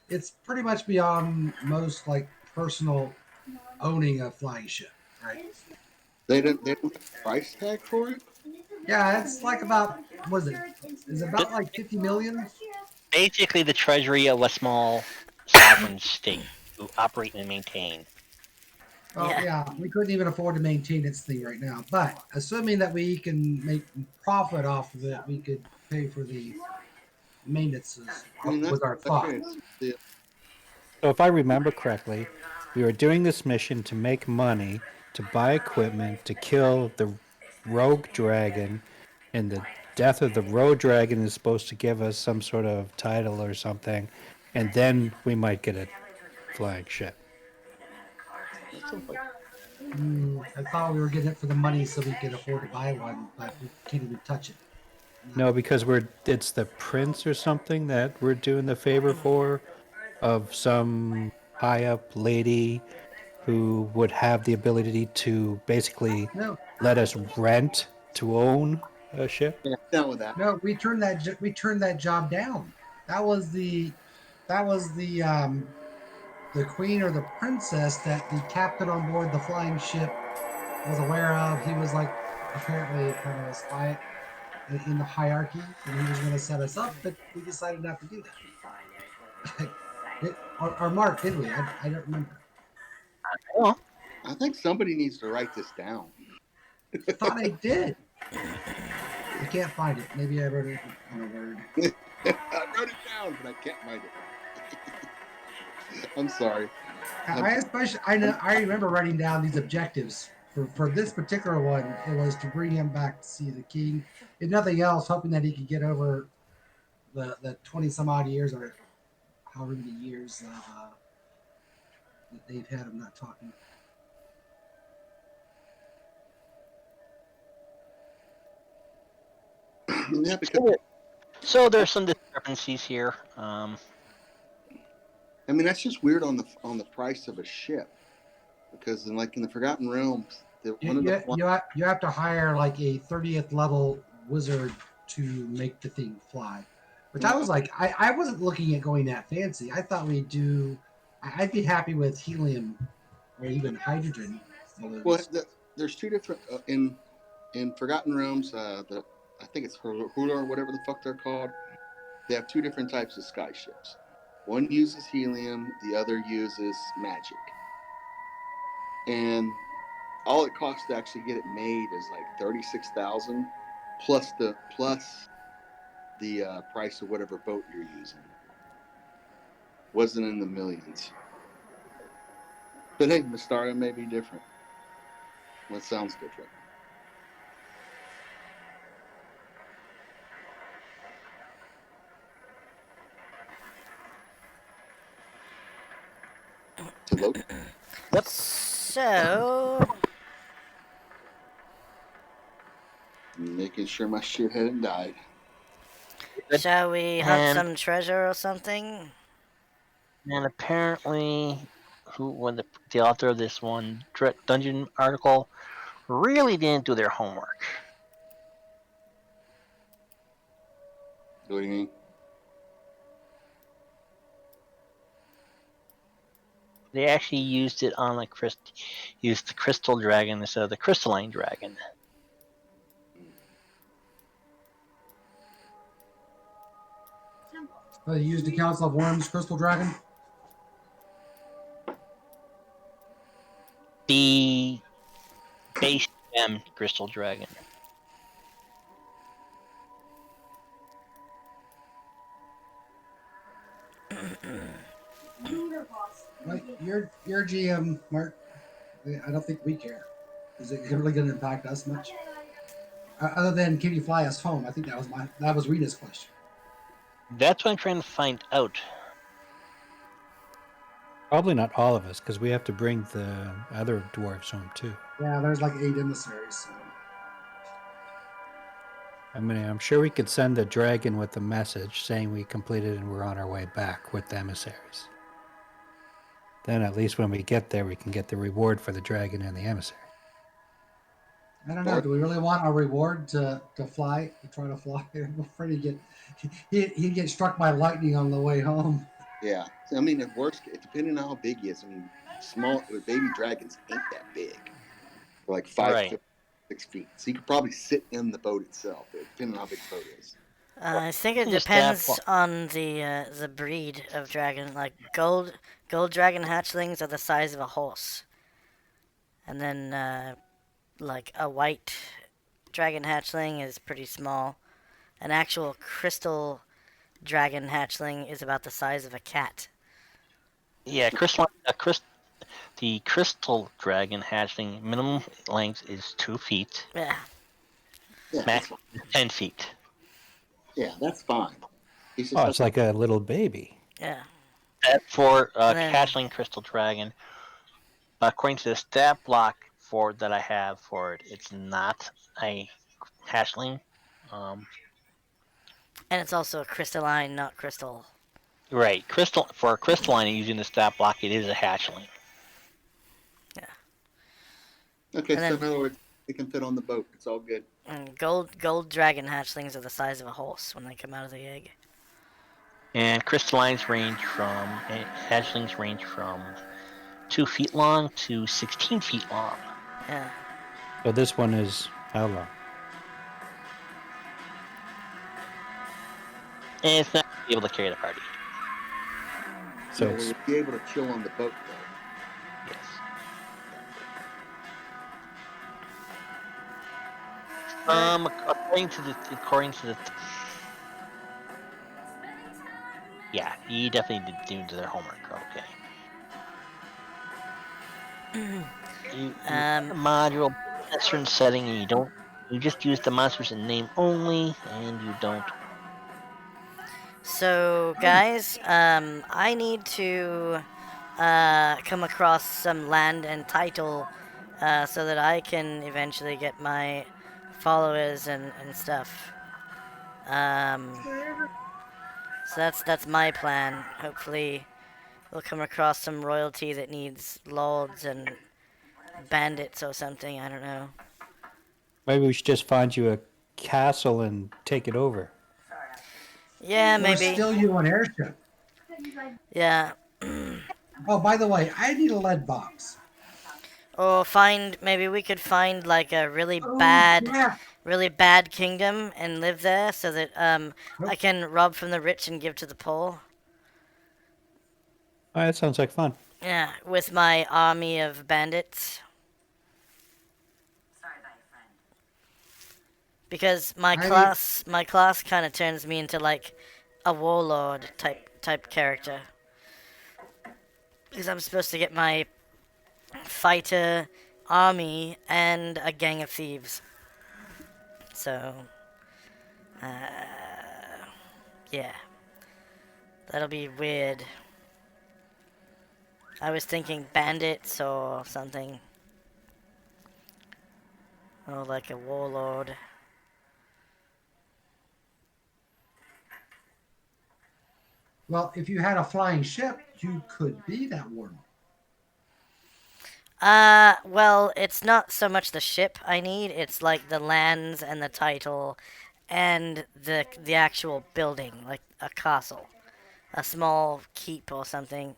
it's pretty much beyond most like personal owning a flying ship, right? They don't have a price tag for it. Yeah, it's like about what is it? Is it The, about like 50 million? basically, the treasury of a small sovereign state to operate and maintain. Well, Yeah. yeah, we couldn't even afford to maintain its thing right now. But assuming that we can make profit off of it, we could pay for the maintenances. I mean, Was our that's thought. very expensive. So if I remember correctly, we were doing this mission to make money, to buy equipment, to kill the rogue dragon, and the death of the rogue dragon is supposed to give us some sort of title or something, and then we might get a flying ship. That sounds like I thought we were getting it for the money so we could afford to buy one, but we can't even touch it. No, because it's the prince or something that we're doing the favor for of some high up lady who would have the ability to basically No, let us rent to own a ship. yeah, down with that. no, we turned that job down. That was the queen or the princess that the captain on board the flying ship was aware of. He was like apparently kind of a spy in the hierarchy, and he was going to set us up, but we decided not to do that. Or Mark, did we? I don't remember. Well, I think somebody needs to write this down. I thought I did. I can't find it. Maybe I wrote it on a word. I wrote it down, but I can't find it. I'm sorry. I'm, I especially I remember writing down these objectives for this particular one. It was to bring him back to see the king, if nothing else, hoping that he could get over the 20 some odd years or however many years that they've had him not talking. yeah, because so there's some discrepancies here. I mean that's just weird on the price of a ship. Because in the Forgotten Realms, one of the You have to hire like a 30th level wizard to make the thing fly. Which I was like, I wasn't looking at going that fancy. I thought we'd do, I'd be happy with helium or even hydrogen well, balloons. there's two different in Forgotten Realms. I think it's Hula or whatever the fuck they're called. They have two different types of sky ships. One uses helium, the other uses magic, and all it costs to actually get it made is like 36,000 plus the price of whatever boat you're using. Wasn't in the millions. But hey, Mystara may be different. Well, it sounds different. Hello? Yep. So, Making sure my shit hadn't died. shall we have And some treasure or something? and apparently, the author of this one dungeon article really didn't do their homework. What do you mean? They actually used it on used the crystal dragon instead of the crystalline dragon. They used the Council of Worms Crystal Dragon. The base gem crystal dragon. Like your GM, Mark. I don't think we care. Is it really going to impact us much? Other than can you fly us home? I think that was Rita's question. That's what I'm trying to find out. Probably not all of us, because we have to bring the other dwarves home too. Yeah, there's like 8 emissaries. So. I mean, I'm sure we could send the dragon with a message saying we completed and we're on our way back with the emissaries. Then at least when we get there, we can get the reward for the dragon and the emissary. I don't know. Do we really want a reward to fly? To try to fly? I'm afraid he'd get struck by lightning on the way home. Yeah. So, I mean, at worst, depending on how big he is, I mean, small baby dragons ain't that big. They're like 5 Right. 6 feet. So you could probably sit in the boat itself, depending on how big the boat is. I think it Just that. depends on the breed of dragon. Like gold dragon hatchlings are the size of a horse, and then like a white dragon hatchling is pretty small. An actual crystal dragon hatchling is about the size of a cat. Yeah, the crystal dragon hatchling minimum length is 2 feet, Yeah, Yeah, max 10 feet. that's fine. He's just Oh, like it's like a little baby. yeah. That for And then hatchling crystal dragon, according to the stat block for that I have for it, it's not a hatchling. and it's also a crystalline, not crystal. Right, crystal for a crystalline using the stat block, it is a hatchling. Yeah. okay. And So in then other words, it can fit on the boat. It's all good. gold dragon hatchlings are the size of a horse when they come out of the egg. And crystallines range from hatchlings range from 2 feet long to 16 feet long. Yeah. So this one is how long? And it's not able to carry the party. So So it's we'll be able to chill on the boat, though. Yes. According to the yeah, you definitely did do their homework. Okay. You Um. a module in a certain setting, and you just use the monsters in name only, and you don't. So, guys, I need to come across some land and title so that I can eventually get my followers and stuff. So that's my plan. Hopefully, we'll come across some royalty that needs lords and bandits or something. I don't know. maybe we should just find you a castle and take it over. Yeah, Or maybe. steal you an airship. Yeah. Oh, by the way, I need a lead box. Or maybe we could find like a Oh, crap. really bad kingdom and live there so that I Nope. can rob from the rich and give to the poor. Oh, that sounds like fun. Yeah, with my army of bandits. Because my class kind of turns me into like a warlord type character. Because I'm supposed to get my fighter army and a gang of thieves. So, yeah. That'll be weird. I was thinking bandits or something. Or like a warlord. Well, if you had a flying ship, you could be that warlord. Well, it's not so much the ship I need, it's like the lands and the title and the actual building, like a castle. A small keep or something.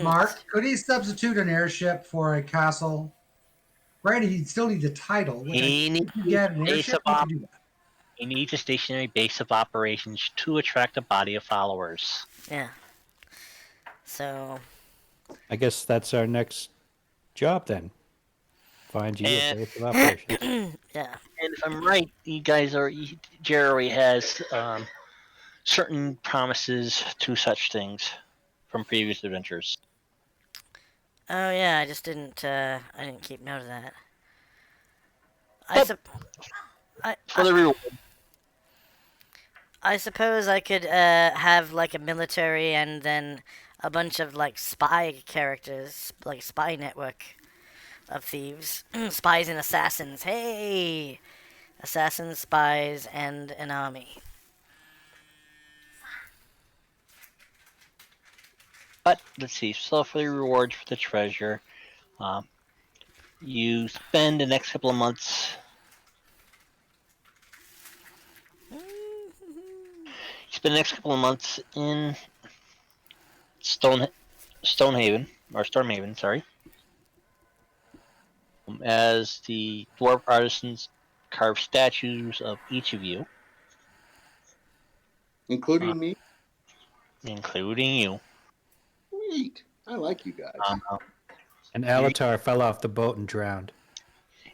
Mark, could he substitute an airship for a castle? Granted, he'd still need the title, which I He needs think you get an base airship, of you can do that. He needs a stationary base of operations to attract a body of followers. Yeah. So, I guess that's our next job then. Find you a And, base of operations. yeah. and if I'm right, Jerry has certain promises to such things from previous adventures. Oh yeah, I didn't keep note of that. But for the reward, I suppose I could have like a military and then a bunch of like spy characters, like a spy network of thieves, spies and assassins. Hey, assassins, spies, and an army. but let's see. So for the rewards for the treasure, you spend the next couple of months. You spend the next couple of months in Stonehaven or Stormhaven, sorry. As the dwarf artisans carve statues of each of you, Including me. including you. Sweet. I like you guys. And Alatar fell off the boat and drowned.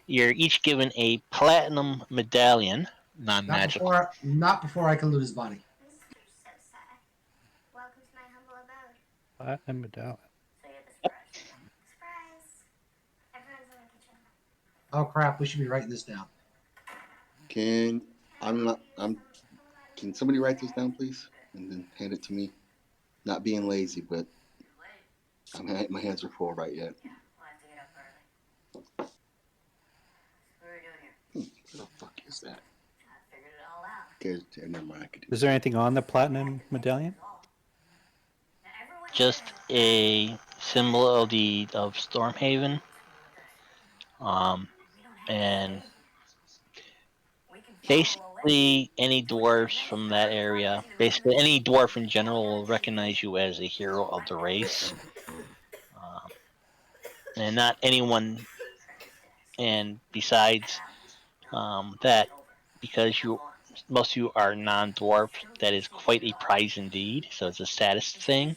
You're each given a platinum medallion, non-magical. Not before I can loot his body. Welcome to my humble abode. Platinum medallion. So you're the surprise. Surprise! Everyone's in the kitchen. Oh crap! We should be writing this down. Can somebody write this down, please, and then hand it to me? Not being lazy, but my hands are full right yet. Yeah, we'll have to get up early. What are we doing here? What the fuck is that? I figured it all out. Okay, never mind. I could do Is there anything on the platinum medallion? Just a symbol of Stormhaven. And basically any dwarves from that area, basically any dwarf in general, will recognize you as a hero of the race. And not anyone. And besides that, because most of you are non-dwarf, that is quite a prize indeed. So it's a status thing.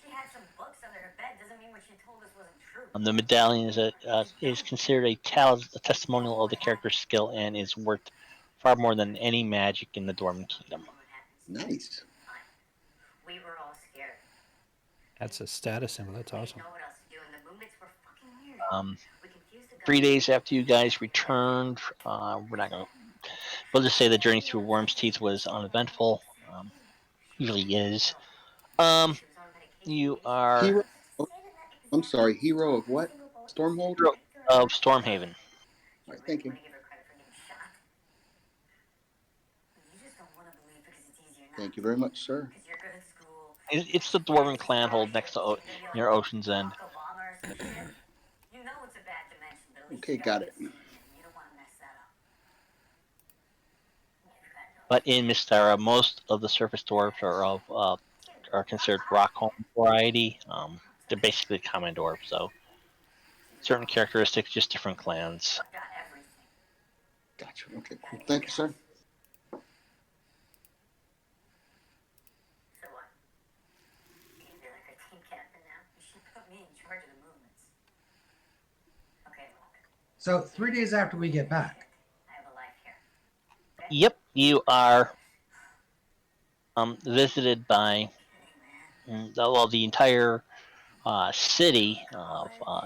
The medallion is considered a testimonial of the character's skill and is worth far more than any magic in the Dwarven Kingdom. Nice. We were all scared. That's a status symbol. That's awesome. 3 days after you guys returned, we'll just say the journey through Worm's Teeth was uneventful. Usually is. You are Hero. Oh, I'm sorry. Hero of what? Stormhold? hero of Stormhaven. All right, thank you. Thank you very much, sir. It's the Dwarven clan hold next to near Ocean's End. Okay, got it. But in Mystara, most of the surface dwarves are considered Rockholm variety. They're basically common dwarves, so certain characteristics, just different clans. Gotcha. Okay, cool. Thank you, sir. So 3 days after we get back. Yep, you are visited by the entire city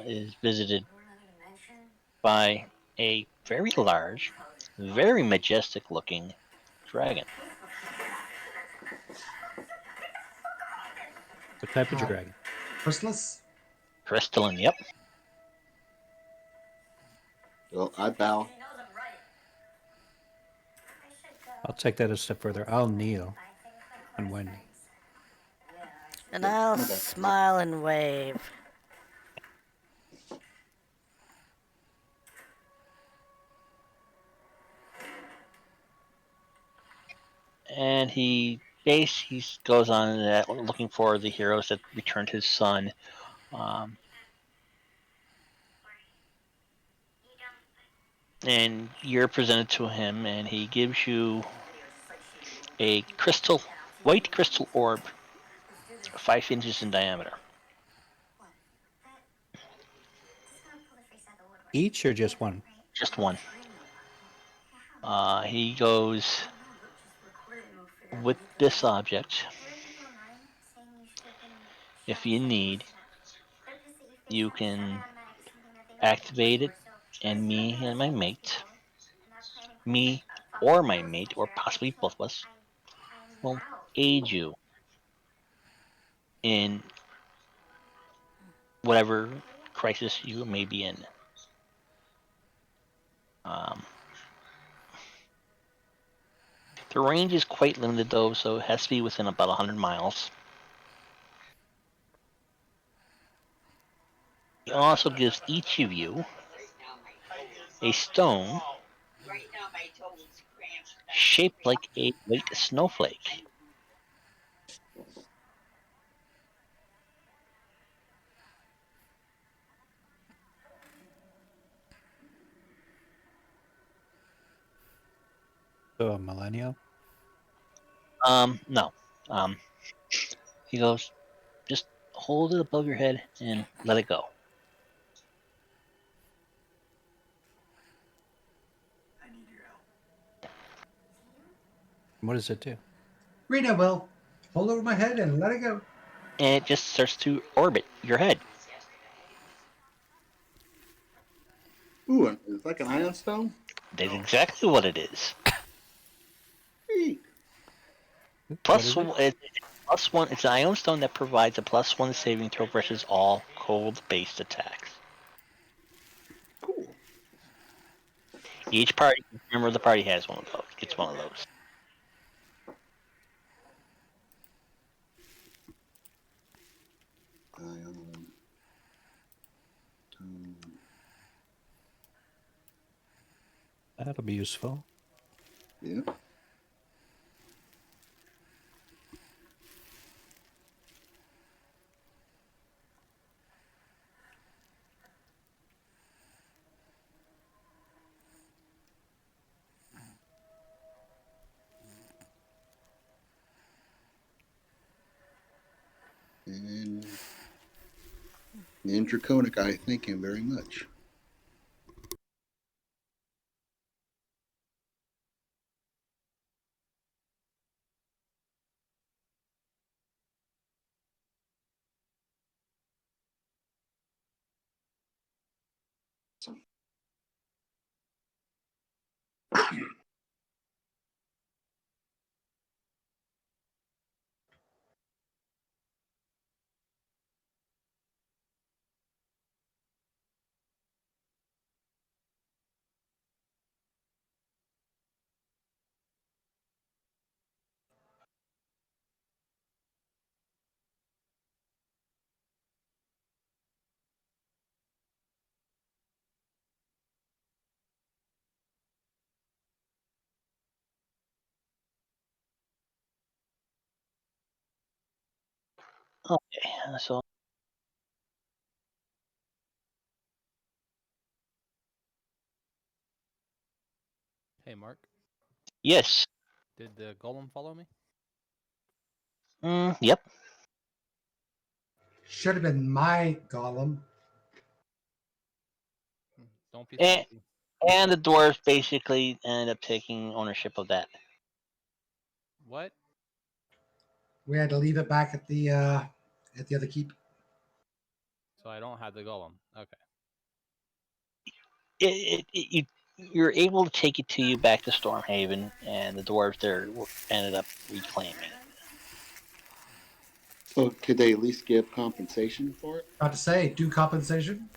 is visited by a very large, very majestic-looking dragon. What type of dragon? Chrysalis? Crystalline, yep. Well, I bow. I'll take that a step further. I'll kneel on one knee. And I'll smile and wave. And he goes on that, looking for the heroes that returned his son. And you're presented to him, and he gives you a white crystal orb, 5 inches in diameter. Each or just one? Just one. He goes, with this object, if you need, you can activate it, and me or my mate, or possibly both of us, will aid you in whatever crisis you may be in. The range is quite limited, though, so it has to be within about 100 miles. He also gives each of you a stone shaped like a white snowflake. So a millennial. No. He goes, just hold it above your head and let it go. I need your help. What does it do? Reno will hold over my head and let it go. And it just starts to orbit your head. Ooh, it's like an ion stone. That's exactly what it is. Sweet. What is it? It's +1. It's an ion stone that provides a +1 saving throw versus all cold-based attacks. Cool. Each party, member of the party has one of those. Gets one of those. Ion stone. That'll be useful. Yeah. And Draconic, I thank him very much. Okay, so Hey, Mark. yes. Did the golem follow me? Yep. Should have been my golem. Don't be And, salty. and the dwarves basically ended up taking ownership of that. What? We had to leave it back at the other keep. So I don't have the golem. Okay. You're able to take it to you back to Stormhaven, and the dwarves there ended up reclaiming it. So could they at least give compensation for it? About to say, due compensation.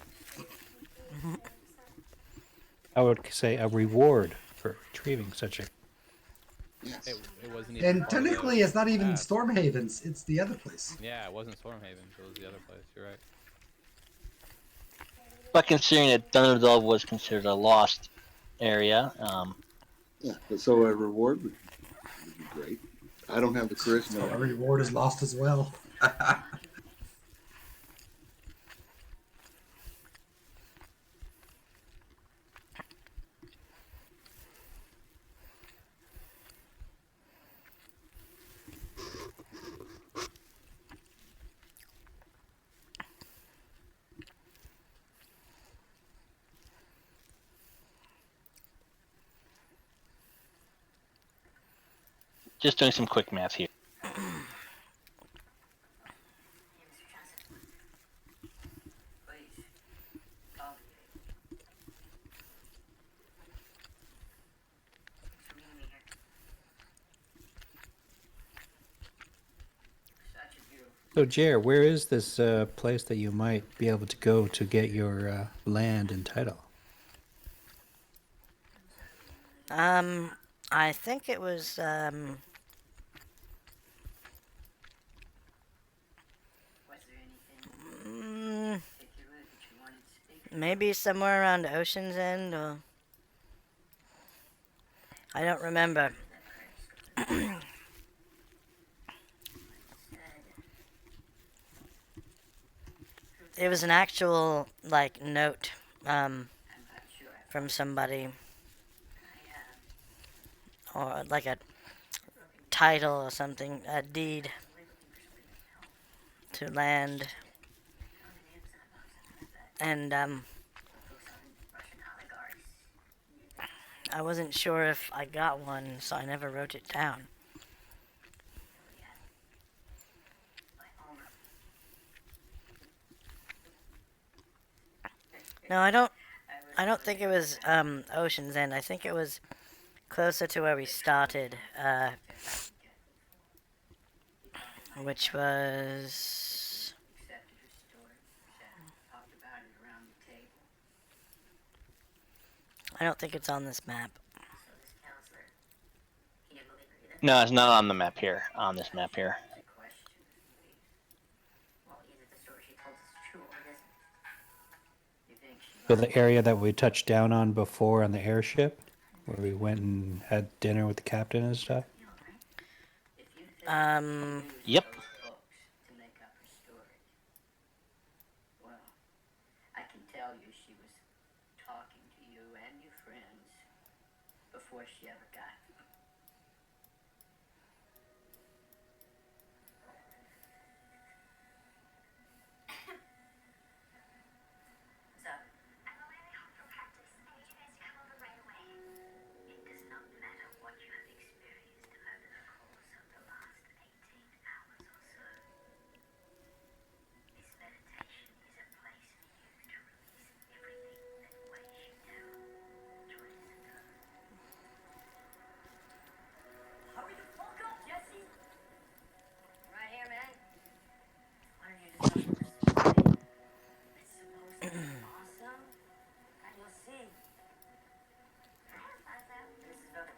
I would say a reward for retrieving such a. Yes. It wasn't even And part of technically, the it's not even ask. Stormhaven's. It's the other place. Yeah, it wasn't Stormhaven. It was the other place. You're right. But considering that Dunderdale was considered a lost area, Yeah. But so a reward would be great. I don't have the charisma. So a reward is lost as well. just doing some quick math here. Hey, Mr. Johnson. Please. Call me. Thanks for meeting me here. Such a beautiful. So, Jer, where is this place that you might be able to go to get your land and title? I think it was, Was there anything particular that you wanted to speak about? maybe somewhere around Ocean's End, or I don't remember. That crazy. Like I said, It was an actual, like, note, I'm not sure. from somebody I, or like a title or something, a deed to land. And I wasn't sure if I got one, so I never wrote it down. No, I don't think it was Ocean's End. I think it was closer to where we started, which was I don't think it's on this map. No, it's not on the map here. On this map here. So the area that we touched down on before on the airship, where we went and had dinner with the captain and stuff. Yep. I can tell you she was talking to you and your friends before she ever got. So, I'm away home for practice. I need you guys to come over right away. It does not matter what you have experienced over the course of the last 18 hours or so. This meditation is a place for you to release everything that weighs you down. Hurry the fuck up, Jesse! Right here, man. Why don't you just come with us? It's supposed to be awesome. And you'll see. This is okay.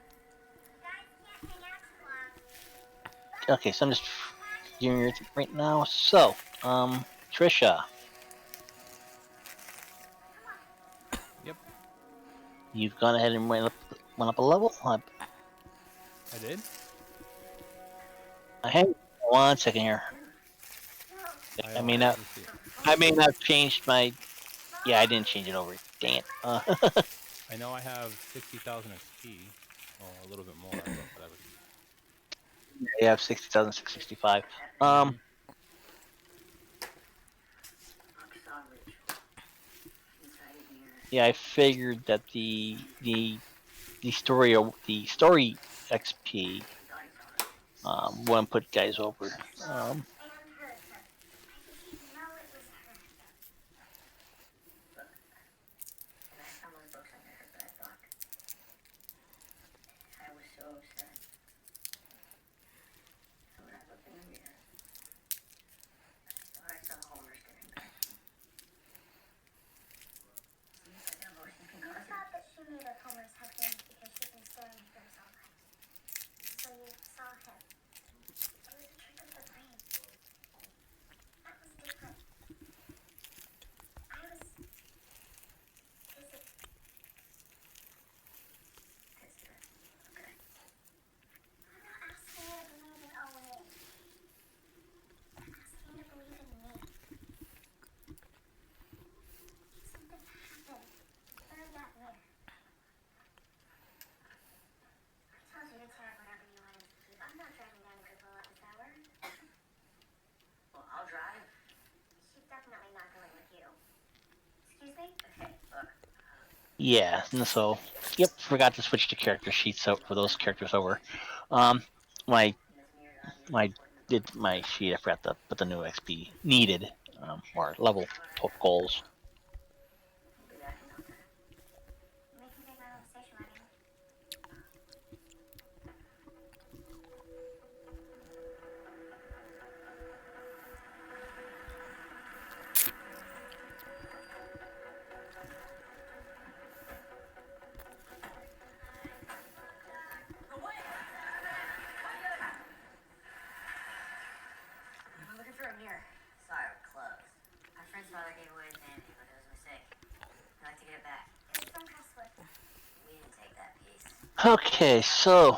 Guys can't hang out too long. Okay, so I'm just doing your right now. So, Trisha. Yep. You've gone ahead and went up a level. I did. Hang on 1 second here. I may not have changed my. Yeah, I didn't change it over. Dang it. I know I have 60,000 XP. Well, a little bit more, but whatever. You have 60,665. Yeah, I figured that the story XP wouldn't put guys over. Yeah, so yep, forgot to switch the character sheets out for those characters over. My did my sheet. I forgot to put the new XP needed or level goals. Okay, so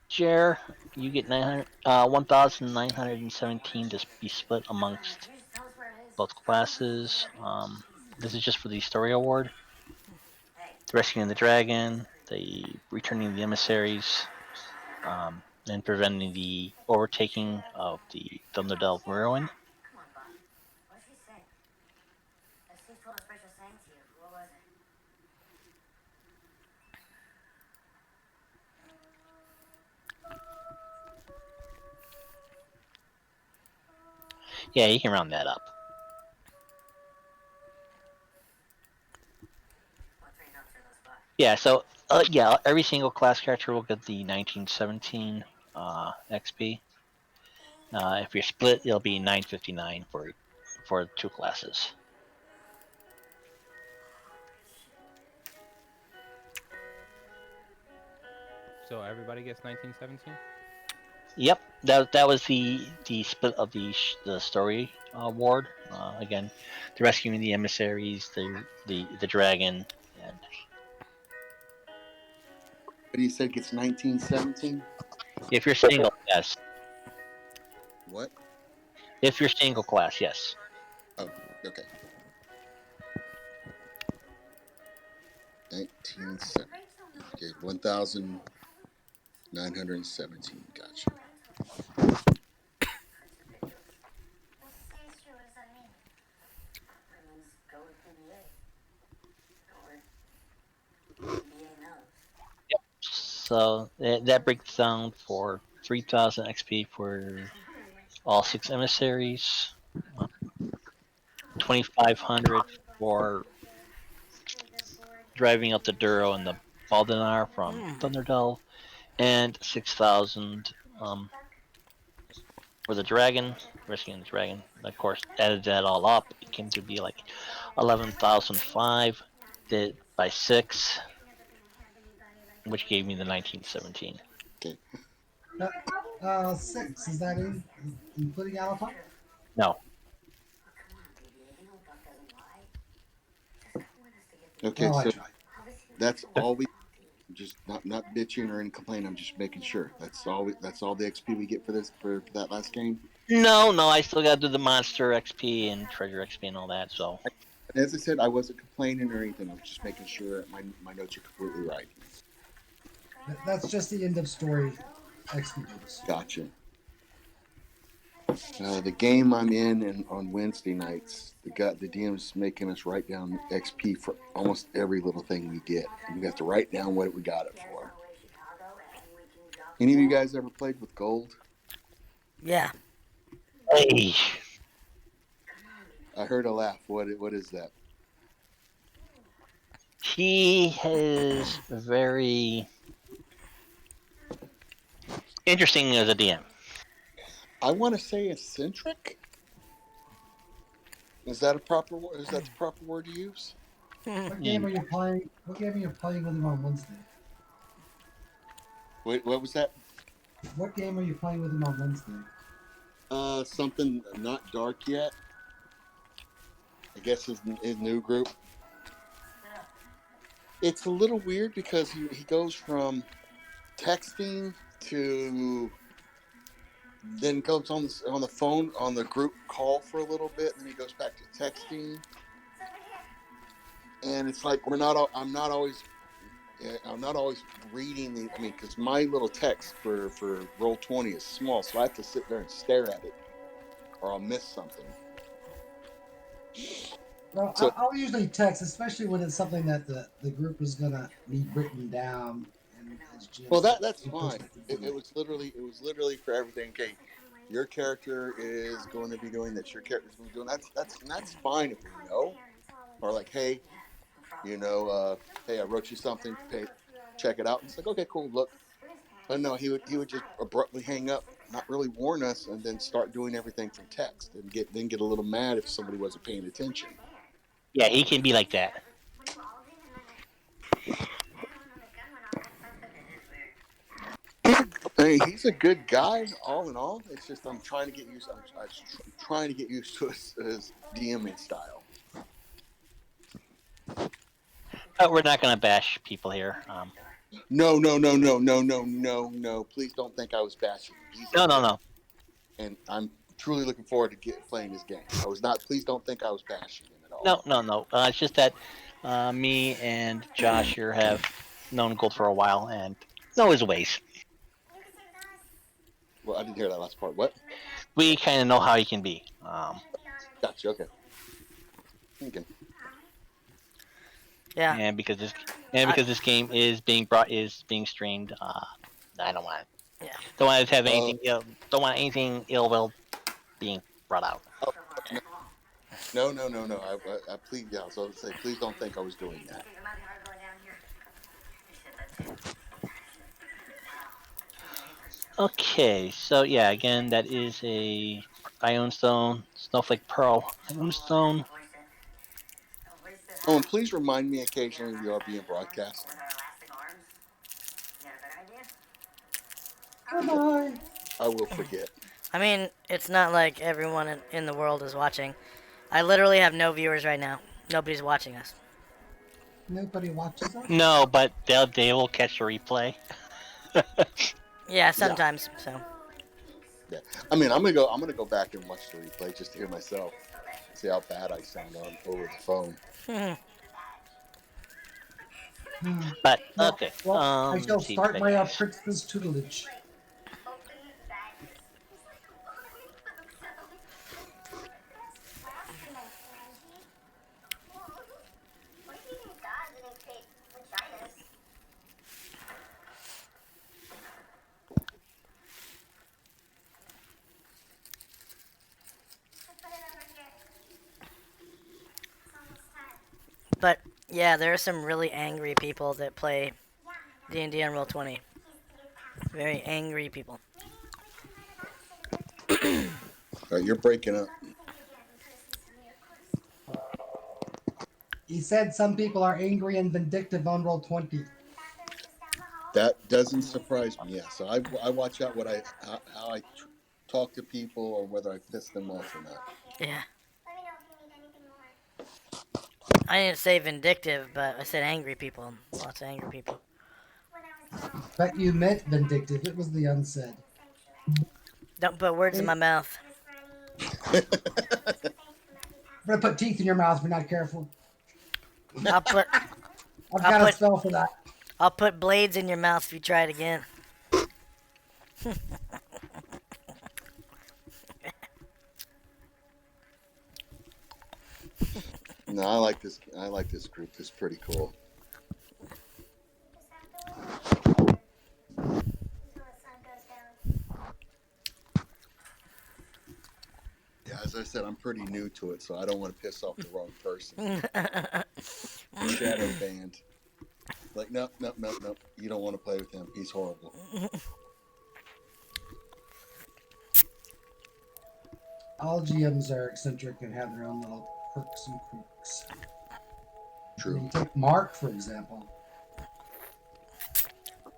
Jer, you get 1,917 to be split amongst both classes. This is just for the story award. Rescuing the Dragon, the returning the emissaries, and preventing the overtaking of the Thunderdell ruin. Come on, Bob. What did she say? She told a special saying to you. What was it? Yeah, you can round that up. What 3 notes are those, Bob? Yeah, so yeah, every single class character will get the 1917 XP. If you're split, it'll be 959 for 2 classes. So everybody gets 1917. Yep, that was the split of the story award. Again, the rescuing the emissaries, the dragon, and But you said gets 1917. if you're single, yes. What? If you're single class, yes. Oh, okay. 1970. Okay, 1,917. Gotcha. Well, say it's true. What does that mean? It means go with PBA. Or PBA knows. So that breaks down for 3,000 XP for all 6 emissaries, 2,500 for driving up the Duro and the Baldinar from Thunderdell, and 6,000 for the dragon, rescuing the dragon. Of course, added that all up, it came to be like 11,005 did by 6, which gave me the 1917. Okay. 6, is that including Alapop? No. Okay, I so tried. that's all we just not bitching or any complaint. I'm just making sure that's all the XP we get for that last game. No, I still got to do the monster XP and treasure XP and all that. So, And as I said, I wasn't complaining or anything. I was just making sure my notes are completely right. That's just the end of story XP bonus. Gotcha. The game I'm in and on Wednesday nights, the DM's making us write down XP for almost every little thing we get. And we have to write down what we got it for. Any of you guys ever played with gold? Yeah. hey, I heard a laugh. What is that? he is very interesting as a DM. I want to say eccentric. Is that the proper word to use? What game are you playing? What game are you playing with him on Wednesday? Wait, what was that? What game are you playing with him on Wednesday? Something not dark yet. I guess his new group. It's a little weird because he goes from texting to then goes on the phone on the group call for a little bit, and then he goes back to texting. And it's like I'm not always reading the. I mean, because my little text for Roll20 is small, so I have to sit there and stare at it, or I'll miss something. Well, So I'll usually text, especially when it's something that the group is gonna need written down. And as GM well, said, that's he puts fine. it It was literally for everything. Okay, your character is going to be doing this. Your character is going to be doing that's fine if we know, or like, hey, hey, I wrote you something. Check it out. And it's like, okay, cool. Look, but no, he would just abruptly hang up, not really warn us, and then start doing everything from text, and get a little mad if somebody wasn't paying attention. Yeah, he can be like that. He's a good guy, all in all. It's just I'm trying to get used. I'm trying to get used to his DMing style. We're not going to bash people here. No. Please don't think I was bashing him. No. And I'm truly looking forward to playing this game. I was not. Please don't think I was bashing him at all. No. It's just that me and Josh here have known Gold for a while and know his ways. Well, I didn't hear that last part. What? We kind of know how he can be. Gotcha. Okay. Okay. Yeah. And because this game is being streamed, I don't want Yeah. don't want to have anything don't want anything ill will being brought out. Oh, no. I plead, yeah. So I would say, please don't think I was doing that. Okay, so yeah, again, that is a Ion Stone, Snowflake Pearl, Ion Stone. Oh, and please remind me occasionally we are being broadcast. I will forget. I mean, it's not like everyone in the world is watching. I literally have no viewers right now. Nobody's watching us. Nobody watches us. No, but they will catch the replay. Yeah, sometimes. So. Yeah. I mean, I'm gonna go back and watch the replay just to hear myself, see how bad I sound on over the phone. But Well, okay. well, I shall Let's see, start my guys. Pritzker's tutelage. But yeah, there are some really angry people that play D&D on Roll20. Very angry people. You're breaking up. He said some people are angry and vindictive on Roll20. That doesn't surprise me. Yeah. So I watch out how I talk to people or whether I piss them off or not. Yeah. I didn't say vindictive, but I said angry people. Lots of angry people. But you meant vindictive. It was the unsaid. Don't put words in my mouth. I'm gonna put teeth in your mouth if you're not careful. I'll put I've got a spell for that. I'll put blades in your mouth if you try it again. No, I like this. I like this group. This is pretty cool. Yeah, as I said, I'm pretty new to it, so I don't want to piss off the wrong person. Shadow banned. Like, nope. You don't want to play with him. He's horrible. All GMs are eccentric and have their own little quirks and quirks. True. You take Mark, for example.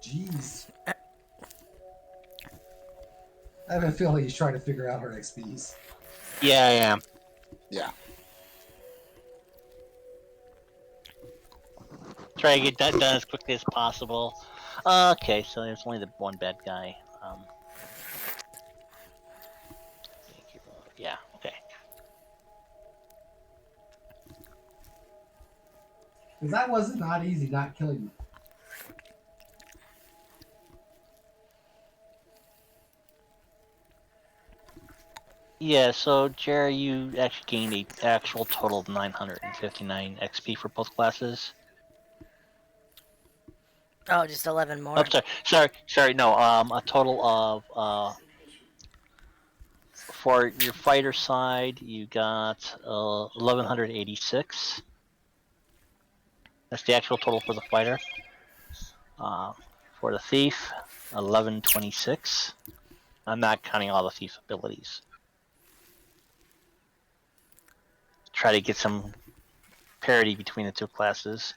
Jeez. I have a feeling he's trying to figure out her XPs. Yeah, I am. Yeah. Try to get that done as quickly as possible. Okay, so there's only the one bad guy. Yeah, okay. Because that was not easy, not killing you. Yeah, so Jerry, you actually gained an actual total of 959 XP for both classes. Oh, just 11 more. Oh, sorry. No, a total of for your fighter side, you got 1186. That's the actual total for the fighter. For the thief, 1126. I'm not counting all the thief abilities. Try to get some parity between the two classes.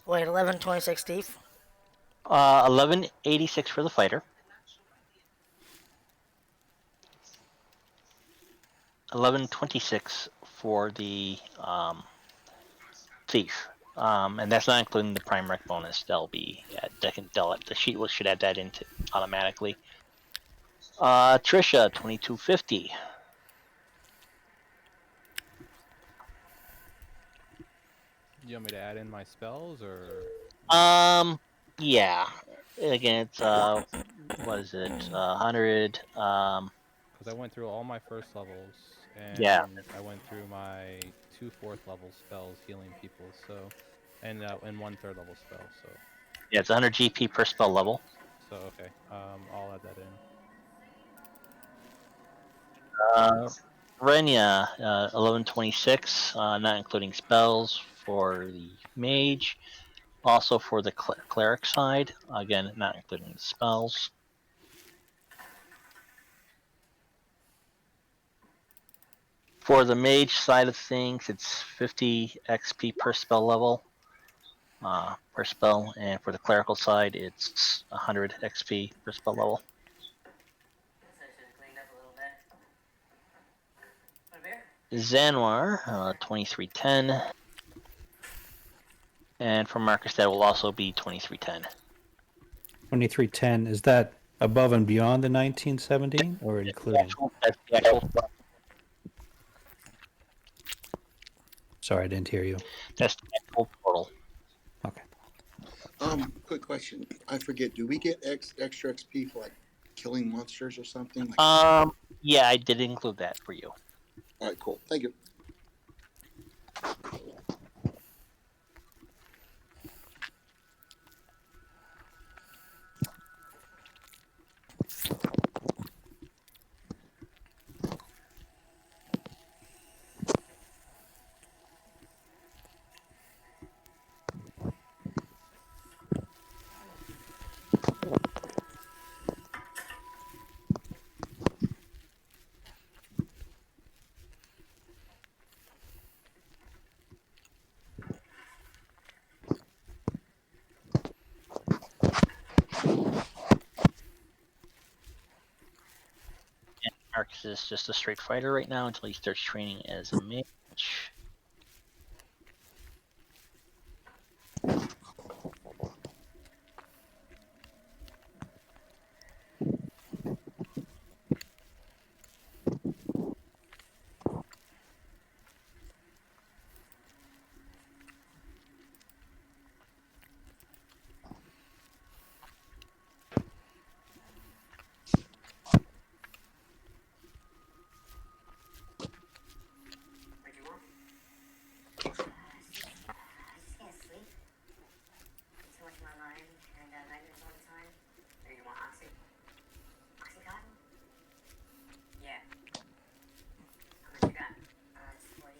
Wait, 1126 thief? 1186 for the fighter. 1126 for the thief. And that's not including the prime rec bonus. They'll be the sheet should add that into automatically. Trisha, 2250. You want me to add in my spells or? Yeah. Again, it's what is it? 100. Because I went through all my first levels Yeah. and I went through my 2 fourth level spells healing people. So, and 1 third level spell. Yeah, it's 100 GP per spell level. So okay. I'll add that in. Renya, 1126, not including spells for the mage. Also for the cleric side, again, not including the spells. For the mage side of things, it's 50 XP per spell level, per spell, and for the clerical side, it's 100 XP per spell level. So I should have cleaned up a little bit. Want a beer? Zanwar, 2310. And for Marcus, that will also be 2310. 2310, is that above and beyond the 1917 or including? That's the actual. Sorry, I didn't hear you. That's the actual total. Okay. Quick question. I forget. Do we get extra XP for like killing monsters or something? Like, Yeah, I did include that for you. all right, cool. Thank you. And Marcus is just a straight fighter right now until he starts training as a mage. What'd you want? I just can't sleep. Eat too much of my mind and nightmares all the time. Maybe you want Oxy? Oxycontin? Yeah. How much you got? It's 40.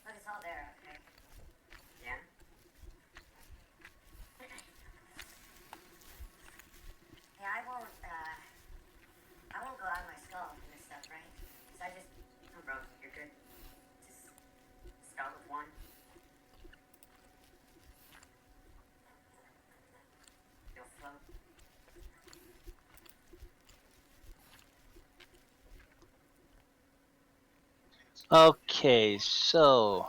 Look, it's all there, okay? Yeah? Yeah, I won't go out of my skull from this stuff, right? So I just... No, bro, you're good. Just start with one. You'll float. Okay, so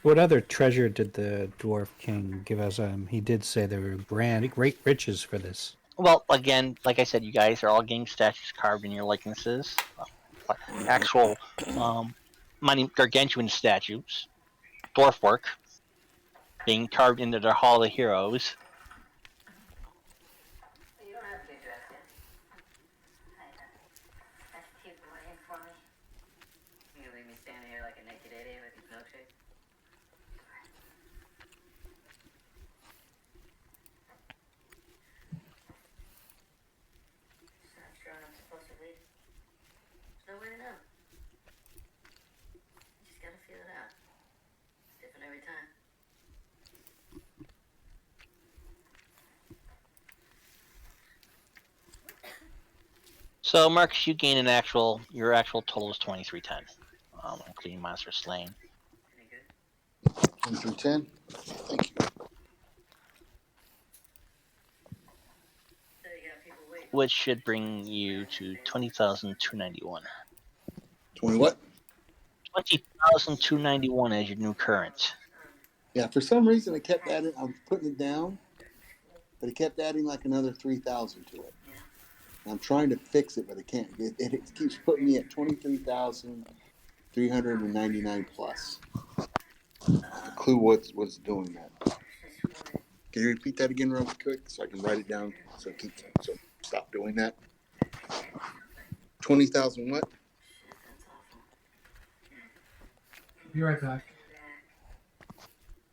What other treasure did the Dwarf King give us? He did say there were great riches for this. well, again, like I said, you guys are all getting statues carved in your likenesses. Actual gargantuan statues, dwarf work, being carved into the Hall of Heroes. You don't have to get dressed yet. That's cute money for me. You gonna leave me standing here like a naked idiot with these milkshakes? So I'm sure I'm supposed to leave. There's no way to know. You just gotta feel it out. It's different every time. So, Marcus, you gain your actual total is 2310, including monster slain. Any good? 2310. Thank you. So you got people waiting. Which should bring you to 20,291. 20 what? 20,291 as your new current. Yeah, for some reason it kept adding. I was putting it down, but it kept adding like another 3,000 to it. And I'm trying to fix it, but I can't. It keeps putting me at 23,399 plus. A clue what's doing that. Can you repeat that again real quick so I can write it down so stop doing that? 20,000 what? Be right back.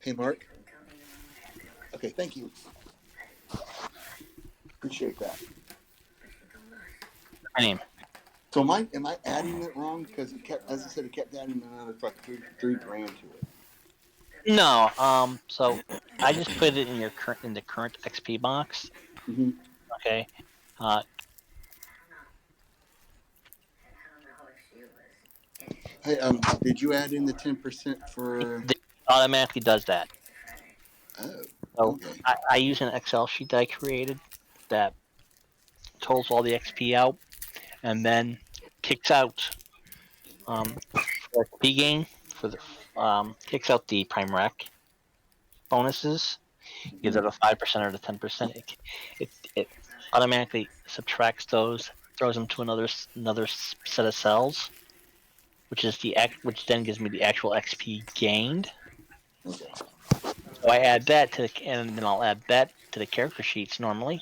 Hey Mark. Okay, thank you. Appreciate that. My name. So am I adding it wrong? Because it kept, as I said, it kept adding another like three grand to it. No. So I just put it in the current XP box. Mm-hmm. Okay. Hey, did you add in the 10% for? It automatically does that. Oh, So okay. I use an Excel sheet that I created that totals all the XP out, and then kicks out for XP gain for the kicks out the prime rec bonuses. Gives it a 5% or the 10%. It automatically subtracts those, throws them to another set of cells, which then gives me the actual XP gained. Okay. So I add that and then I'll add that to the character sheets normally.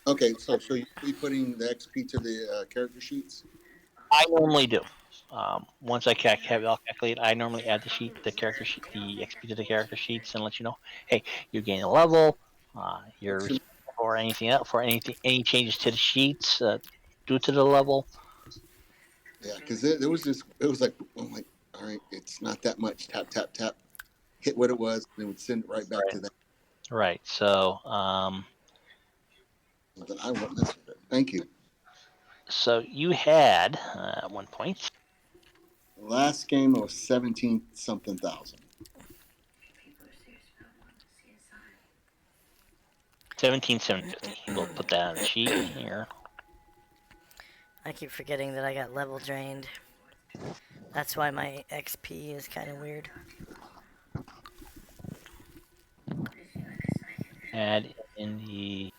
Okay. So you'll be putting the XP to the character sheets. I normally do. Once I have it all calculated, I normally add the character sheet, the XP to the character sheets, and let you know, hey, you gain a level, you're or anything else for any changes to the sheets due to the level. Yeah, because there was this. It was like I'm like, all right, it's not that much. Tap tap tap. Hit what it was, and it would send it right back to that. Right. So, Then I won't mess with it. Thank you. so you had at one point The last game was 17 something thousand. 17,750. We'll put that on the sheet here. I keep forgetting that I got level drained. That's why my XP is kind of weird. Add in the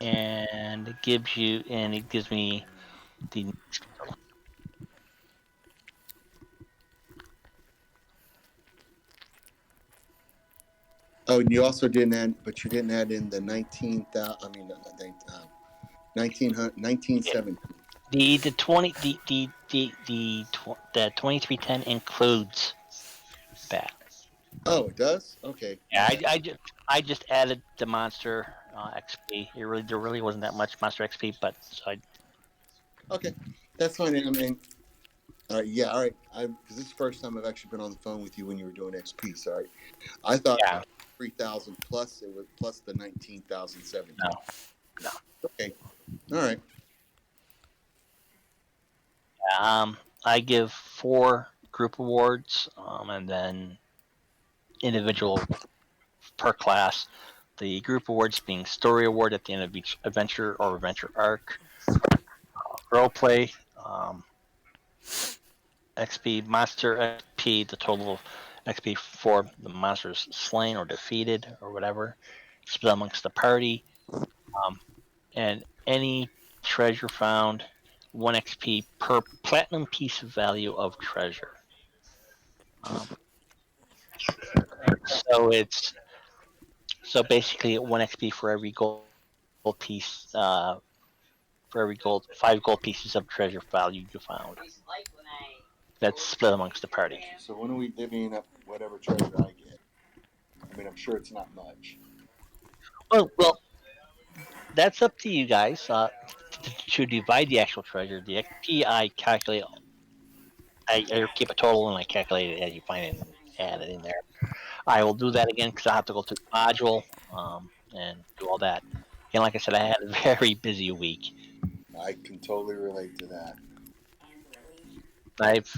and it gives me the Oh, and you also didn't add, but you didn't add in the 19,000. I mean, 1917. the 2310 includes that. Oh, it does. Okay. Yeah, I just added the monster XP. There really wasn't that much monster XP, but so Okay, that's fine. I mean, all right, yeah, all right. Because this is the first time I've actually been on the phone with you when you were doing XP. Sorry, I thought yeah, 3,000 plus it was plus the 19,017. no. Okay, all right. I give 4 group awards, and then individual per class. The group awards being story award at the end of each adventure or adventure arc, role play, XP, monster XP, the total of XP for the monsters slain or defeated or whatever, split amongst the party, and any treasure found, 1 XP per platinum piece of value of treasure. So basically 1 XP for every gold piece, for every 5 gold pieces of treasure value you found. That's split amongst the party. So when are we divvying up whatever treasure I get? I mean, I'm sure it's not much. Well, that's up to you guys. To divide the actual treasure, the XP I calculate. I keep a total and I calculate it as you find it and add it in there. I will do that again because I have to go to the module and do all that. And like I said, I had a very busy week. I can totally relate to that. I've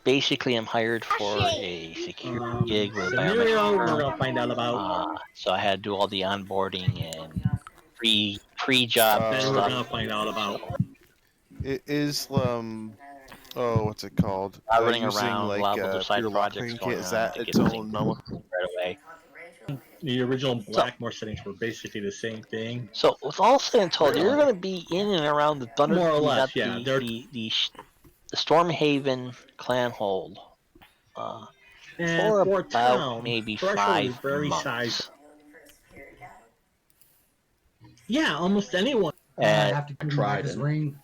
basically am hired for a security gig with a Scenario we're biometric firm. gonna find out about. So I had to do all the onboarding and pre-job That That stuff. we're gonna find out about. It is oh, what's it called? Running Using around, a like lot of other side pure projects lockpicking kit. going Is on that to get its things own? right away. The original Blackmore settings were basically the same thing. So with all said and told, you're going to be in and around the Thunder. More or you less, got yeah. the Stormhaven clan hold. And For for about town, maybe threshold is 5 very months. sizable. Yeah, almost anyone. I have to give him back his ring.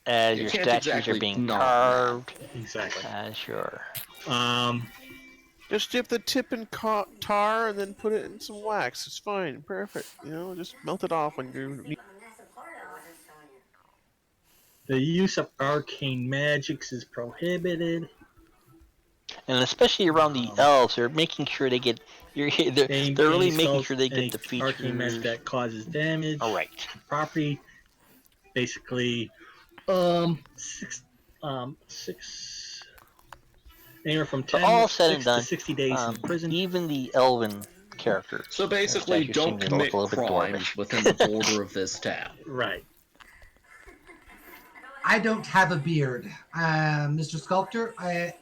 As You your can't statues exactly are being not carved. Exactly. As your Just dip the tip in tar and then put it in some wax. It's fine, perfect. You know, just melt it off when you. the use of arcane magics is prohibited. And especially around the elves, they're making sure they get. They're really making sure they get the features. Arcane magic that causes damage. All right. Property, basically, six. Anywhere from 10 all said and 6 done, to 60 days in prison. Even the elven characters. So basically, don't commit crimes within the border of this town. Right. I don't have a beard, Mr. Sculptor. I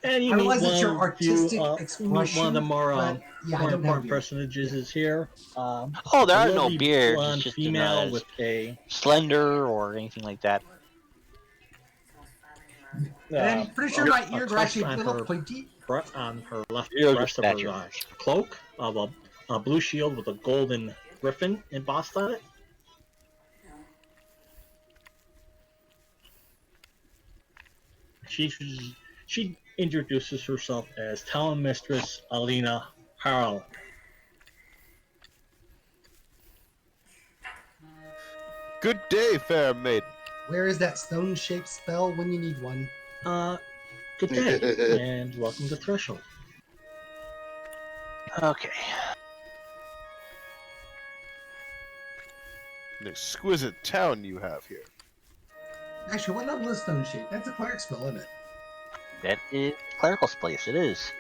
realize it's your artistic expression. One of the more important personages is here. There are no beards. It's just female with a slender or anything like that. And I'm pretty sure my ears are actually a little pointy. On her left breast of her cloak of a blue shield with a golden griffin embossed on it. She introduces herself as Town Mistress Alina Harlan. Good day, fair maiden. Where is that stone-shaped spell when you need one? Good day, and welcome to Threshold. Okay. An exquisite town you have here. Actually, what level is stone shape? That's a cleric spell, isn't it? That is clerical spell, yes it is.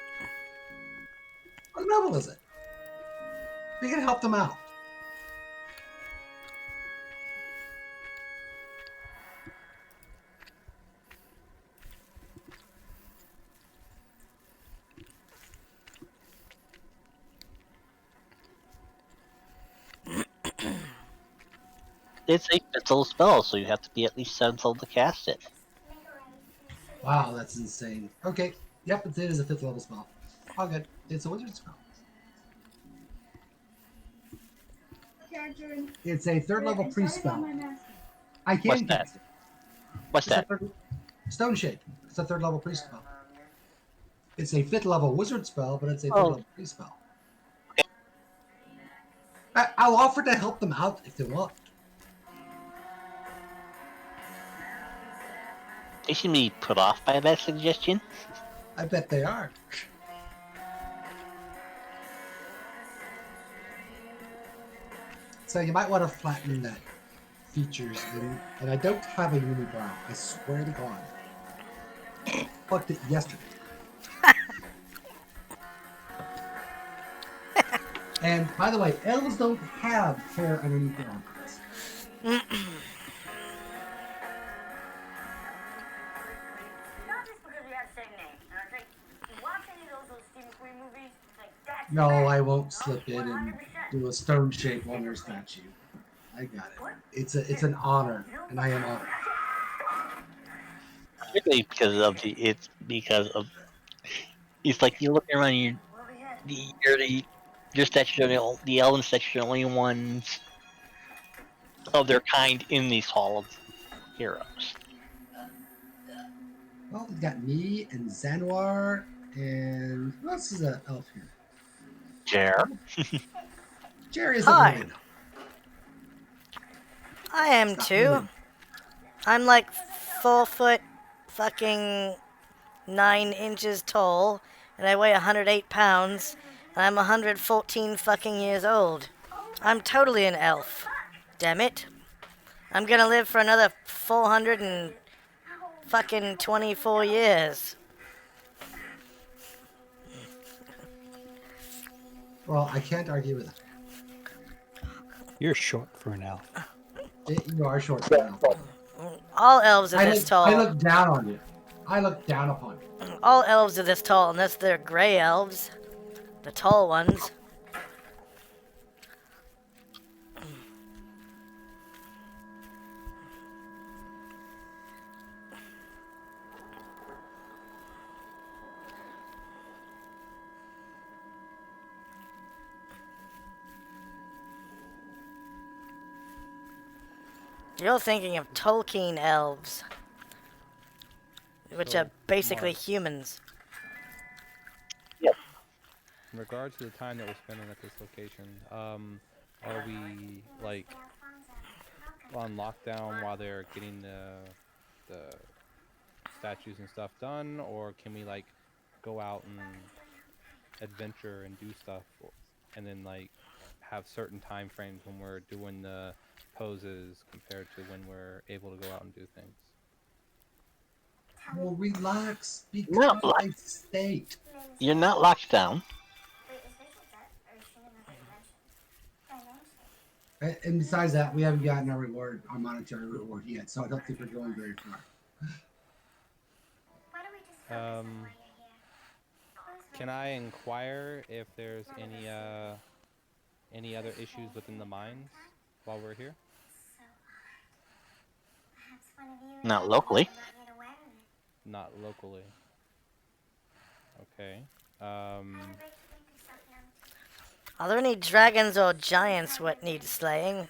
What level is it? We can help them out. It's a 5th level spell, so you have to be at least 7th level to cast it. Wow, that's insane. Okay, yep, it is a 5th level spell. All good. It's a wizard spell. It's a 3rd level priest spell. I can cast it. What's that? Stone shape. It's a 3rd level priest spell. It's a 5th level wizard spell, but it's a 3rd level priest spell. I'll offer to help them out if they want. They seem to be put off by that suggestion. I bet they are. So you might want to flatten that features, and I don't have a unibrow. I swear to God. Fucked it yesterday. And by the way, elves don't have hair underneath their armpits. No, I won't slip in and do a stone shape on their statue. I got it. It's an honor, and I am honored. Particularly because of it's like you look around your statues are the elven statues are the only ones of their kind in these Hall of Heroes. Well, we've got me and Zanwar, and who else is an elf here? Jer. Jerry isn't Hi. really an elf. I am too. Really. I'm like 4 foot fucking 9 inches tall, and I weigh 108 pounds, and I'm 114 fucking years old. I'm totally an elf. Damn it. I'm gonna live for another 400 and fucking 24 years. Well, I can't argue with that. You're short for an elf. You are short for an elf. All elves are this I tall. look down on you. I look down upon you. All elves are this tall, unless they're gray elves. The tall ones. You're thinking of Tolkien elves, which So, are basically Mark, humans. in regards to the time that we're spending at this location, are we like on lockdown while they're getting the statues and stuff done, or can we like go out and adventure and do stuff, and then like have certain time frames when we're doing the poses compared to when we're able to go out and do things? Well, relax. Be No, calm. I state. you're not locked down. And besides that, we haven't gotten our reward, our monetary reward yet, so I don't think we're going very far. Can I inquire if there's any other issues within the mines while we're here? Not locally. Not locally. Okay. Are there any dragons or giants what need slaying?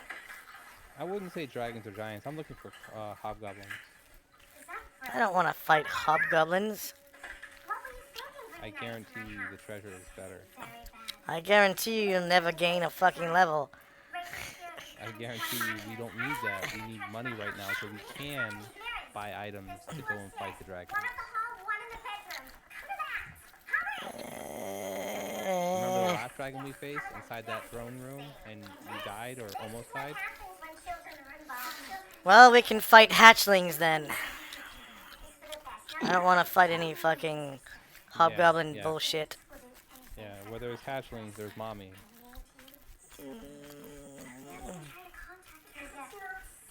I wouldn't say dragons or giants. I'm looking for hobgoblins. I don't want to fight hobgoblins. I guarantee you the treasure is better. I guarantee you you'll never gain a fucking level. I guarantee you we don't need that. We need money right now so we can buy items to go and fight the dragons. Remember the last dragon we faced inside that throne room and we died or almost died? Well, we can fight hatchlings then. I don't want to fight any fucking hobgoblin bullshit. Yeah, where there's hatchlings, there's mommy.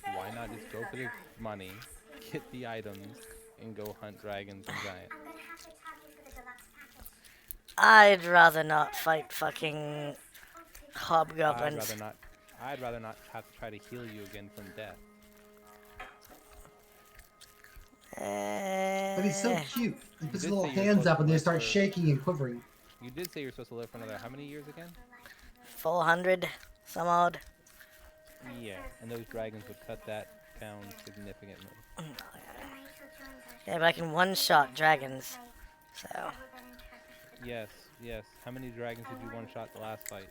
Why not just go for the money, get the items, and go hunt dragons and giants? I'd rather not fight fucking hobgoblins. I'd rather not have to try to heal you again from death. But he's so cute. He puts his little hands up and they start shaking and quivering. You did say you're supposed to live for another how many years again? 400 some odd. Yeah, and those dragons would cut that down significantly. Yeah, but I can one-shot dragons, so. Yes. How many dragons did you one-shot the last fight?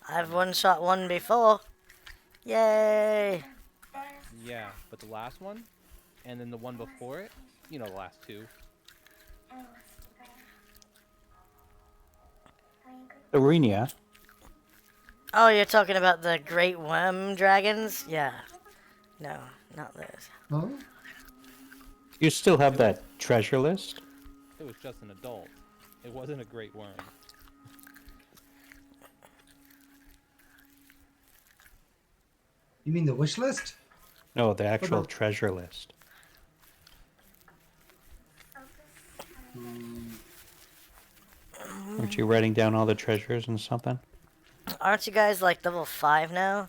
I've one-shot one before. Yay! Yeah, but the last one, and then the one before it, you know, the last two. Arena. Oh, you're talking about the great worm dragons? Yeah. No, not those. Huh? You still have that treasure list? It was just an adult. It wasn't a great worm. You mean the wish list? No, the actual treasure list. Aren't you writing down all the treasures and something? Aren't you guys like level 5 now?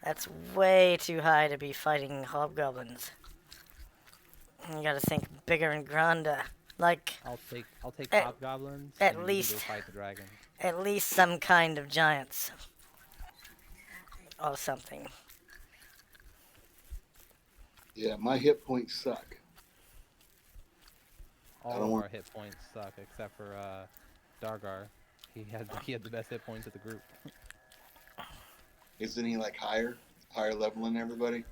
That's way too high to be fighting hobgoblins. You gotta think bigger and grander. Like I'll take hobgoblins. At and least you can go fight the dragon. At least some kind of giants. Or something. Yeah, my hit points suck. All of our hit points suck except for Dargar. He had the best hit points of the group. Isn't he like higher level than everybody?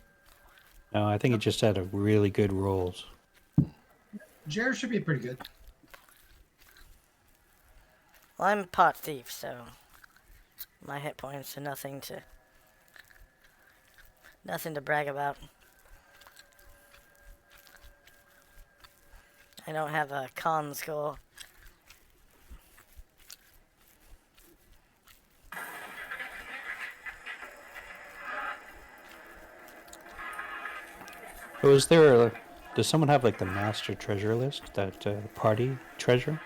No, I think he just had a really good rolls. Jared should be pretty good. Well, I'm a pot thief, so my hit points are nothing to brag about. I don't have a con score. So does someone have like the master treasure list, that party treasure?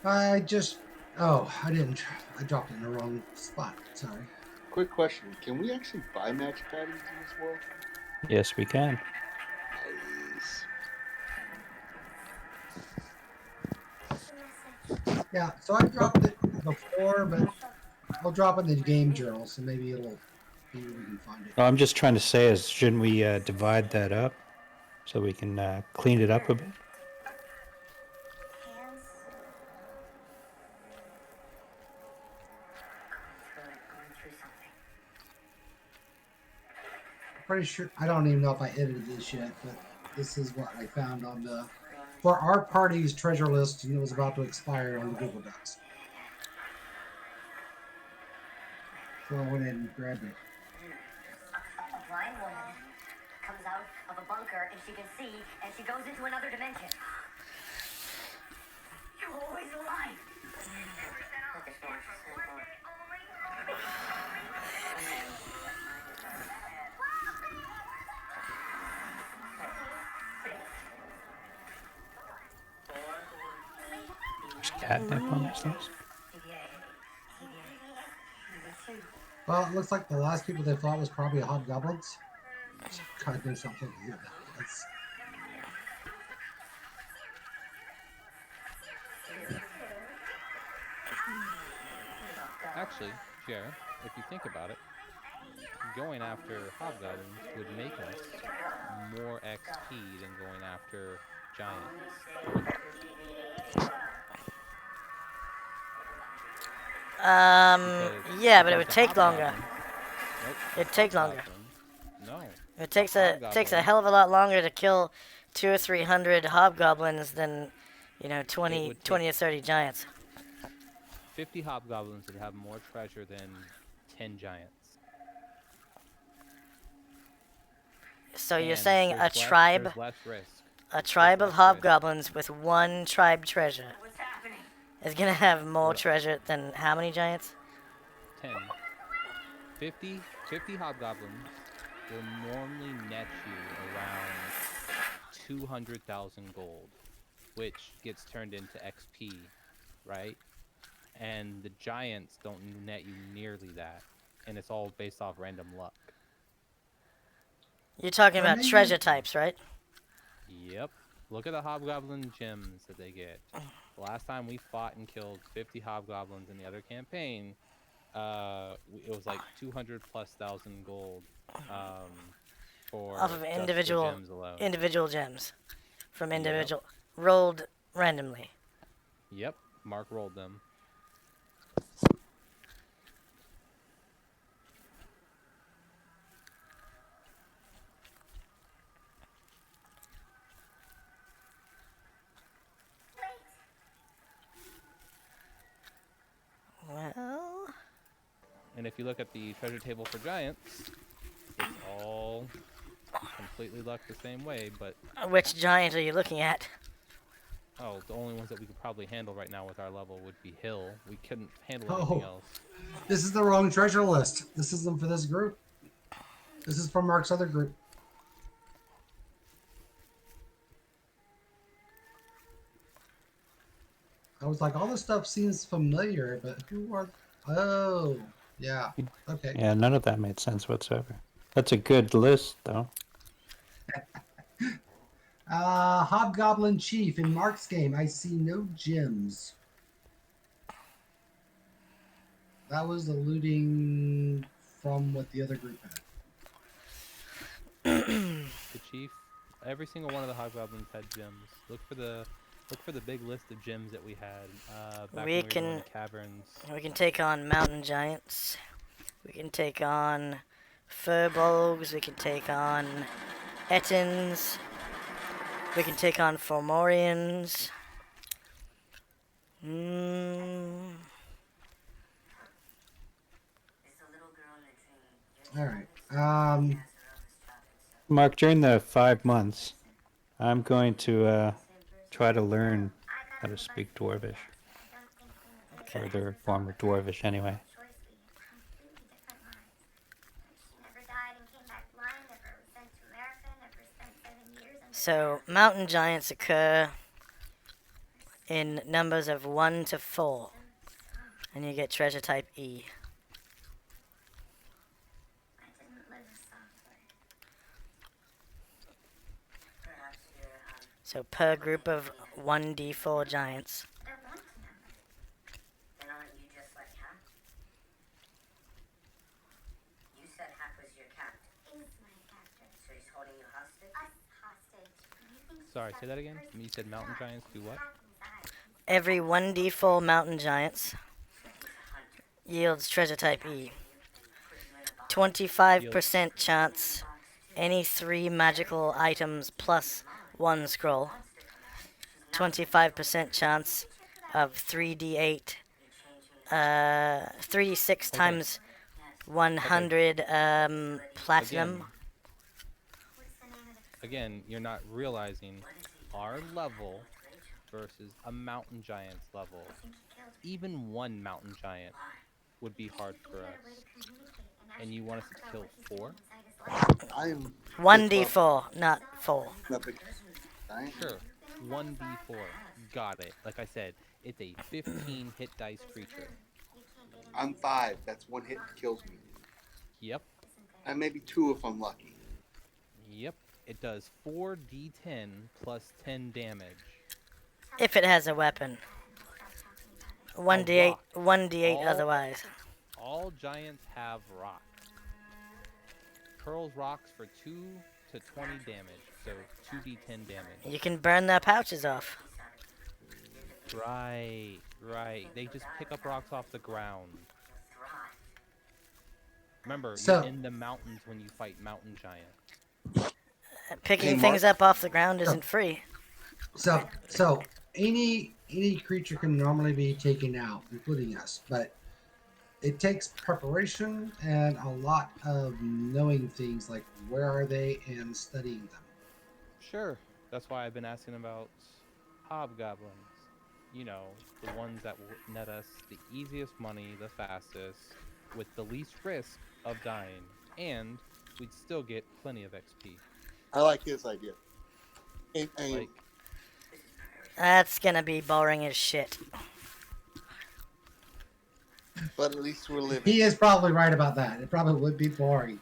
I just. Oh, I didn't. I dropped it in the wrong spot. Sorry. Quick question: can we actually buy magic items in this world? Yes, we can. Nice. Yeah, so I dropped it before, but I'll drop it in the game journal, so maybe maybe we can find it. No, I'm just trying to say is, shouldn't we divide that up so we can clean it up a bit? Pretty sure I don't even know if I edited this yet, but this is what I found on the for our party's treasure list, and it was about to expire on the Google Docs. So I went in and grabbed it. A blind woman comes out of a bunker and she can see and she goes into another dimension. You're always alive. There's catnip on this list. Well, it looks like the last people they thought was probably hobgoblins. Kind of do something here. That's Actually, Jer, if you think about it, going after hobgoblins would make us more XP than going after giants. Yeah, but it would take longer. Nope. It'd take longer. No. It takes a hell of a lot longer to kill 200 or 300 hobgoblins than, 20 or 30 giants. 50 hobgoblins would have more treasure than 10 giants. So you're saying a tribe? There's less risk. A tribe of hobgoblins with one tribe treasure is gonna have more treasure than how many giants? 10. 50 hobgoblins will normally net you around 200,000 gold, which gets turned into XP, right? And the giants don't net you nearly that, and it's all based off random luck. You're talking about treasure types, right? Yep. Look at the hobgoblin gems that they get. The last time we fought and killed 50 hobgoblins in the other campaign, it was like 200,000+ gold for off of individual gems alone. Individual gems from individual rolled randomly. Yep, Mark rolled them. Well, and if you look at the treasure table for giants, it's all completely lucked the same way, but... Which giant are you looking at? Oh, the only ones that we could probably handle right now with our level would be Hill. We couldn't handle anything else. This is the wrong treasure list. This isn't for this group. This is from Mark's other group. I was like, all this stuff seems familiar, but who are... Oh, yeah. Okay. Yeah, none of that made sense whatsoever. That's a good list, though. Hobgoblin Chief. In Mark's game, I see no gems. That was the looting from what the other group had. The Chief, every single one of the hobgoblins had gems. Look for the big list of gems that we had back when we were in the caverns. We can take on mountain giants. We can take on furbolgs. We can take on ettins. We can take on Fomorians. All right. Mark, during the 5 months, I'm going to try to learn how to speak Dwarvish. Okay. Or their form of Dwarvish, anyway. Completely different lives. She never died and came back blind, never was sent to America, never spent 7 years under So, mountain giants occur in numbers of 1 to 4. And you get treasure type E. I didn't live a soft life. So, per group of 1d4 giants. I want to know that. Then aren't you just like Hap? You said Hap was your captain, Is my captain. so he's holding you hostage? Us hostage. You think Sorry, he's say that again. You said mountain giants do what? Every 1d4 mountain giants yields treasure type E. 25% chance any 3 magical items plus 1 scroll. 25% chance of 3d8. 3d6 times 100 platinum. Again, you're not realizing our level versus a mountain giant's level. Even one mountain giant would be hard for us. And you want us to kill 4? I am 1d4, not 4. up against giant. Sure. 1d4. Got it. Like I said, it's a 15 hit dice creature. I'm 5. That's 1 hit kills me. Yep. And maybe 2 if I'm lucky. Yep. It does 4d10 plus 10 damage. If it has a weapon. 1d8, 1d8 All- otherwise. All giants have rocks. Curls rocks for 2 to 20 damage, so 2d10 damage. You can burn their pouches off. Right. They just pick up rocks off the ground. Remember, So- you're in the mountains when you fight mountain giants. Picking Hey, things Mark. up off the ground isn't free. So any creature can normally be taken out, including us, but it takes preparation and a lot of knowing things like where are they and studying them. Sure. That's why I've been asking about hobgoblins. You know, the ones that will net us the easiest money, the fastest, with the least risk of dying, and we'd still get plenty of XP. I like his idea. And Like, That's gonna be boring as shit. but at least we're living. He is probably right about that. It probably would be boring.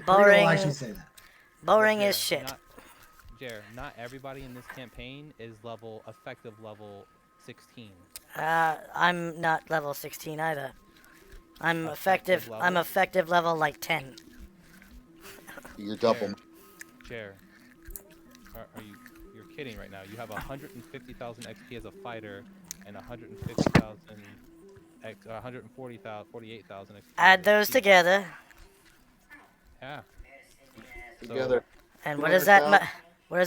Boring. Will actually say that. Boring Jer, as shit. Not everybody in this campaign is effective level 16. I'm not level 16 either. I'm Effective effective. level? I'm effective level like 10. You're double. Chair. Are you? You're kidding right now. You have 150,000 XP as a fighter, and 150,000 48,000 XP. Add as a those thief. together, Yeah. Together. and what does that? What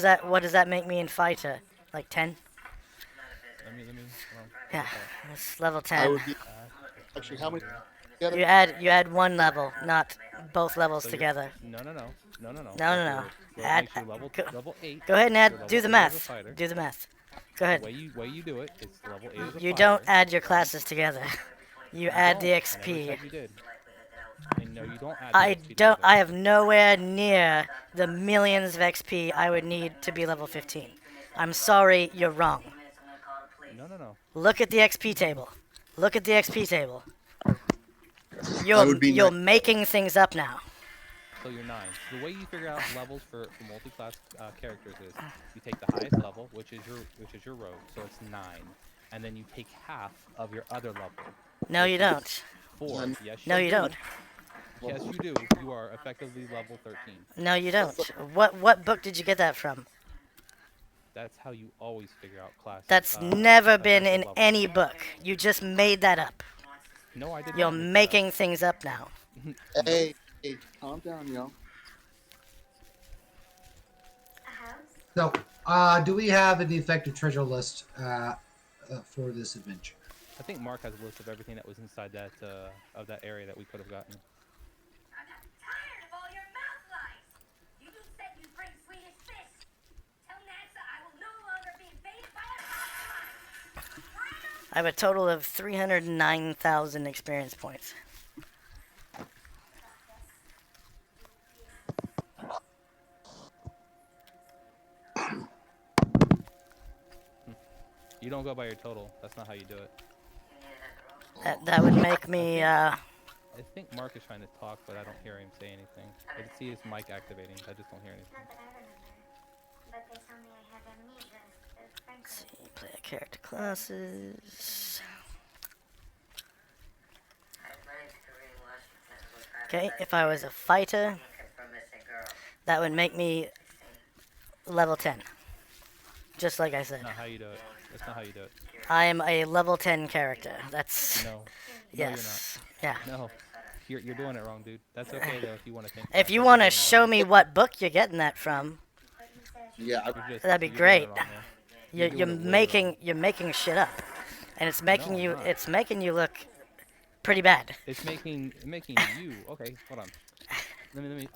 does that make me in fighter? Like 10? Let me. Yeah, it's level I 10. would be. Actually, how many? Together? You add one level, not both levels So you're- together. No. No. So it Add- makes you level go- 8. Go ahead and You're add. level Do the 8 as a math. fighter. Do the math. Go The ahead. way you do it, it's level 8 as a You fighter. don't add your classes together. You add the don't. I never XP. said you did. And no, you don't add. I the XP don't. together. I have nowhere near the millions of XP I would need to be level 15. I'm sorry, you're wrong. No. Look at the XP table. Look at the XP table. I would be You're nice. making things up now. So you're 9. So the way you figure out levels for multi-class characters is you take the highest level, which is your rogue, so it's 9, and then you take half of your other level. No, you don't. 4. Yes. No, you don't. Yes, you do. You are effectively level 13. No, you don't. What book did you get that from? That's how you always figure out class. That's never been effective in level. any book. You just made that up. No, I did You're not make that up. making things up now. Hey, calm down, y'all. So, do we have an effective treasure list for this adventure? I think Mark has a list of everything that was inside that of that area that we could have gotten. I'm tired of all your mouth lies. You said you'd bring Swedish fish. Tell Nansa I will no longer be invaded by I have a total of 309,000 experience points. You don't go by your total. That's not how you do it. That would make me. I think Mark is trying to talk, but I don't hear him say anything. I can see his mic activating. I just don't hear anything. Not that I remember, but they tell me I have amnesia. Let's see, player character classes. Okay, if I was a fighter, that would make me level 10. Just like I said. That's not how you do it. That's not how you do it. I am a level 10 character. That's... No. Yes. No, you're Yeah. not. No. You're doing it wrong, dude. That's okay, though, if you want to think If that, you but want you're to doing it show wrong. me what book you're getting that from, Yeah, that'd be you're doing great. it wrong, man. You're doing it way wrong. making shit up, and it's making No, I'm you not. look pretty bad. It's making you. Okay, hold on.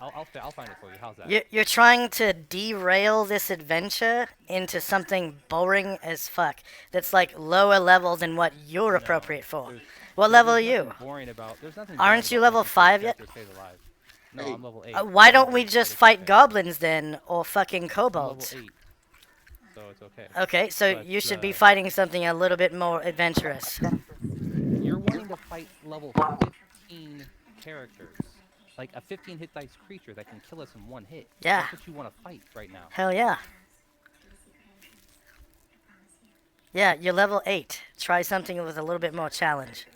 I'll find it for you. How's that? You're trying to derail this adventure into something boring as fuck. That's like lower level than what you're No, appropriate for. there's- What there's level are nothing you? Boring about. There's nothing. Aren't boring you about level making sure 5 the yet? character stays alive. No, Hey. I'm level 8. Why don't we But just it's fight okay. goblins then, or fucking I'm kobolds? level 8, so it's okay. Okay, so But, you should be fighting something a little bit more adventurous. You're wanting to fight level 15 characters. Like a 15 hit dice creature that can kill us in one hit. Yeah. That's what you want to fight right now. Hell yeah. Yeah, you're level 8. Try something with a little bit more challenge.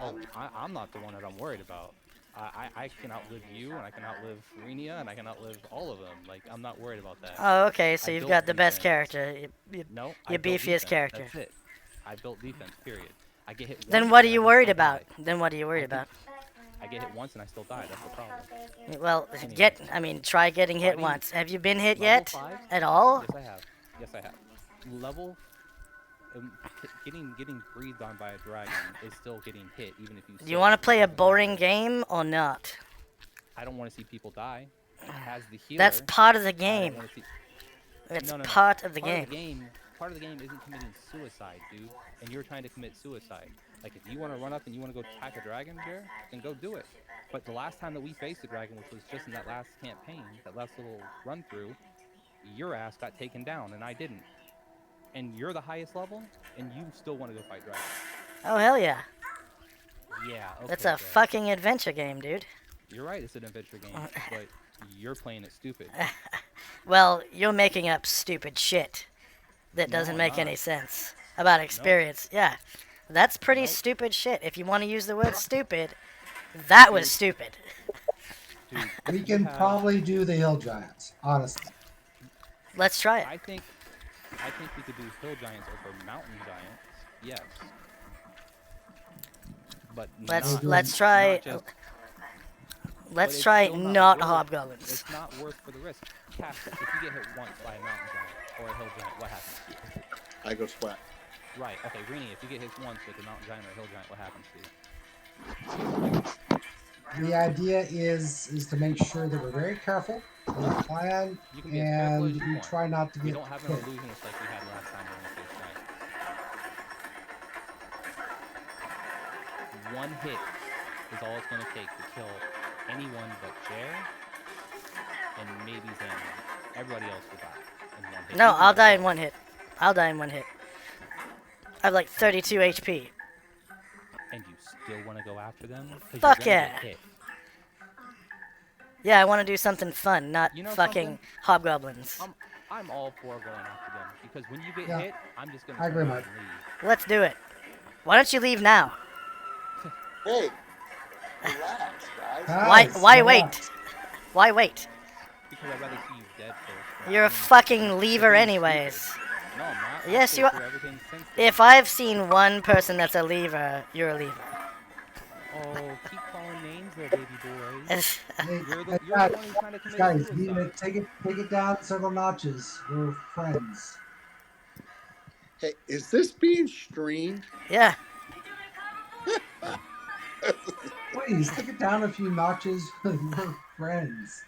Oh, I'm not the one that I'm worried about. I can outlive you, and I can outlive Renia, and I can outlive all of them. Like, I'm not worried about that. Oh, okay, so I you've built got the best defense. character. No, I Your built beefiest defense. character. That's it. I built defense, period. I get hit Then once, what are and you I worried still about? die. Then what are you worried about? I get hit once, and I still die. That's the problem. Well, Anyway. try getting hit Fighting once. Have you been hit level yet? 5? At all? Yes, I have. Yes, I have. Level... getting breathed on by a dragon is still getting hit, even if you... Do you want to play a boring game or not? I don't want to see people die. As the healer... That's part of the I don't game. wanna see- It's No. part of the Part game. of the game. Part of the game isn't committing suicide, dude. And you're trying to commit suicide. Like, if you want to run up and you want to go attack a dragon, Jer, then go do it. But the last time that we faced a dragon, which was just in that last campaign, that last little run-through, your ass got taken down, and I didn't. And you're the highest level, and you still want to go fight dragons. Oh, hell yeah. Yeah, okay, That's a Jer. fucking adventure game, dude. You're right, it's an adventure game, but you're playing it stupid. Well, you're making up stupid shit that No, doesn't I'm make not. any sense about experience. Yeah. That's pretty Nope. stupid shit. If you want to use the word stupid, that was stupid. Dude, We you can have- probably do the hill giants, honestly. Let's try it. I think we could do hill giants over mountain giants. Yes. But Let's try not just- but let's it's try still not worth- hobgoblins. It's not worth for the risk. Cass, if you get hit once by a mountain giant or a hill giant, what happens? I go splat. Right. Okay, Greenie, if you get hit once with a mountain giant or a hill giant, what happens to you? The idea is to make sure that we're very careful, we plan, You can be as careful and as you we want. try not to We get don't have an hit. illusionist like we had last time when we faced giants. One hit is all it's going to take to kill anyone but Jer and maybe Xander. Everybody else will die in one hit. No, Even I'll die in myself. one hit. I'll die in one hit. I have like 32 HP. And you still want to go after them? 'Cause you're Fuck gonna yeah. get hit. Yeah, I want to do something fun, not You know fucking something? hobgoblins. I'm all for going after them because when you get Yeah. hit, I'm just gonna I agree, turn around Mike. and leave. Let's do it. Why don't you leave now? Hey, relax, guys. Why Guys, wait? relax. Why wait? Because I'd rather see you dead first. You're a I mean, fucking you're lever being anyways. stupid. No, I'm not. I've Yes, stayed you are. through everything since then. If I've seen one person that's a lever, you're a lever. Oh, keep calling names there, baby boy. Hey, You're the hey, one who's trying to commit guys, you need suicide. to take it down several notches. We're friends. Hey, is this being streamed? Yeah. Please take it down a few notches. We're friends.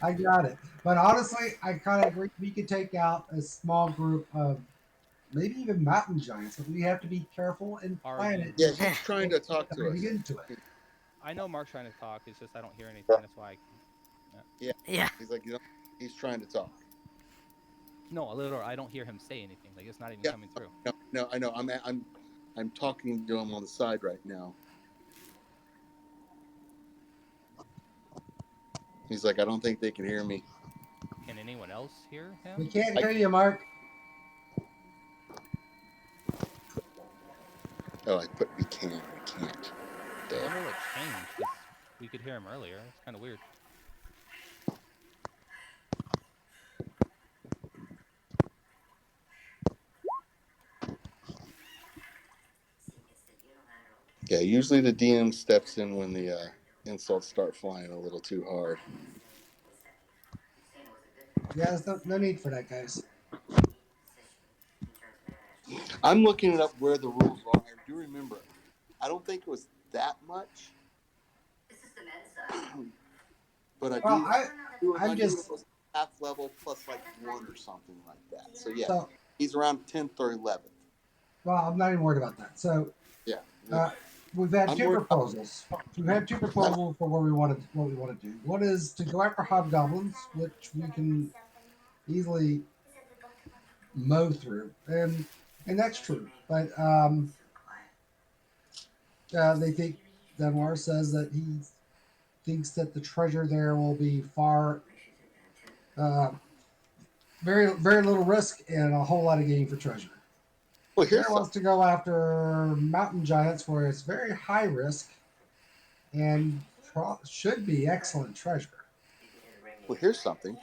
I got it. But honestly, I kind of agree. We could take out a small group of maybe even mountain giants, but we have to be careful and Are plan you? it. Yeah, he's trying to talk to us. Diving into it. I know Mark's trying to talk. It's just I don't hear anything. That's why. Yeah, Yeah. he's like, he's trying to talk. No, literally, I don't hear him say anything. Like it's not even Yeah, coming through. no, I know. I'm talking to him on the side right now. He's like, I don't think they can hear me. Can anyone else hear him? We can't hear you, Mark. Oh, I put we can't. I wonder what changed because we could hear him earlier. It's kind of weird. Yeah, usually the DM steps in when the insults start flying a little too hard. Yeah, there's no need for that, guys. I'm looking it up where the rules are. I do remember. I don't think it was that much. But I Well, do. I'm I knew just it was half level plus like 1 or something like that. So yeah, so. he's around 10th or 11th. Well, I'm not even worried about that. So Yeah. we've had I'm two worried about- proposals. We've had two proposals for what we want to do. One is to go after hobgoblins, which we can easily mow through, and that's true. But they think Denwar says that he thinks that the treasure there will be far, very very little risk and a whole lot of gain for treasure. Well, Bear here's wants something. to go after mountain giants where it's very high risk and should be excellent treasure. Well, here's something.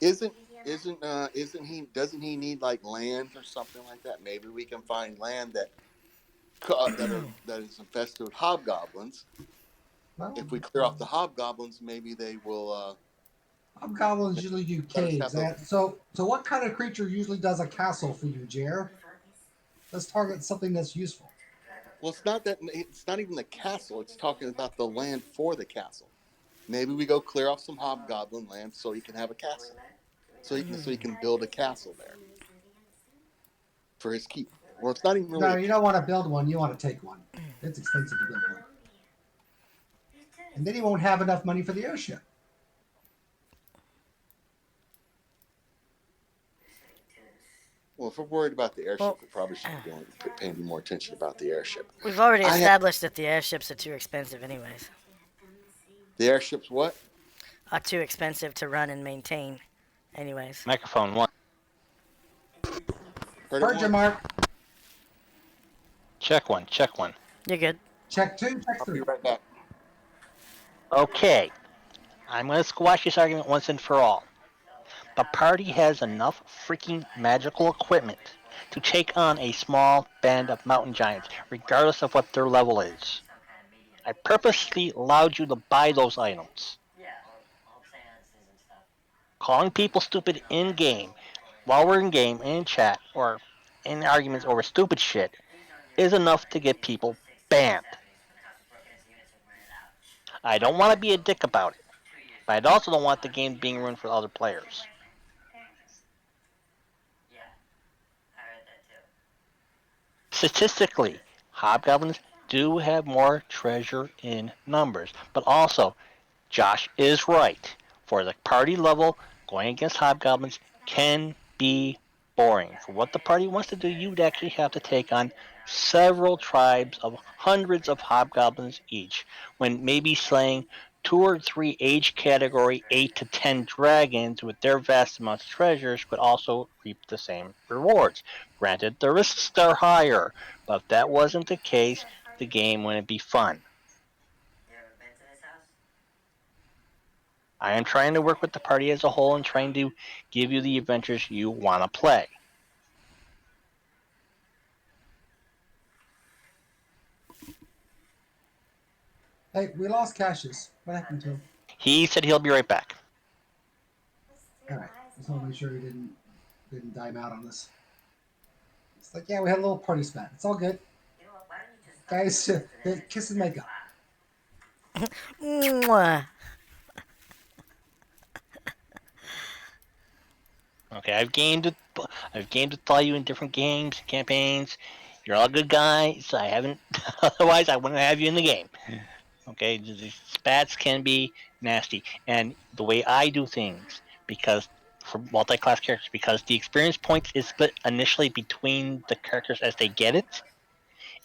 Isn't he? Doesn't he need like land or something like that? Maybe we can find land that is infested with hobgoblins. Well, If we clear off the hobgoblins, maybe they will. Hobgoblins usually do let us caves. have those- So what kind of creature usually does a castle for you, Jer? Let's target something that's useful. Well, it's not that. It's not even the castle. It's talking about the land for the castle. Maybe we go clear off some hobgoblin land so he can have a castle. So he can build a castle there for his keep. Well, it's not even really. No, you don't want to build one. You want to take one. It's expensive to build one, and then you won't have enough money for the airship. Well, if we're worried about the airship, we probably should be paying more attention about the airship. We've already established that the airships are too expensive, anyways. The airship's what? Are too expensive to run and maintain, anyways. Microphone 1. Heard you, Mark. Check 1. Check 1. You're good. Check 2. Check I'll 3. be right back. Okay. I'm going to squash this argument once and for all. The party has enough freaking magical equipment to take on a small band of mountain giants, regardless of what their level is. I purposely allowed you to buy those items. Calling people stupid in-game, while we're in-game, in chat, or in arguments over stupid shit, is enough to get people banned. I don't want to be a dick about it, but I also don't want the game being ruined for other players. Statistically, hobgoblins do have more treasure in numbers, but also, Josh is right. For the party level, going against hobgoblins can be boring. For what the party wants to do, you would actually have to take on several tribes of hundreds of hobgoblins each, when maybe slaying 2 or 3 age category 8 to 10 dragons with their vast amounts of treasures could also reap the same rewards. Granted, the risks are higher, but if that wasn't the case, the game wouldn't be fun. I am trying to work with the party as a whole and trying to give you the adventures you want to play. Hey, we lost Cassius. What happened to him? He said he'll be right back. All right. Just want to make sure he didn't dime out on this. It's like, yeah, we had a little party spat. It's all good. Guys, kiss and make up. Mwah. Okay, I've gained I have games to tell you in different games, campaigns. You're all good guys. I haven't. Otherwise, I wouldn't have you in the game. Okay, the spats can be nasty, and the way I do things, because for multi-class characters, because the experience points is split initially between the characters as they get it.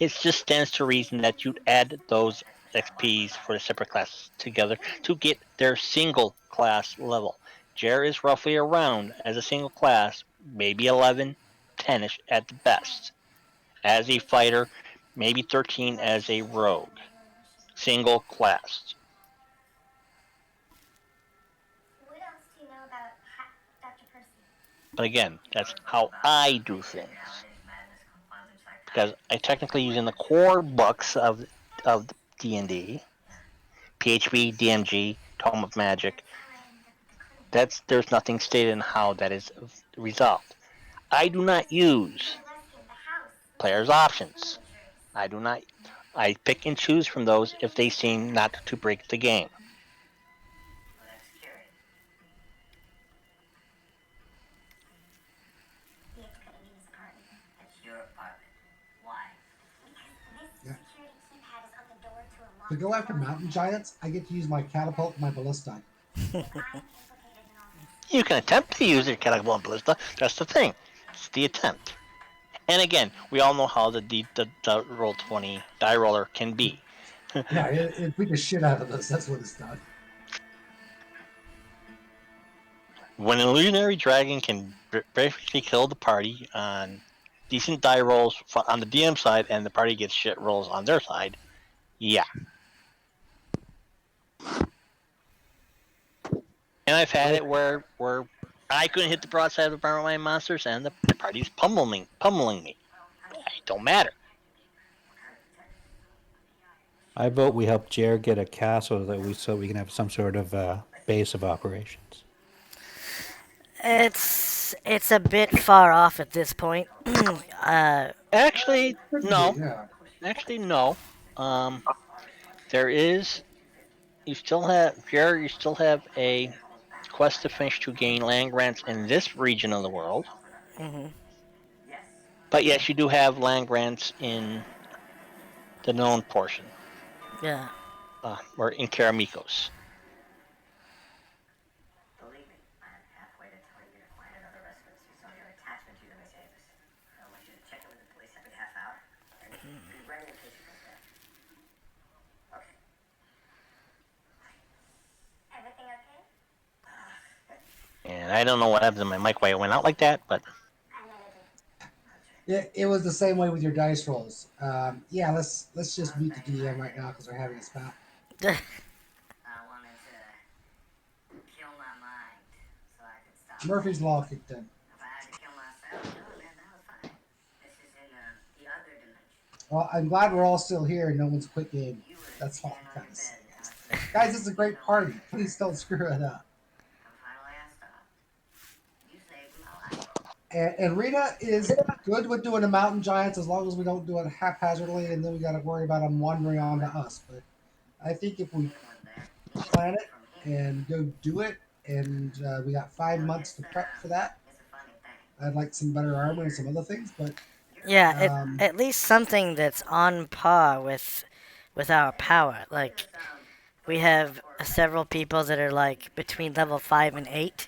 It just stands to reason that you'd add those XPs for the separate classes together to get their single class level. Jer is roughly around as a single class, maybe 11, 10ish at the best. As a fighter, maybe 13 as a rogue. Single class. What else do you know about Dr. Percy? But again, that's how I do things. Because I technically use in the core books of D&D, PHB, DMG, Tome of Magic. There's nothing stated in how that is resolved. I do not use players' options. I do not. I pick and choose from those if they seem not to break the game. We have to cut into this apartment. That's your apartment. Why? Because this Yeah. security keypad is on the door to a locked To go after mountain giants, I get to use my catapult and my ballista. I'm implicated in all this. You can attempt to use your catapult and ballista. That's the thing. It's the attempt. And again, we all know how the Roll20 die roller can be. Yeah, it beat the shit out of us. That's what it's done. When an illusionary dragon can basically kill the party on decent die rolls on the DM side, and the party gets shit rolls on their side, yeah. And I've had it where I couldn't hit the broadside of my monsters, and the party's pummeling me. It don't matter. I vote we help Jer get a castle so we can have some sort of base of operations. It's a bit far off at this point. Actually, Could no. be, yeah. Actually, no. There is. You still have Jer. You still have a quest to finish to gain land grants in this region of the world. hmm But yes, you do have land grants in the known portion, Yeah. or in Karamikos. Believe me, I'm halfway to telling you to find another residence with some of your attachment to the Mercedes. I want you to check in with the police every half hour. And be ready in case he comes back. Okay. Everything okay? And I don't know what happened to my mic why it went out like that, but I'm editing. It was the same way with your dice rolls. Yeah, let's just mute the DM right now because we're having a spat. I wanted to kill my mind so I could stop. Murphy's Law kicked in. If I had to kill myself, no, man, that was fine. This is in the other dimension. Well, I'm glad we're all still here and no one's quit game. That's all I'm kind of saying. Guys, this is a great party. Please don't screw it up. And finally I stopped. You saved my life. And Rita is good with doing the mountain giants as long as we don't do it haphazardly, and then we got to worry about them wandering onto us. But I think if we plan it and go do it, and we got 5 months to prep for that, I'd like some better armor and some other things. But Yeah, at least something that's on par with our power. Like we have several people that are like between level 5 and 8,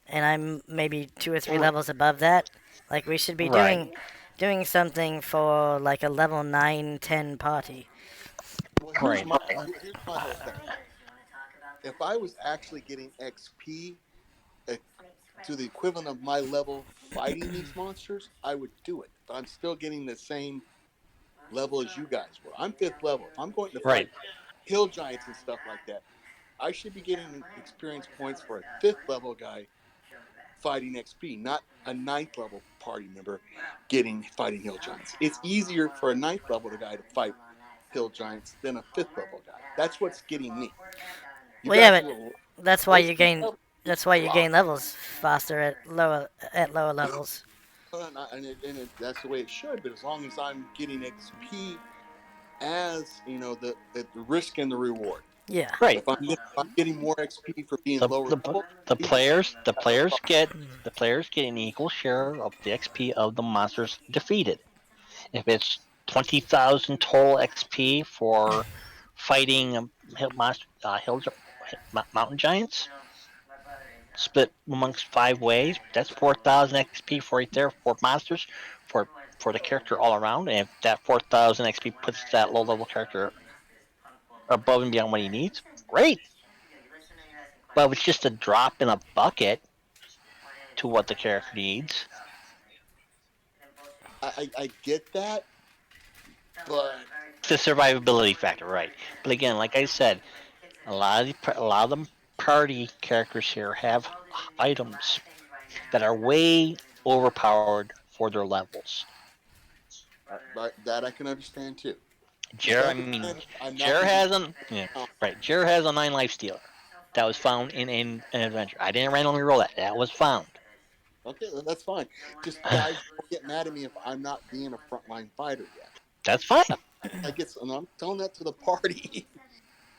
and I'm maybe 2 or 3 levels above that. Like we should be right. doing something for like a level 9, 10 party. Well, Right. here's my whole thing. If I was actually getting XP to the equivalent of my level fighting these monsters, I would do it. But I'm still getting the same level as you guys were. I'm 5th level. If I'm going to fight hill giants and stuff like that, I should be getting experience points for a 5th level guy fighting XP, not a 9th level party member fighting hill giants. It's easier for a 9th level guy to fight hill giants than a 5th level guy. That's what's getting me. Well, yeah, but that's why you gain levels faster at lower levels. That's the way it should. But as long as I'm getting XP as the risk and the reward. Yeah. Right. If I'm getting more XP for being The, lower the, level, the players the that's not a players problem. get an equal share of the XP of the monsters defeated. If it's 20,000 total XP for fighting mountain giants, split amongst 5 ways, that's 4,000 XP for right there for monsters, for the character all around. And if that 4,000 XP puts that low level character above and beyond what he needs, great. But if it's just a drop in a bucket to what the character needs, I get that, but it's the survivability factor, right? But again, like I said, a lot of the party characters here have items that are way overpowered for their levels. that I can understand too. Jer, I mean, Jer has Jer has a 9 life stealer that was found in an adventure. I didn't randomly roll that. That was found. Okay, that's fine. Just guys, don't get mad at me if I'm not being a frontline fighter yet. That's fine. And I'm telling that to the party.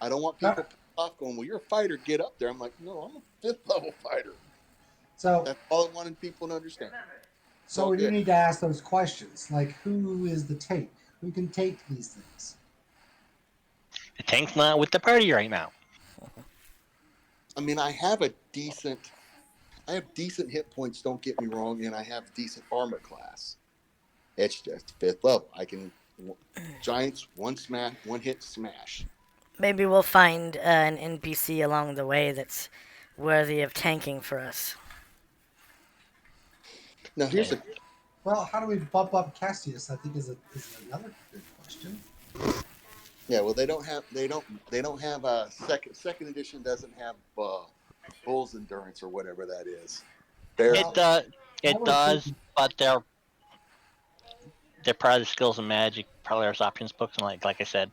I don't want people off going, well, you're a fighter, get up there. I'm like, no, I'm a 5th level fighter. So that's all I wanted people to understand. So we do need to ask those questions, like who is the tank? Who can take these things? The tank's not with the party right now. I mean, I have decent hit points, don't get me wrong, and I have decent armor class. It's just 5th level. I can giants, one hit smash. Maybe we'll find an NPC along the way that's worthy of tanking for us. Now here's Well, how do we bump up Cassius? I think is another good question. Yeah, well, they don't have a second edition doesn't have Bull's Endurance or whatever that is. It does, but they're part of the Skills and Magic Player's Options books, and like I said.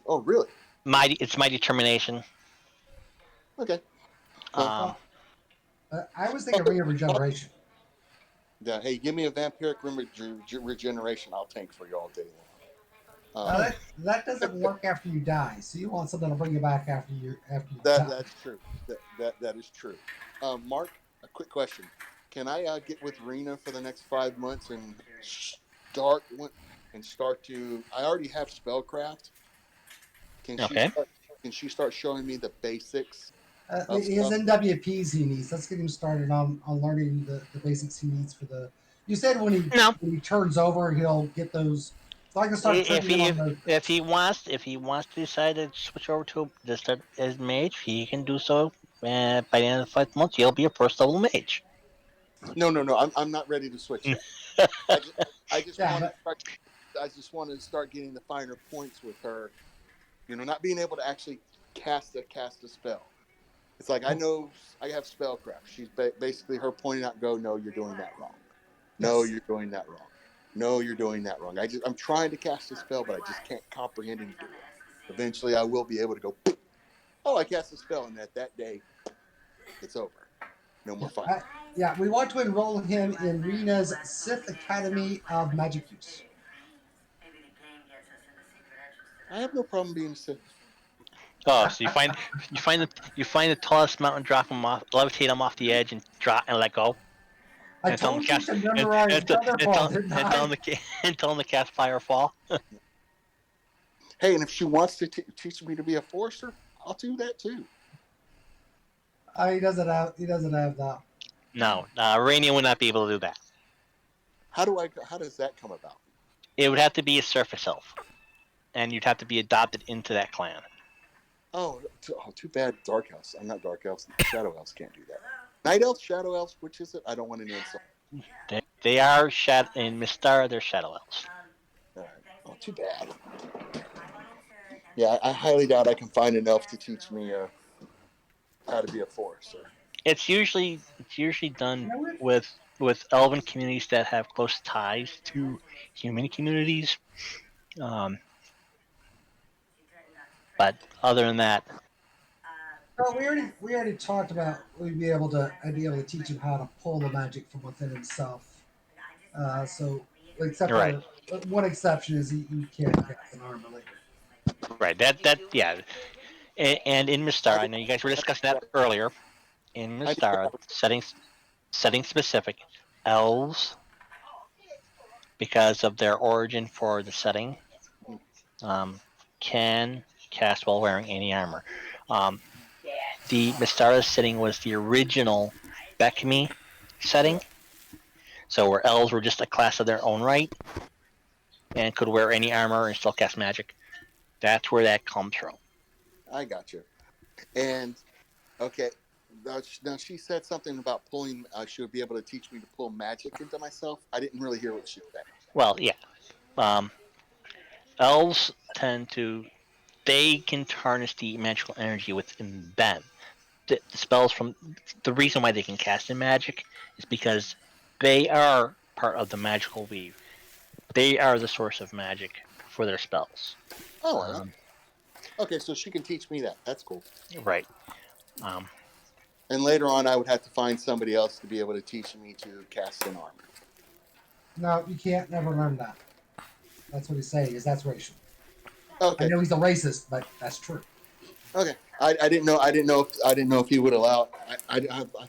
Oh, really? It's my determination. Okay. I was thinking Ring of Regeneration. Yeah. Hey, give me a vampiric regeneration. I'll tank for you all day long. That doesn't work after you die. So you want something to bring you back after you die. That's true. That is true. Mark, a quick question: can I get with Rena for the next 5 months and start to? I already have spellcraft. Can she start showing me the basics? His NWPs he needs. Let's get him started on learning the basics he needs for the. You said when he turns over, he'll get those. So I can start if he wants to decide to switch over to as mage, he can do so. By the end of the 5 months, he'll be a 1st level mage. No. I'm not ready to switch yet. I just want to start getting the finer points with her. Not being able to actually cast a spell. It's like I know I have spellcraft. She's basically her pointing out, go, no, you're doing that wrong. No, you're doing that wrong. No, you're doing that wrong. I'm trying to cast a spell, but I just can't comprehend and do it. Eventually, I will be able to go, oh, I cast a spell, and that day, it's over. No more fighting. We want to enroll him in Rena's Sith Academy of Magic Use. I have no problem being a Sith. Oh, so you find the tallest mountain, drop him off, levitate him off the edge, and let go. I told you to memorize Thunderfall, didn't I? And tell him to cast Firefall. Hey, and if she wants to teach me to be a Forester, I'll do that too. He doesn't have that. No, Rainier would not be able to do that. How does that come about? It would have to be a surface elf, and you'd have to be adopted into that clan. Oh, too bad. Dark Elves. I'm not Dark Elves. Shadow Elves can't do that. Night Elves, Shadow Elves, which is it? I don't want to insult. They are in Mystara. They're Shadow Elves. Oh, too bad. Yeah, I highly doubt I can find an elf to teach me how to be a Forester. It's usually done with elven communities that have close ties to human communities. But other than that, we already talked about I'd be able to teach him how to pull the magic from within himself. Except for one exception is you can't cast an armor later. Right. And in Mystara, I know you guys were discussing that earlier. In Mystara, setting specific, elves, because of their origin for the setting, can cast while wearing any armor. The Mystara setting was the original Bekmi setting, so where elves were just a class of their own right and could wear any armor and still cast magic. That's where that comes from. I got you. And okay, now she said something about pulling. She would be able to teach me to pull magic into myself. I didn't really hear what she said. Well, yeah. Elves tend to, they can harness the magical energy within them. The spells from, the reason why they can cast in magic is because they are part of the magical weave. They are the source of magic for their spells. Oh, okay. So she can teach me that. That's cool. Right. And later on, I would have to find somebody else to be able to teach me to cast in armor. No, you can't never learn that. That's what he's saying. Is that's racial. Okay. I know he's a racist, but that's true. Okay. I didn't know. I didn't know if he would allow. I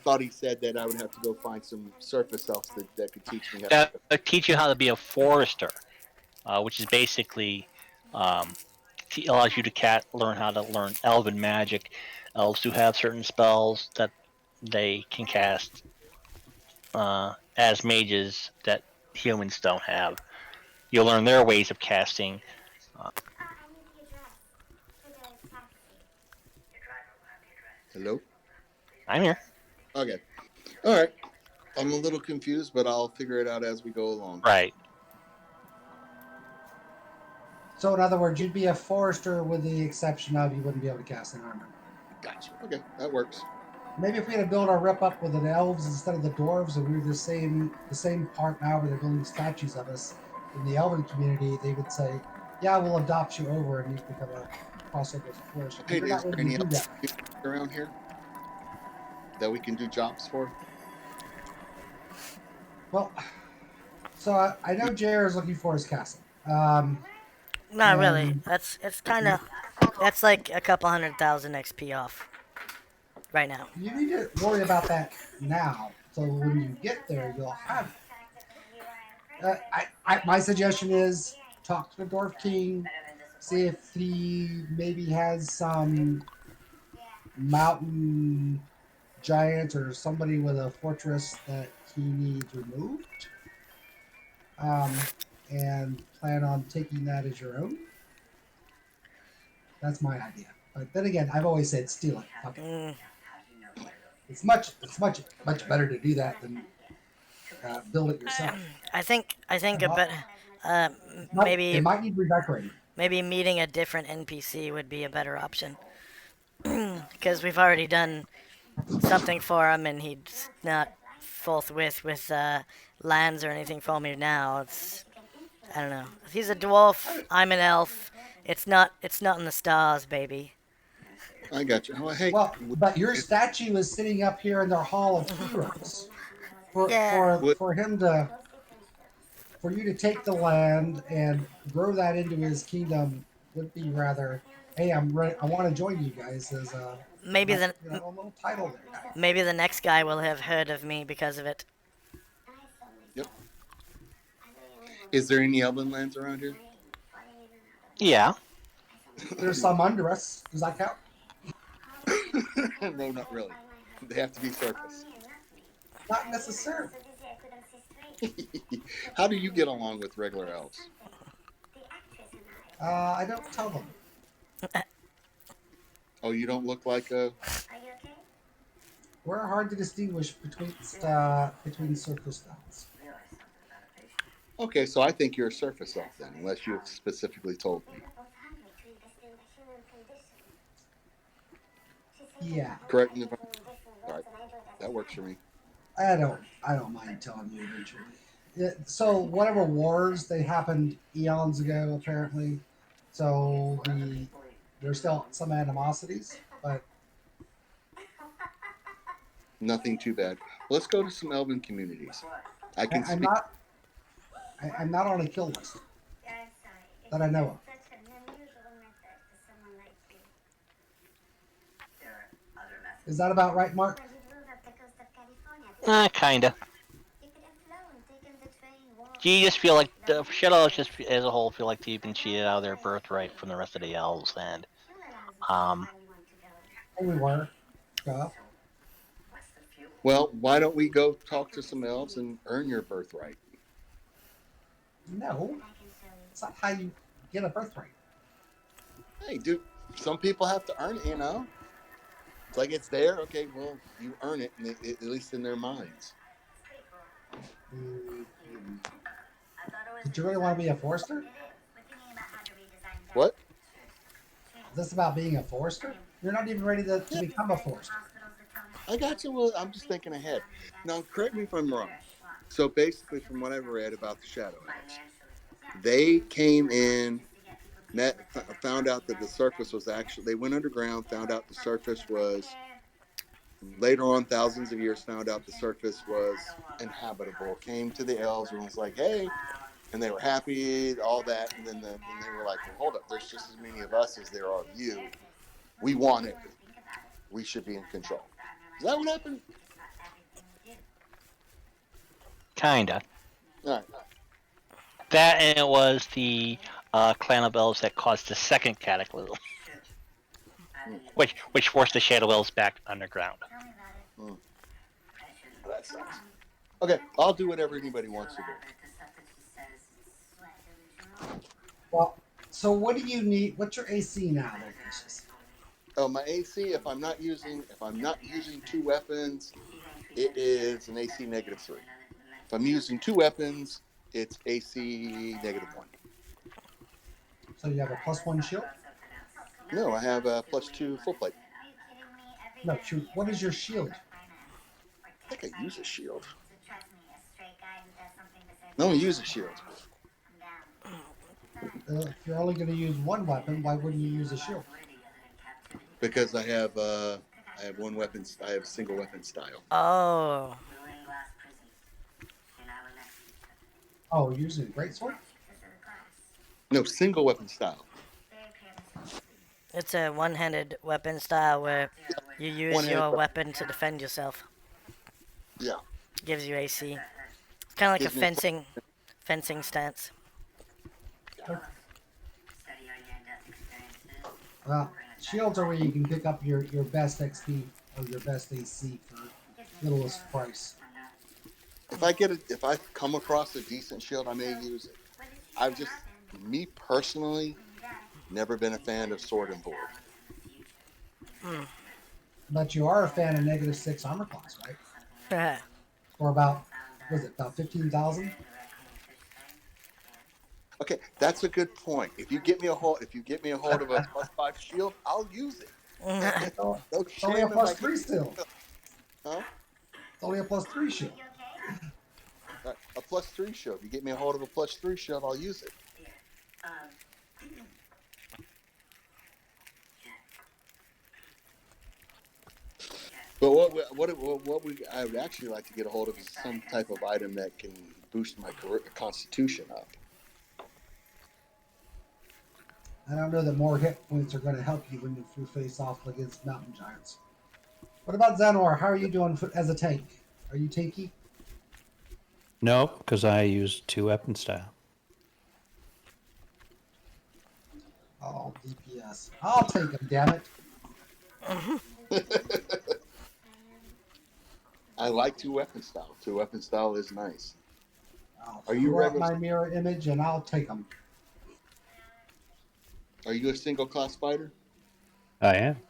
thought he said that I would have to go find some surface elves that could teach me how to teach you how to be a forester, which is basically allows you to learn how to learn elven magic. Elves do have certain spells that they can cast as mages that humans don't have. You'll learn their ways of casting. Hello? I'm here. Okay. All right. I'm a little confused, but I'll figure it out as we go along. Right. So, in other words, you'd be a forester with the exception of you wouldn't be able to cast an armor. Gotcha. Okay, that works. Maybe if we had to build our rip up with the elves instead of the dwarves, and we were the same part now where they're building statues of us in the elven community, they would say, "Yeah, we'll adopt you over, and you become a crossover as a forester." Hey, We're is not there willing any to do else that. around here that we can do jobs for? Well, so I know Jer is looking for his castle. Not really. It's kind of that's like a couple 100,000 XP off right now. You need to worry about that now, so when you get there, you'll have it. My suggestion is talk to the Dwarf King, see if he maybe has some mountain giant or somebody with a fortress that he needs removed, and plan on taking that as your own. That's my idea. But then again, I've always said steal it. Fuck it. It's much better to do that than build it yourself. I think a bit. It might need redecorating. Maybe meeting a different NPC would be a better option. Because we've already done something for him, and he's not forthwith with lands or anything for me now. I don't know. If he's a dwarf, I'm an elf. It's not in the stars, baby. I got you. Well, hey, but your statue is sitting up here in their Hall of Heroes. For you to take the land and grow that into his kingdom would be rather. Hey, I'm ready. I want to join you guys as a little title there. Maybe the next guy will have heard of me because of it. Yep. Is there any elven lands around here? Yeah. There's some under us. Does that count? No, not really. They have to be surface. Not necessarily. How do you get along with regular elves? I don't tell them. Oh, you don't look like a... We're hard to distinguish between surface styles. Okay, so I think you're a surface elf then, unless you have specifically told me. Yeah. Correct me if I'm... All right, that works for me. I don't mind telling you eventually. So whatever wars they happened eons ago, apparently. So there's still some animosities, but nothing too bad. Let's go to some elven communities. I'm not on a kill list that I know of. Is that about right, Mark? Kinda. You just feel like the Shadow Elves just as a whole feel like they've been cheated out of their birthright from the rest of the elves, and We were. Yeah. Well, why don't we go talk to some elves and earn your birthright? No, it's not how you get a birthright. Hey, dude, some people have to earn it, you know? It's like it's there. Okay, well, you earn it, at least in their minds. Did you really want to be a forester? What? Is this about being a forester? You're not even ready to become a forester. I got you. Well, I'm just thinking ahead. Now, correct me if I'm wrong. So basically, from what I've read about the Shadow Elves, they came in, found out that the surface was actually, they went underground, found out the surface was, later on, thousands of years, found out the surface was inhabitable, came to the elves and was like, hey, and they were happy, all that. And then they were like, well, hold up, there's just as many of us as there are of you. We want it. We should be in control. Is that what happened? kinda. All right. That, and it was the clan of elves that caused the second cataclysm, which forced the Shadow Elves back underground. That sucks. Okay, I'll do whatever anybody wants to do. Well, so what do you need? What's your AC now, there, Cassius? Oh, my AC. If I'm not using two weapons, it is an AC -3. If I'm using two weapons, it's AC -1. So you have a +1 shield? No, I have a +2 full plate. No, shoot. What is your shield? I think I use a shield. No one uses shield. If you're only going to use one weapon, why wouldn't you use a shield? Because I have one weapon. I have single weapon style. Oh. Oh, you're using a greatsword? No, single weapon style. It's a one-handed weapon style where you use your weapon to defend yourself. Yeah. Gives you AC. It's kind of like a fencing stance. Well, shields are where you can pick up your best XP or your best AC for littlest price. If I come across a decent shield, I may use it. I've just, me personally, never been a fan of sword and board. But you are a fan of -6 armor class, right? Or about, was it about 15,000? Okay, that's a good point. If you get me a hold of a +5 shield, I'll use it. No It's only a shame if I +3 get still. Huh? It's only a +3 shield. A +3 shield. If you get me a hold of a +3 shield, I'll use it. But I would actually like to get a hold of is some type of item that can boost my constitution up. I don't know that more hit points are going to help you when you face off against mountain giants. What about Zanor? How are you doing as a tank? Are you tanky? No, because I use two weapon style. Oh, DPS. I'll take him, damn it. I like two weapon style. Two weapon style is nice. Are you ready? My mirror image, and I'll take them. Are you a single class fighter? I am.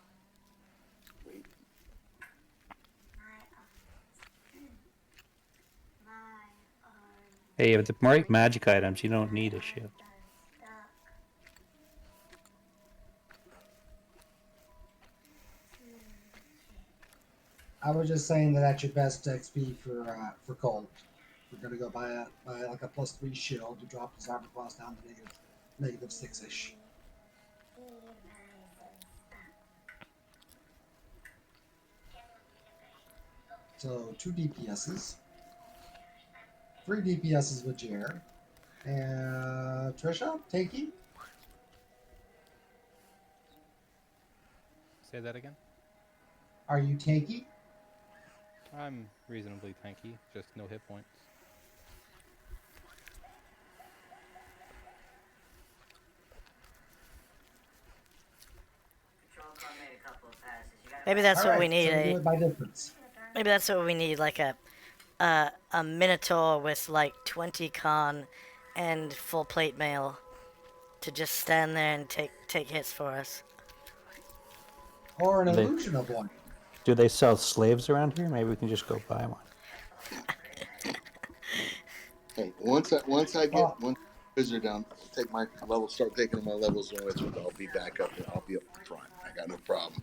Hey, with the right magic items, you don't need a shield. I was just saying that that's your best XP for cold. We're gonna go buy like a +3 shield to drop his armor class down to -6-ish. So 2 DPSs, 3 DPSs with Jer, and Trisha, tanky. Say that again. Are you tanky? I'm reasonably tanky, just no hit points. Patrol car made a couple of passes. You got Maybe that's All what we right, need. so we do it by difference. Maybe that's what we need, like a minotaur with like 20 con and full plate mail to just stand there and take hits for us. Or an They, illusion of one. do they sell slaves around here? Maybe we can just go buy one. Hey, once I get Well, one wizard down, take my level, start taking my levels in wizard, I'll be back up. I'll be up front. I got no problem.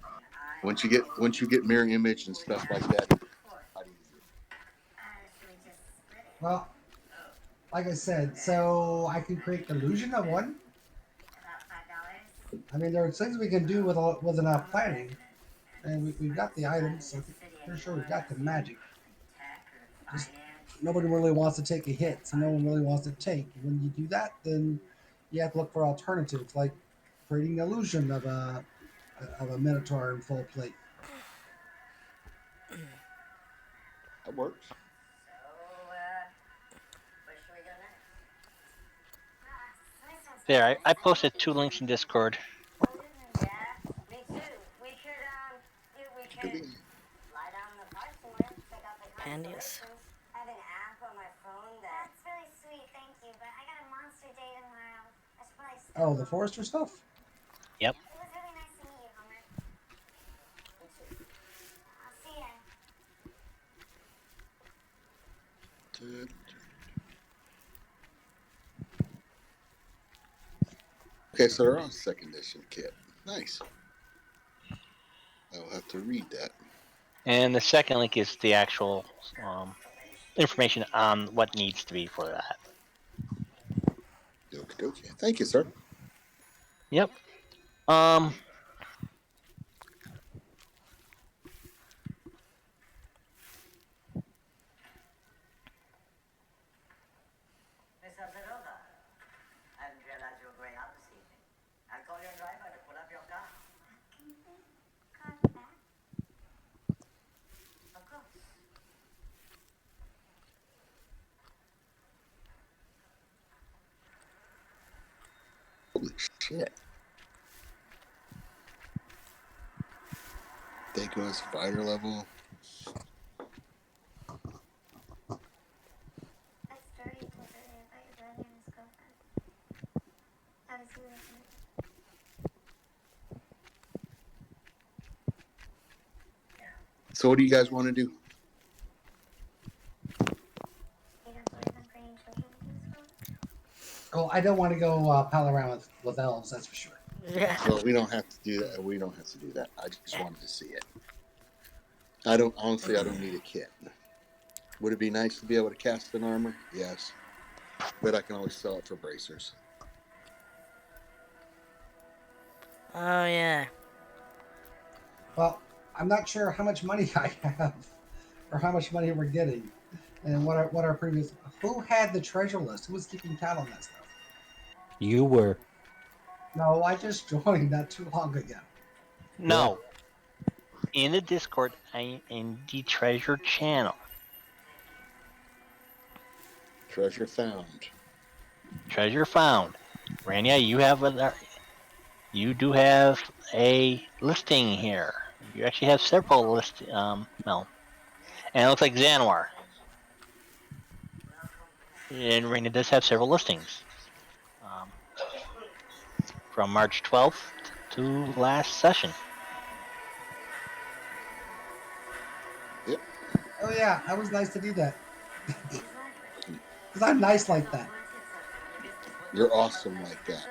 Once you get mirror image and stuff like that, how do you do? should we just split it? well, like I said, so I can create the illusion of one. About $5. I mean, there are things we can do with enough planning, and we've got the items. So pretty sure we've got the magic. Just nobody really wants to take a hit, so no one really wants to take. When you do that, then you have to look for alternatives, like creating the illusion of a minotaur in full plate. That works. So, where should we go next? There, I posted 2 links in Discord. Yeah, me too. We could lie down in the park somewhere, check out the Pandius. constellations. I have an app on my phone that's really sweet, thank you, but I got a monster day tomorrow. I should probably step Oh, the on. forester stuff. Yep. It was really nice to meet you, Homer. Me too. I'll see ya. Okay, so they're on second edition kit. Nice. I'll have to read that. And the second link is the actual information on what needs to be for that. Okie dokie. Thank you, sir. Yep. Miss Altarola, I didn't realize you were going out this evening. I'll call your driver to pull up your car. Can you call me back? Of course. Holy shit. Think was fighter level. That story you told earlier about your brother and his girlfriend. That was really good. So what do you guys want to do? You don't believe in bringing children into this world? Oh, I don't want to go pal around with elves. That's for sure. Yeah. Well, we don't have to do that. We don't have to do that. I just wanted to see it. I don't need a kit. Would it be nice to be able to cast an armor? Yes. But I can always sell it for bracers. Oh yeah. Well, I'm not sure how much money I have, or how much money we're getting, and what our previous. Who had the treasure list? Who was keeping count on that stuff? You were. No, I just joined not too long ago. No. In the Discord, in the treasure channel. Treasure found. Treasure found. Rania, you do have a listing here. You actually have several no. And it looks like Xanwar. And Rania does have several listings. From March 12th to last session. Yep. Oh yeah, that was nice to do that. Because I'm nice like that. You're awesome like that.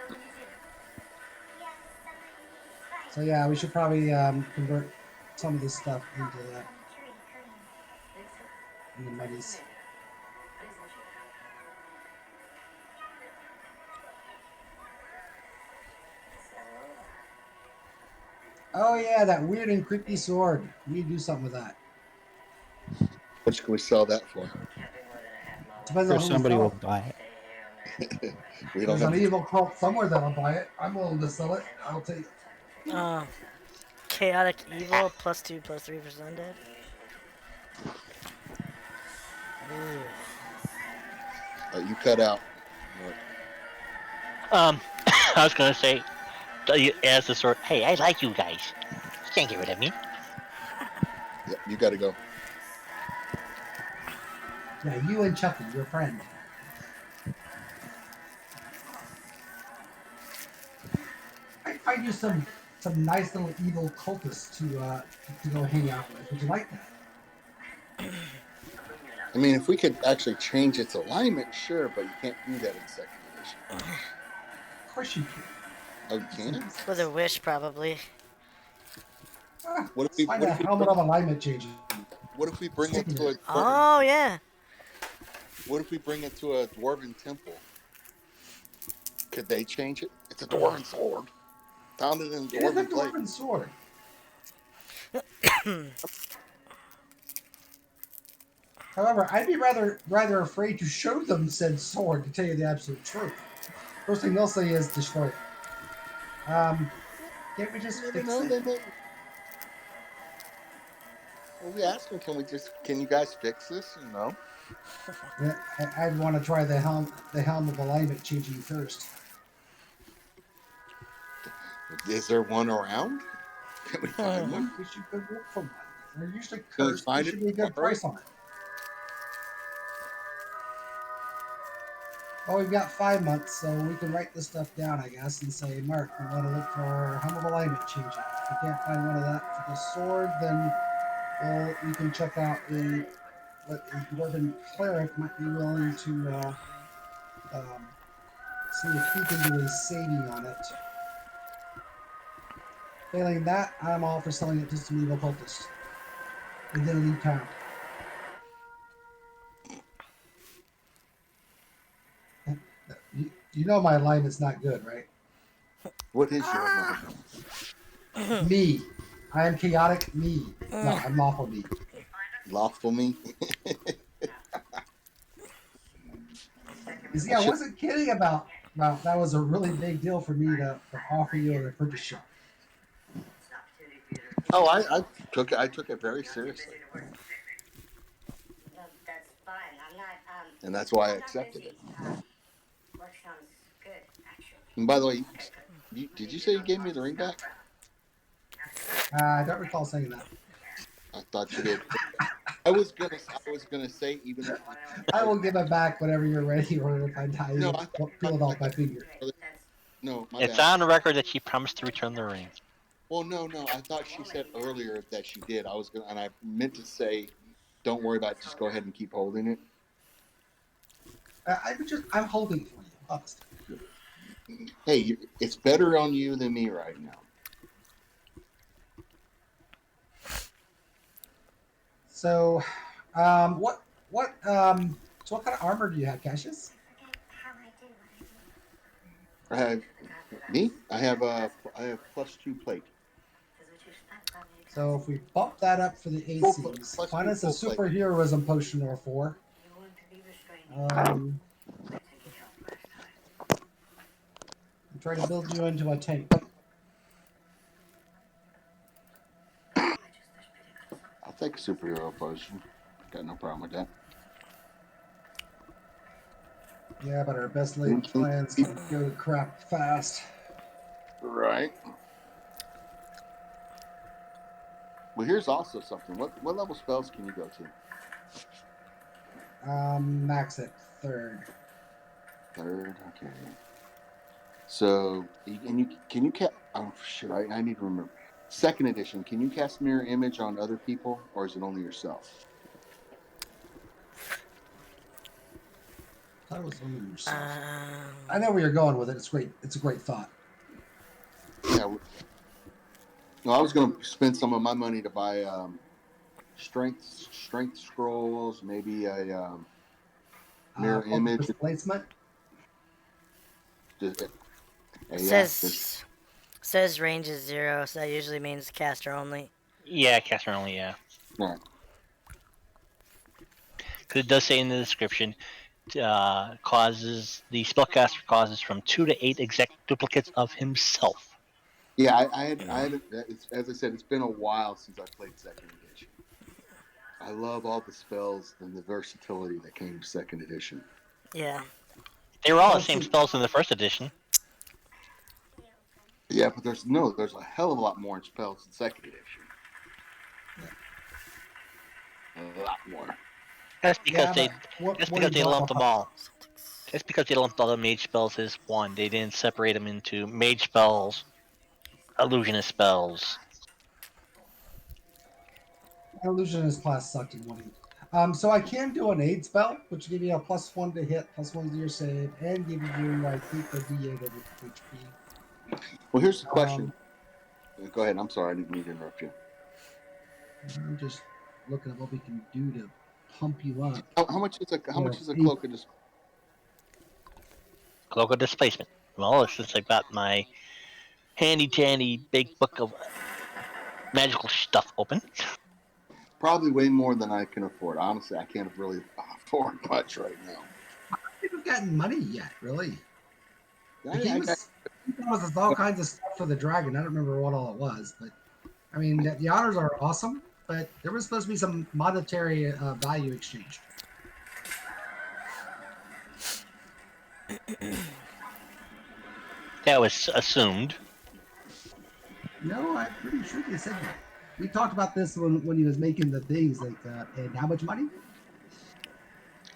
So yeah, we should probably convert some of this stuff into that. In the monies. Oh yeah, that weird and creepy sword. We need to do something with that. How much can we sell that for? Depends Sure, on who somebody we will sell. buy it. We don't There's have an to. evil cult somewhere that'll buy it. I'm willing to sell it. I'll take it. Chaotic evil +2/+3 for undead. You cut out. Mark. I was gonna say, as the sword. Hey, I like you guys. You can't get rid of me. Yep, you got to go. Yeah, you and Chucky, your friend. I find you some nice little evil cultists to go hang out with. Would you like that? I mean, if we could actually change its alignment, sure, but you can't do that in second edition. Of course you can. Oh, you can? With a wish, probably. What if Let's we? find What a if we? helmet of alignment changing. What if we bring it to a? Oh yeah. What if we bring it to a dwarven temple? Could they change it? It's a dwarven sword. Found it in a It is a dwarven place. dwarven sword. However, I'd be rather afraid to show them said sword, to tell you the absolute truth. First thing they'll say is destroy it. Can't we just fix it? Well, we asked them, can you guys fix this? No. I'd want to try the helm of alignment changing first. Is there one around? Can we find one? We should go look for one. They're usually Can we cursed. find There should it be a good tomorrow? price on it. Well, we've got 5 months, so we can write this stuff down, I guess, and say, Mark, we want to look for helm of alignment changing. If we can't find one of that for the sword, then we can check out what a dwarven cleric might be willing to see if he can do a saving on it. Failing that, I'm all for selling it to some evil cultists. And then leave town. You know my alignment's not good, right? What is your alignment? Me. I am chaotic me. No, I'm lawful me. Lawful me? You see, I wasn't kidding about that was a really big deal for me to offer you an apprenticeship. Oh, I took it very seriously. No, that's fine. I'm not. And that's why I accepted it. Work sounds good, actually. And by the way, did you say you gave me the ring back? I don't recall saying that. I thought you did. I was gonna say even if I will give it back whenever you're ready, or if I die, No, you'll peel it off my finger. No, my It's bad. on record that she promised to return the ring. Well, no. I thought she said earlier that she did. And I meant to say, don't worry about it. Just go ahead and keep holding it. I'm holding it for you. Honest. Hey, it's better on you than me right now. So, what kind of armor do you have, Cassius? I have +2 plate. So if we bump that up for the ACs, find us a superheroism potion or 4. Try to build you into a tank. I'll take a superhero potion. Got no problem with that. Yeah, but our best laid plans can go to crap fast. Right. Well, here's also something. What level spells can you go to? Max at 3rd. 3rd, okay. So, can you cast? Oh shit! I need to remember. 2nd edition. Can you cast mirror image on other people, or is it only yourself? I thought it was only yourself. I know where you're going with it. It's great. It's a great thought. Yeah. No, I was going to spend some of my money to buy strength scrolls, maybe a mirror image displacement. Says range is 0, so that usually means caster only. Yeah, caster only. Yeah. Right. Because it does say in the description, the spellcaster causes from 2 to 8 exact duplicates of himself. Yeah, I haven't. As I said, it's been a while since I played second edition. I love all the spells and the versatility that came with second edition. Yeah. They were all the Well, same see, spells in the first edition. Yeah, but there's a hell of a lot more in spells in second edition. A lot more. That's because yeah, they but what that's are you because they talking lumped them about? all. That's because they lumped all the mage spells as one. They didn't separate them into mage spells, illusionist spells. Illusionist class sucked in 1E. So I can do an aid spell, which give you a +1 to hit, +1 to your save, and give you, I think, a D8 of HP. Well, here's the question. Um, Go ahead. I'm sorry, I didn't mean to interrupt you. I'm just looking at what we can do to pump you up. How much is You know, a cloak of Cloak of displacement. Well, since I've got my handy dandy big book of magical stuff open. Probably way more than I can afford. Honestly, I can't really afford much right now. I don't think we've gotten money yet, really. The I game got, was all kinds of stuff for the dragon. I don't remember what all it was, but I mean, the honors are awesome, but there was supposed to be some monetary value exchanged. That was assumed. No, I'm pretty sure they said that. We talked about this when he was making the things, like, and how much money?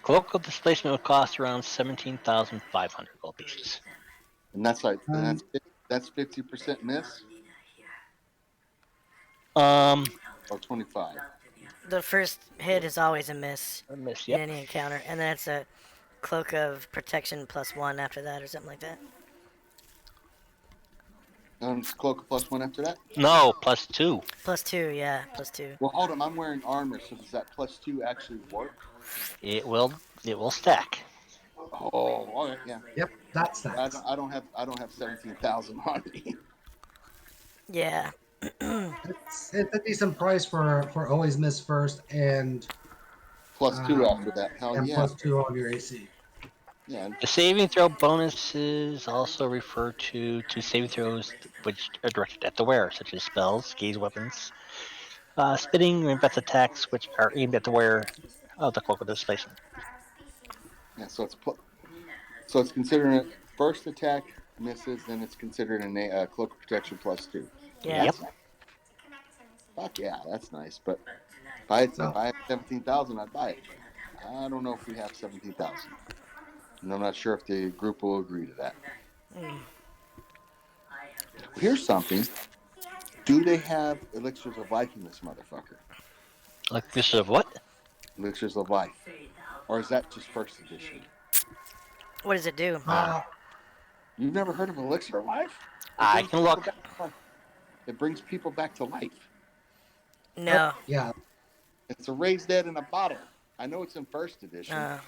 Cloak of displacement would cost around 17,500 gold pieces. and that's like Um, that's 50% miss Um, or 25. The first hit is always a miss a miss. in Yep. any encounter, and then it's a cloak of protection +1 after that, or something like that. It's cloak of +1 after that. No, +2. +2, yeah, +2. Well, hold on. I'm wearing armor, so does that +2 actually work? It will stack. Oh, all right, yeah. yep, that stacks. I don't have 17,000 on me. Yeah. It's a decent price for always miss first and +2 after that. Hell and yeah. +2 on your AC. Yeah. The saving throw bonuses also refer to saving throws which are directed at the wearer, such as spells, gaze weapons, spitting, and breath attacks, which are aimed at the wearer of the cloak of displacement. Yeah. So it's considered a first attack misses, then it's considered a cloak of protection +2. Yeah. Yep. Fuck yeah, that's nice. But So if I had 17,000, I'd buy it. I don't know if we have 17,000, and I'm not sure if the group will agree to that. Here's something. Do they have elixirs of life in this motherfucker? Like this of what? Elixirs of life, or is that just first edition? What does it do? You've never heard of elixir of life? I can look. It brings people back to life. No. yeah, It's a raised dead in a bottle. I know it's in first edition. No.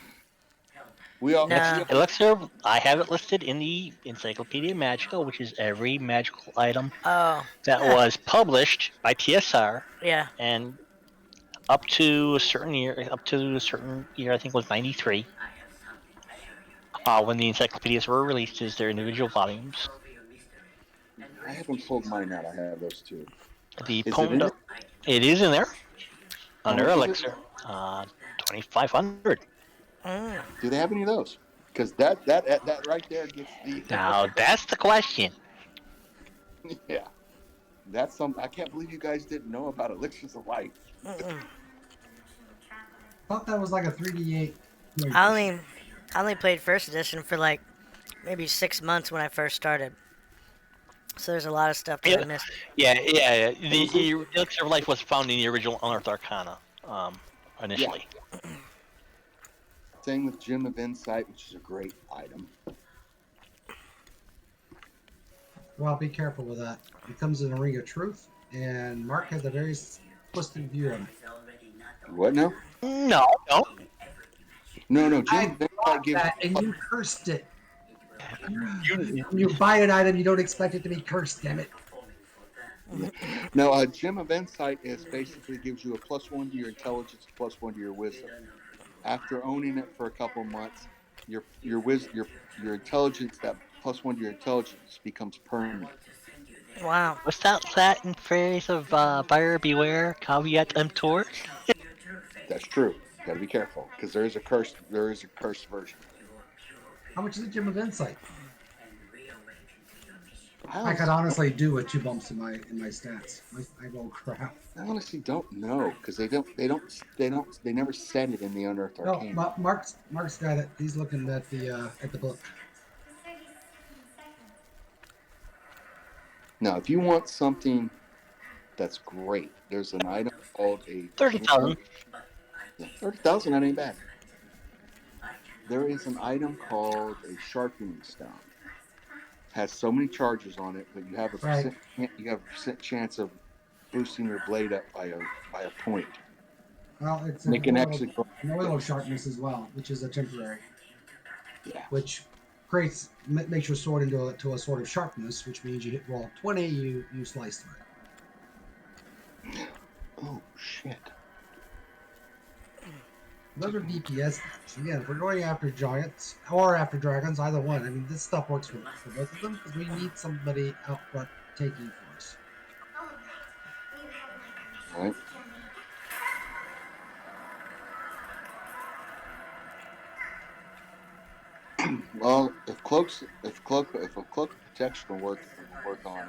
We all No. Elixir, I have it listed in the Encyclopedia Magica, which is every magical item Oh. that was published by TSR, Yeah. and up to a certain year, I think it was 93, when the encyclopedias were released as their individual volumes. I haven't pulled mine out. I have those two. The Is it in it? It is in there How under much is it? Elixir, 2,500. Do they have any of those? Because that right there gets the. Now that's the question. Yeah, that's some. I can't believe you guys didn't know about elixirs of life. I thought that was like a 3d8. I only played first edition for like maybe 6 months when I first started. So there's a lot of stuff that I missed. Yeah. The Elixir of Life was found in the original Unearthed Arcana, initially. Yeah. Same with Gem of Insight, which is a great item. Well, be careful with that. It comes in a ring of truth, and Mark has a very twisted view on it. What now? No. No. Gem I of Insight bought gives. that, and you cursed it. You buy an item, you don't expect it to be cursed. Damn it! No, Gem of Insight is basically gives you a +1 to your intelligence, +1 to your wisdom. After owning it for a couple months, your intelligence, that +1 to your intelligence, becomes permanent. Wow. What's that in phrase of buyer beware, caveat emptor? That's true. Got to be careful because there is a curse. There is a cursed version of it. How much is it, Jim, of insight? I could I honestly do with 2 bumps in my stats. I roll crap. honestly don't know because they never said it in the Unearthed No, Arcana. Mark's got it. He's looking at the book. Now, if you want something that's great, there's an item called a 30,000. yeah, 30,000. That ain't bad. There is an item called a sharpening stone. Has so many charges on it, but you have a Right. percent chance of boosting your blade up by a point. Well, it's And an it can actually go. oil of sharpness as well, which is a temporary, Yeah. which makes your sword into a sword of sharpness, which means you hit roll 20, you slice through it. Oh shit. Those are DPS stats. Again, if we're going after giants or after dragons, either one. I mean, this stuff works for both of them because we need somebody out front taking for us. All right. Well, if a cloak of protection will work on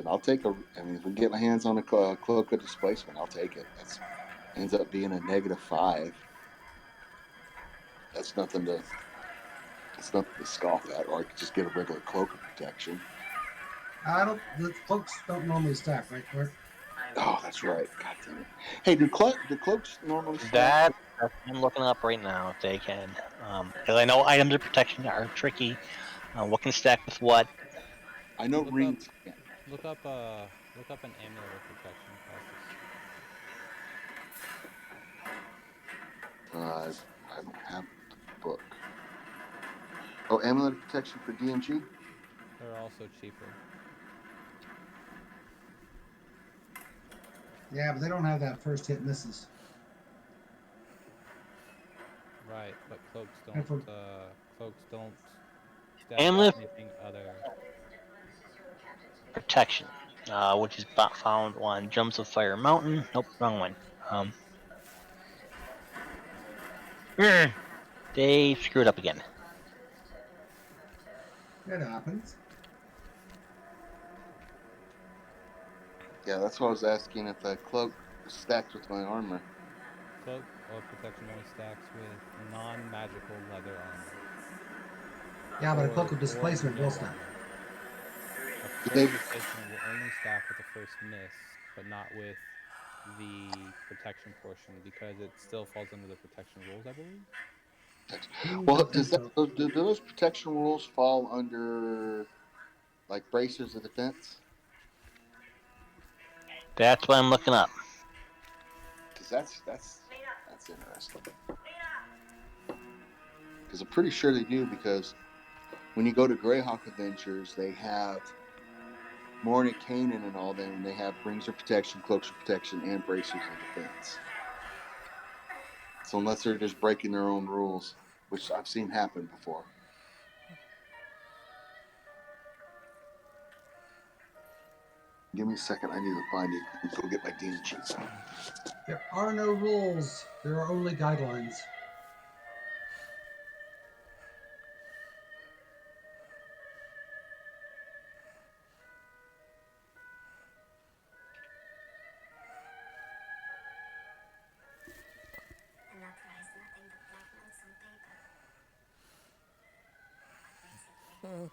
I'll take a. I mean, if we get my hands on a cloak of displacement, I'll take it. That's ends up being a -5. That's nothing to. It's nothing to scoff at. Or I could just get a regular cloak of protection. The cloaks don't normally stack, right, Mark? Oh, that's right. God damn it. Hey, do cloaks normally stack? That's what I'm looking up right now if they can. Because I know items of protection are tricky. What can stack with what? I know Look up, rings can't. look up an amulet of protection, Castus. I don't have the book. Oh, amulet of protection for DMG. They're also cheaper. Yeah, but they don't have that first hit misses. Right, but cloaks And for don't stack Amulet with anything other. protection, which is found on Jumps of Fire Mountain. Nope, wrong one. They screwed up again. it happens. Yeah, that's what I was asking if the cloak stacked with my armor. Cloak of protection only stacks with non-magical leather armor. Yeah, but a cloak of Or displacement no will stack. armor. A Do cloak they? of displacement will only stack with the first miss, but not with the protection portion because it still falls under the protection rules, I believe. Well, Don't think so. do those protection rules fall under like bracers of defense? That's what I'm looking up. Because that's interesting. Because I'm pretty sure they do. Because when you go to Greyhawk Adventures, they have Morna Kanan and all them. They have rings of protection, cloaks of protection, and bracers of defense. So unless they're just breaking their own rules, which I've seen happen before. Give me a second. I need to find it and go get my demon cheats. There are no rules. There are only guidelines. An opera is nothing but black notes on paper. Basically.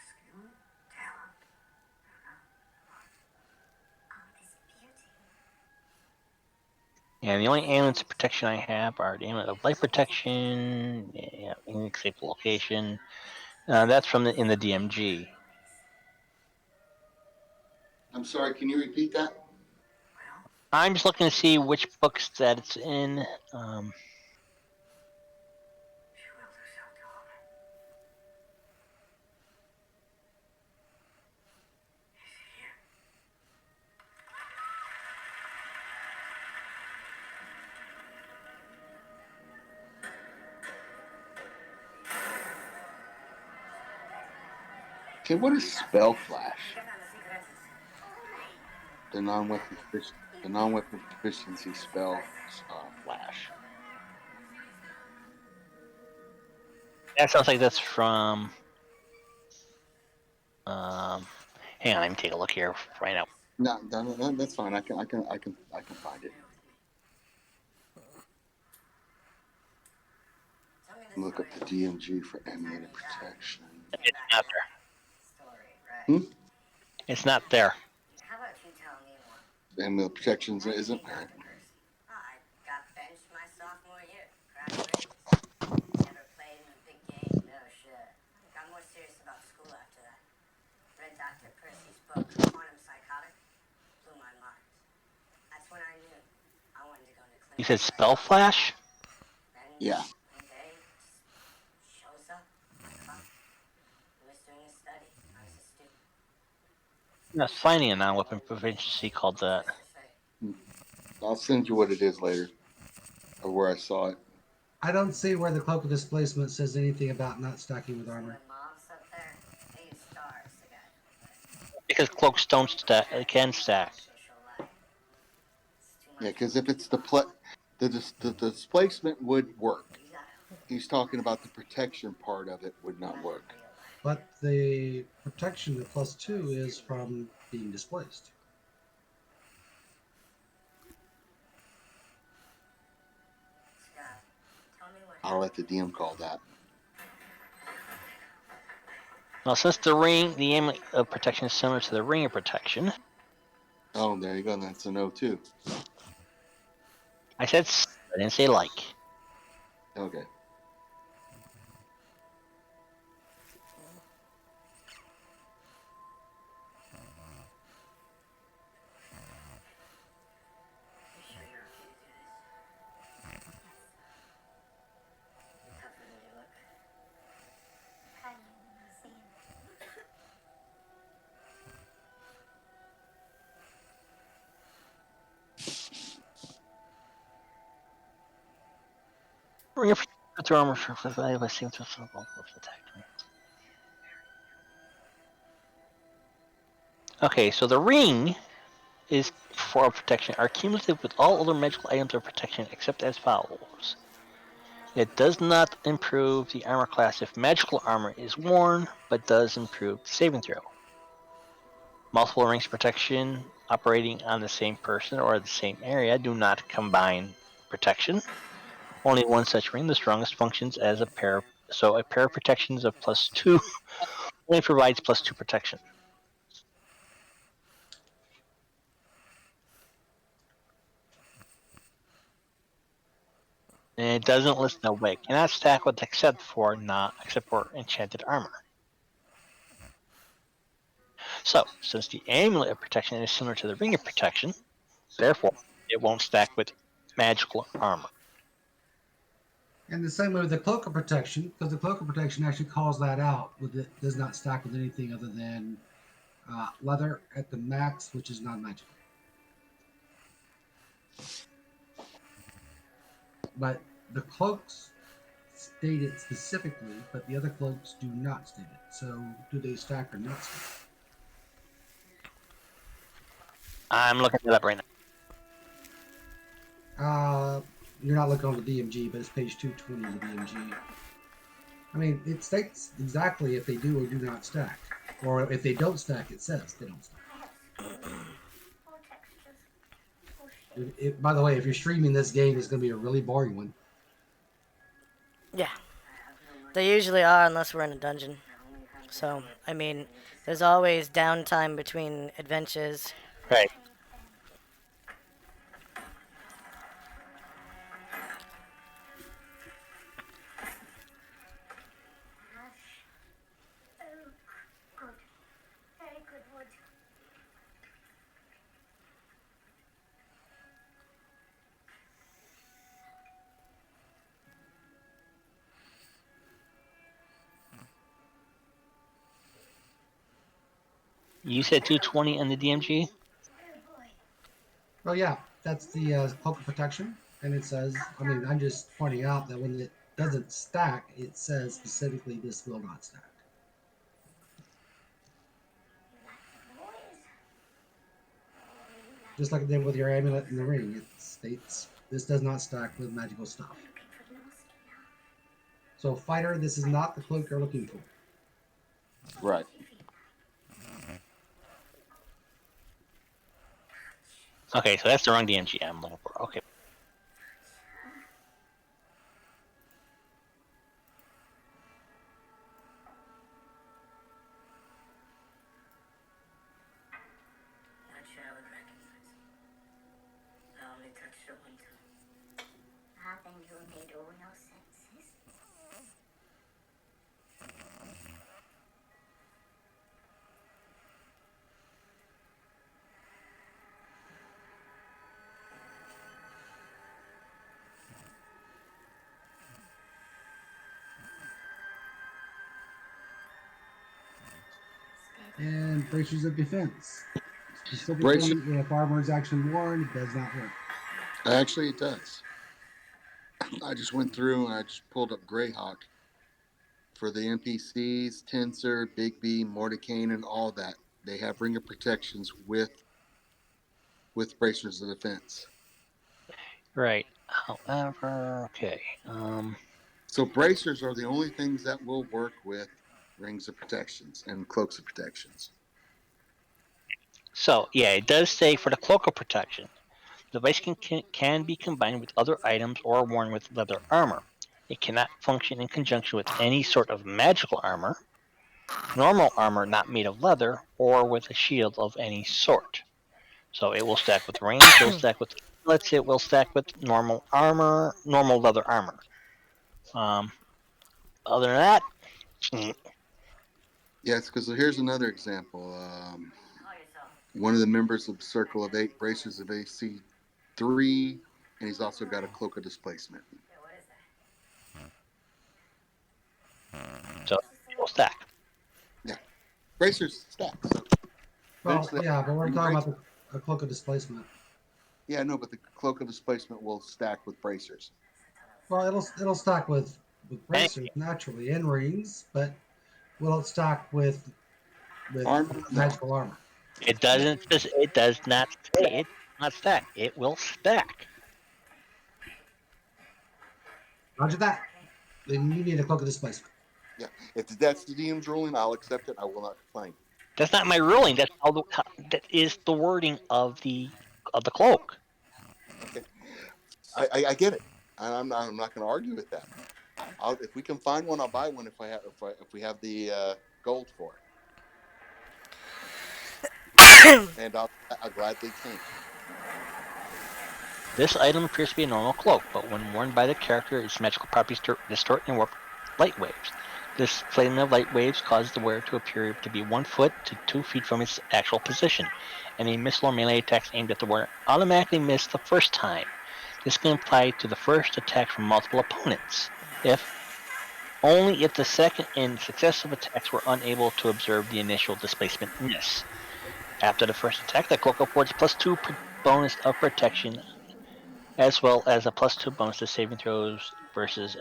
Skill, talent, all this beauty. Yeah, the only amulets of protection I have are the amulet of life protection, yeah, in safe location. That's from in the DMG. I'm sorry. Can you repeat that? I'm just looking to see which books that it's in. Okay, what is spell flash? The non-weapon proficiency spell flash. That sounds like that's from. Hang on, let me take a look here right now. No, that's fine. I can find it. Look up the DMG for amulet protection. It's not Hmm? there. It's not there. How about you tell me one? Amulet protections isn't. All right. I got benched my sophomore year. Crash rings. Never played in a big game, no shit. Got more serious about school after that. Read Dr. Percy's book, Quantum Psychotic. Blew my mind. That's when I knew I wanted to go into clinical You said spell flash? Yeah. One day, just shows up. He was doing a study. I was a student. I'm not finding a non-weapon proficiency called that. I'll send you what it is later, or where I saw it. I don't see where the cloak of displacement says anything about not stacking with armor. Because cloaks don't stack, it can stack. Yeah, because if it's the displacement would work. He's talking about the protection part of it would not work. But the protection, the +2, is from being displaced. I'll let the DM call that. Now, since the aim of protection is similar to the ring of protection. Oh, there you go. That's a no too. I said I didn't say like. Okay. Ring of protection armor for value by seeing to attack. Okay, so the ring is for protection are cumulative with all other magical items of protection except as follows. It does not improve the armor class if magical armor is worn, but does improve the saving throw. Multiple rings of protection operating on the same person or the same area do not combine protection. Only one such ring, the strongest, functions as a pair. So a pair of protections of +2 only provides +2 protection. And it doesn't list no way. Cannot stack with except for enchanted armor. So, since the amulet of protection is similar to the ring of protection, therefore it won't stack with magical armor. And the same way with the cloak of protection, because the cloak of protection actually calls that out. With it does not stack with anything other than leather at the max, which is non-magical. But the cloaks state it specifically, but the other cloaks do not state it. So do they stack or not stack? I'm looking it up right now. You're not looking on the DMG, but it's page 220 of the DMG. I mean, it states exactly if they do or do not stack. Or if they don't stack, it says they don't stack. By the way, if you're streaming this game, it's going to be a really boring one. Yeah. They usually are unless we're in a dungeon. So, I mean, there's always downtime between adventures. Right. You said 220 on the DMG? Oh, yeah. That's the cloak of protection. And it says, I mean, I'm just pointing out that when it doesn't stack, it says specifically this will not stack. just like it did with your amulet and the ring. It states this does not stack with magical stuff. So, fighter, this is not the cloak you're looking for. Right. Okay, so that's the wrong DMG I'm looking for. Okay. Not sure I would recognize him. I only touched it one time. Then you made all no senses. And bracers of defense. Specifically, Bracer- if armor is action worn, it does not work. Actually, it does. I just went through and I just pulled up Greyhawk for the NPCs, Tensor, Big B, Mordecane, and all that. They have ring of protections with bracers of defense. Right. However, okay. So bracers are the only things that will work with rings of protections and cloaks of protections. So, yeah, it does say for the cloak of protection, the device can be combined with other items or worn with leather armor. It cannot function in conjunction with any sort of magical armor, normal armor not made of leather, or with a shield of any sort. So it will stack with rings, it will stack with amulets, it will stack with normal armor, normal leather armor. Other than that, Yes, because here's another example. One of the members of Circle of Eight bracers of AC 3, and he's also got a cloak of displacement. so it will stack. Yeah, bracers stack. So Well, yeah, but we're talking about the cloak of displacement. Yeah, no, but the cloak of displacement will stack with bracers. Well, it'll stack with bracers naturally and rings, but will it stack with armor? magical armor? It doesn't. It does not say it not stack. It will stack. Roger that. Then you need a cloak of displacement. Yeah, if that's the DM's ruling, I'll accept it. I will not complain. That's not my ruling. That's that is the wording of the cloak. Okay, I get it. I'm not going to argue with that. If we can find one, I'll buy one. If we have the gold for it, and I'll gladly tank. This item appears to be a normal cloak, but when worn by the character, its magical properties distort and warp light waves. This flame of light waves causes the wearer to appear to be 1 foot to 2 feet from its actual position. Any missile or melee attacks aimed at the wearer automatically miss the first time. This can apply to the first attack from multiple opponents. Only if the second and successive attacks were unable to observe the initial displacement miss. After the first attack, the cloak affords +2 bonus of protection, as well as a +2 bonus to saving throws versus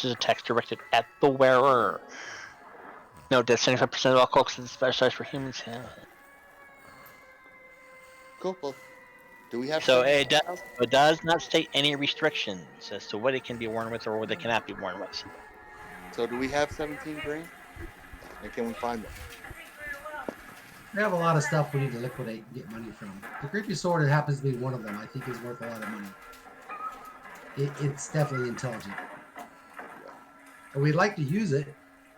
attacks directed at the wearer. Note that 75% of all cloaks are specialized for humans. Cool. Do we have? So it does not state any restrictions as to what it can be worn with or what it cannot be worn with. So do we have 17 grand? And can we find them? We have a lot of stuff we need to liquidate and get money from. The creepy sword, it happens to be one of them. I think is worth a lot of money. It's definitely intelligent. And we'd like to use it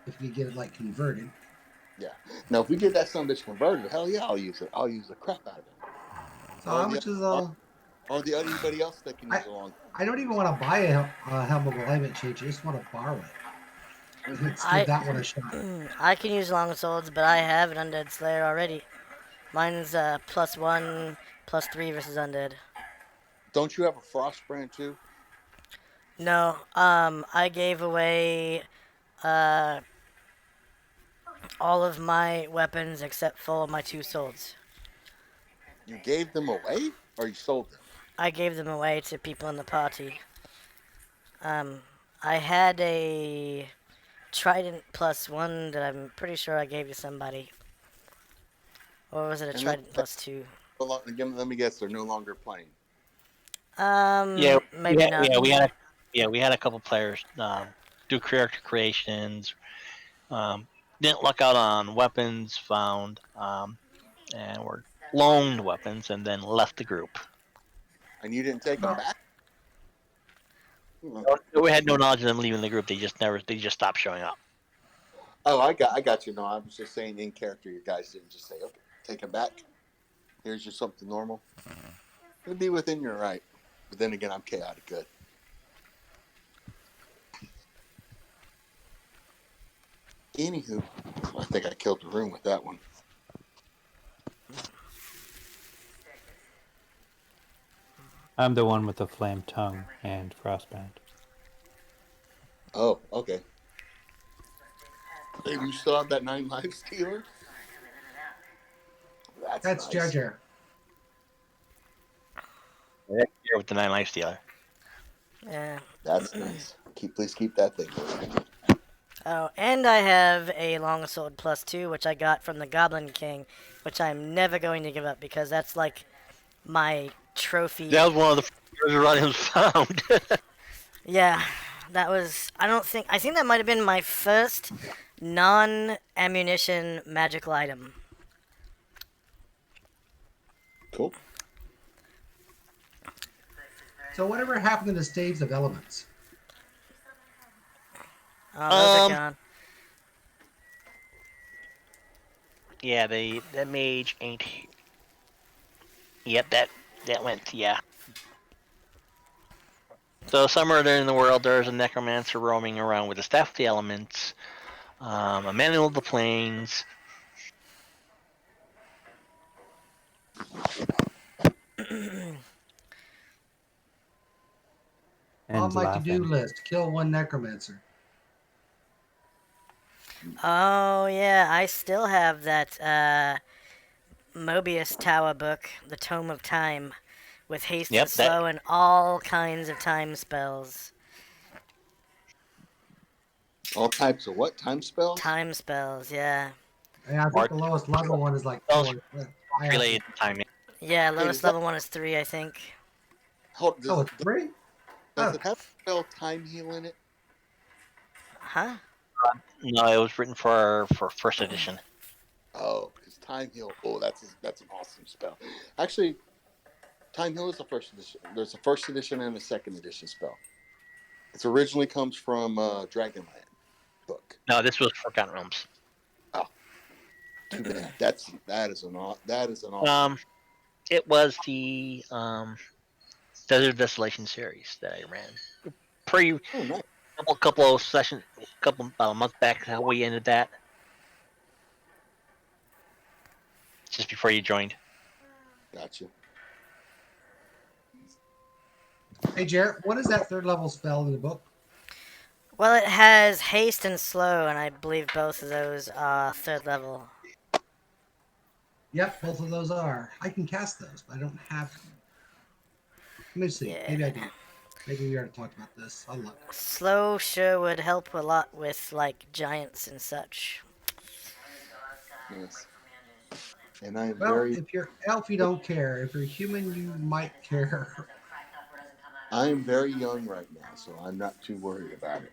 if we get it like converted. Yeah. Now, if we get that son of a bitch converted, hell yeah, I'll use it. I'll use the crap out of it. So how much is or the anybody else that can use along? I don't even want to buy a helm of alignment change. I just want to borrow it. Let's give that one a shot. I can use long swords, but I have an undead slayer already. Mine's +1, +3 versus undead. Don't you have a frost brand too? No. I gave away all of my weapons except for my 2 swords. You gave them away, or you sold them? I gave them away to people in the party. I had a trident +1 that I'm pretty sure I gave to somebody. Or was it a trident +2? Let me guess. They're no longer playing. Yeah, Maybe not. we had a couple players do character creations. Didn't luck out on weapons found, and were loaned weapons, and then left the group. And you didn't take them back? We had no knowledge of them leaving the group. They just stopped showing up. Oh, I got you. No, I was just saying in character. You guys didn't just say, "Okay, take them back. Here's your something normal." It'd be within your right, but then again, I'm chaotic good. Anywho, I think I killed the room with that one. I'm the one with the flame tongue and frostband. Oh, okay. Hey, you still have that 9 life stealer? That's nice. Jar Jar. Here with the 9 life stealer. Yeah. That's nice. Please keep that thing. Oh, and I have a longsword +2, which I got from the Goblin King, which I'm never going to give up because that's like my trophy. That was one of the first items found. Yeah, that was. I think that might have been my first non-ammunition magical item. Cool. So whatever happened to the staves of elements? Oh, those are gone. Yeah, that mage ain't. Yep, that went. Yeah. So somewhere there in the world, there's a necromancer roaming around with a staff of the elements, a manual of the planes. On my to-do list, kill one necromancer. Oh yeah, I still have that Mobius Tower book, the Tome of Time, with haste and slow and all kinds of time spells. All types of what? Time spells? Time spells, yeah. Yeah, I think the lowest level one is like 4. Related to time. Yeah, lowest level one is 3, I think. It's 3? Does it have to spell time heal in it? Huh? No, it was written for first edition. Oh, because time heal. Oh, that's an awesome spell. Actually, time heal is the first edition. There's a first edition and a second edition spell. It originally comes from Dragonland book. No, this was Forgotten Realms. Oh, too bad. That is an awesome. It was the Desert Desolation series that I ran. Nice. Couple of sessions, about a month back, how we ended that. Just before you joined. Gotcha. Hey, Jarrett, what is that 3rd level spell in the book? Well, it has haste and slow, and I believe both of those are 3rd level. Yep, both of those are. I can cast those, but I don't have them. Let me see. Yeah. Maybe I do. Maybe we already talked about this. I'll look. Slow sure would help a lot with, like, giants and such. Yes. And I'm if you're elf, you don't care. If you're human, you might care. I am very young right now, so I'm not too worried about it.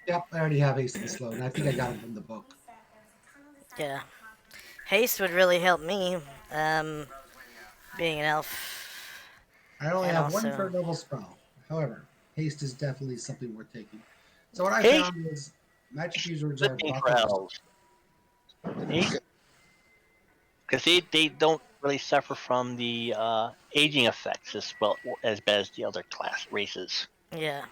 Yep, I already have haste and slow, and I think I got them from the book. Yeah. Haste would really help me, being an elf. I only have one 3rd level spell. However, haste is definitely something worth taking. So what I found is magic users are because they don't really suffer from the aging effects as bad as the other class races. Yeah.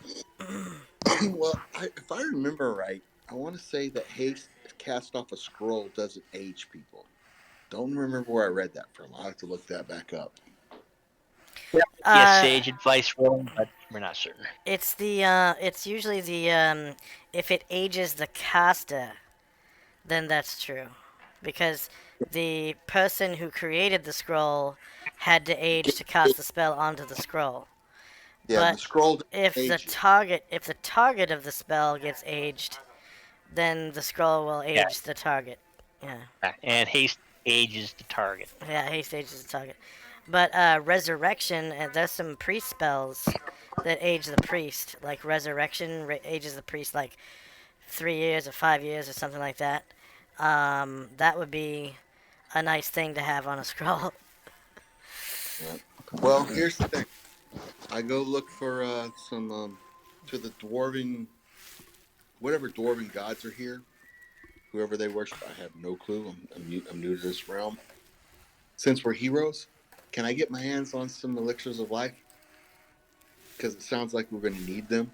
Well, if I remember right, I want to say that haste cast off a scroll doesn't age people. Don't remember where I read that from. I'll have to look that back up. Yes, sage advice roll, but we're not certain. It's it's usually the if it ages the caster, then that's true, because the person who created the scroll had to age to cast the spell onto the scroll. Yeah, but the scroll. If the target of the spell gets aged, then the scroll will age the target. Yeah. And haste ages the target. Yeah, haste ages the target. But resurrection, there's some priest spells that age the priest. Like resurrection ages the priest like 3 years or 5 years or something like that. That would be a nice thing to have on a scroll. Yeah. Well, here's the thing. I go look for some to the dwarven, whatever dwarven gods are here, whoever they worship. I have no clue. I'm new to this realm. Since we're heroes, can I get my hands on some elixirs of life? Because it sounds like we're going to need them.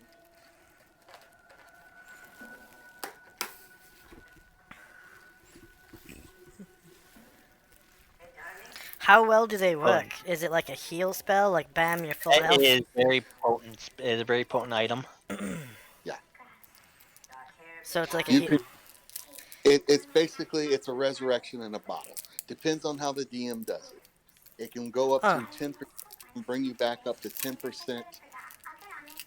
How well do they work? Is it like a heal spell? Like bam, you're full health? It is very potent. It is a very potent item. Yeah. So it's like a You heal. could. It's basically it's a resurrection in a bottle. Depends on how the DM does it. It can go up to 10%, and bring you back up to 10%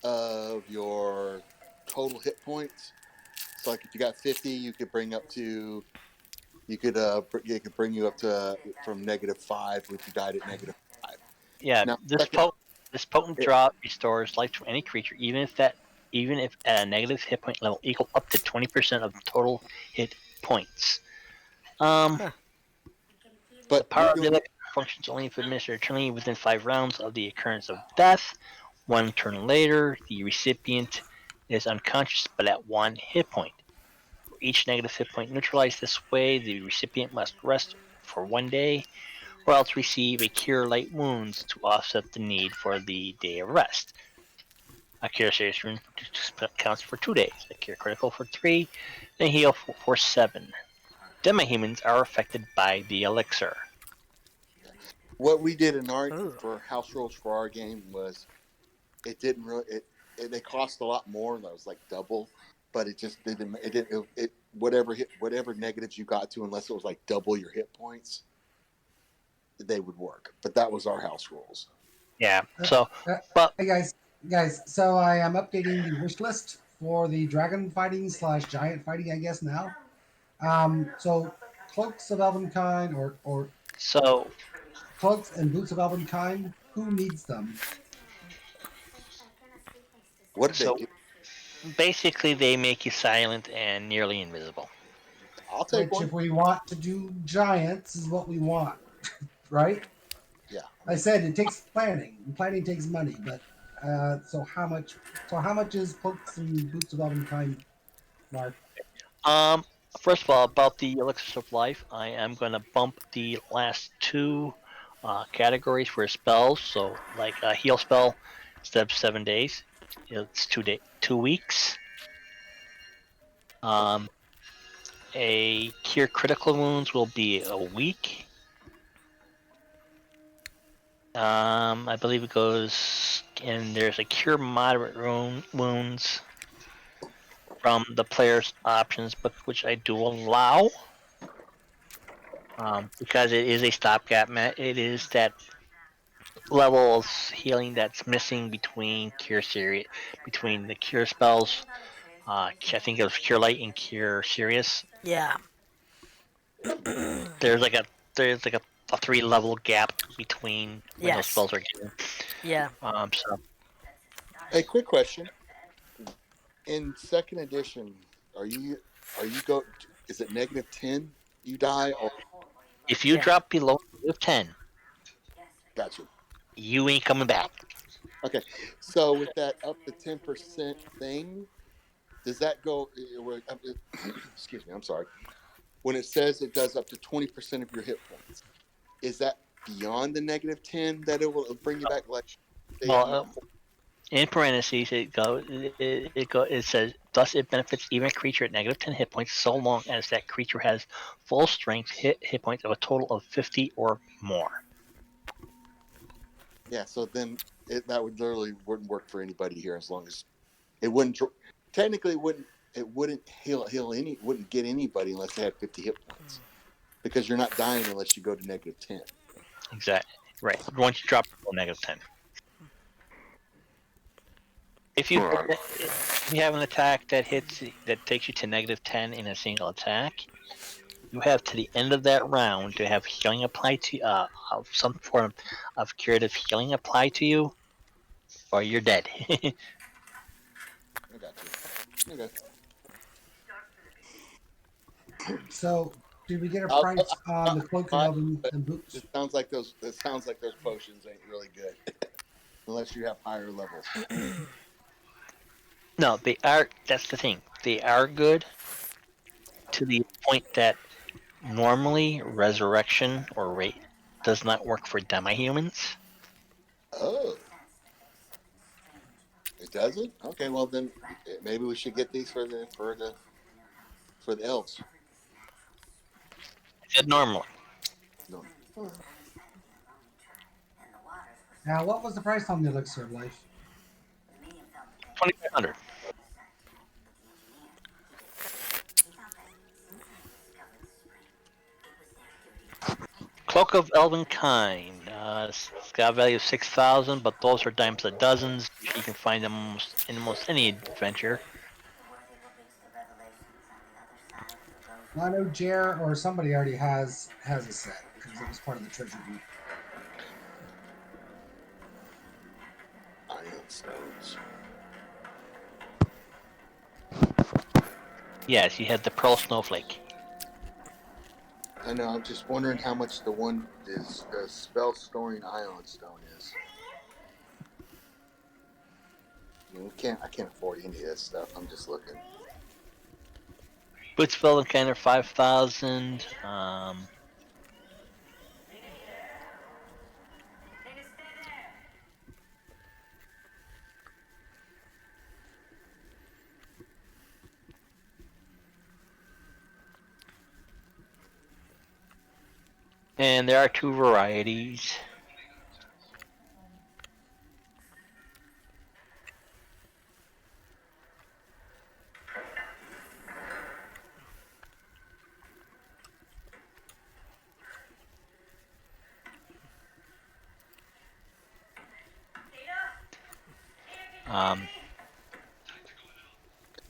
of your total hit points. So, like if you got 50, you could bring up to it could bring you up to from -5 if you died at -5. Yeah, Now, this potent drop restores life to any creature, even if at a negative hit point level equal up to 20% of total hit points. But the power of the elixir functions only if administered eternally within 5 rounds of the occurrence of death. 1 turn later, the recipient is unconscious but at 1 hit point. For each negative hit point neutralized this way, the recipient must rest for 1 day, or else receive a cure light wounds to offset the need for the day of rest. A cure serious wound counts for 2 days, a cure critical for 3, and a heal for 7. Demi-humans are affected by the elixir. what we did in our for house rules for our game was it didn't really they cost a lot more. That was like double, but it just didn't it whatever negatives you got to, unless it was like double your hit points, they would work. But that was our house rules. Yeah. So, but hey guys. So I am updating the wish list for the dragon fighting / giant fighting. I guess now. So cloaks of Elvenkind or so cloaks and boots of Elvenkind. Who needs them? What did they do? Basically, they make you silent and nearly invisible. I'll take Which, one. if we want to do giants, is what we want, right? Yeah. I said it takes planning. Planning takes money, but so how much? So how much is cloaks and boots of Elvenkind, Mark? First of all, about the elixirs of life, I am going to bump the last 2 categories for spells. So, like a heal spell, instead of 7 days, it's 2 weeks. A cure critical wounds will be a week. I believe it goes, and there's a cure moderate wounds from the player's options, but which I do allow. Because it is a stopgap. It is that level of healing that's missing between between the cure spells. I think it was Cure Light and Cure Serious. Yeah. There's like a 3-level gap between when those spells are given. Yeah. So. Hey, quick question. In 2nd edition, are you go? Is it -10 you die, or if you drop below -10, gotcha, you ain't coming back. Okay, so with that up to 10% thing, does that go? Excuse me, I'm sorry. When it says it does up to 20% of your hit points, is that beyond the -10 that it will bring you back? Like, in parentheses, it says, thus it benefits even a creature at -10 hit points so long as that creature has full strength hit points of a total of 50 or more. Yeah, so then that would literally wouldn't work for anybody here, as long as it wouldn't technically wouldn't wouldn't get anybody unless they had 50 hit points, because you're not dying unless you go to -10. Exactly. Right. Once you drop below -10. If you have an attack that takes you to -10 in a single attack, you have to the end of that round to have healing applied to of some form of curative healing applied to you, or you're dead. I got you. Okay. So, did we get a price on the cloak and elven and boots? It sounds like those potions ain't really good unless you have higher levels. No, they are. That's the thing. They are good to the point that normally resurrection or rate does not work for demi-humans. Oh, it doesn't. Okay, well then maybe we should get these for the elves. I said normally. No. Now, what was the price on the elixir of life? 2,500. Cloak of Elvenkind. Got a value of 6,000, but those are dimes a dozens. You can find them in almost any adventure. Well, I know Jer or somebody already has a set because it was part of the treasure group. Iron stones. Yes, you had the Pearl Snowflake. I know. I'm just wondering how much the spell storing ion stone is. I mean, I can't afford any of this stuff. I'm just looking. Boots of Elvenkind are 5,000. And there are two varieties.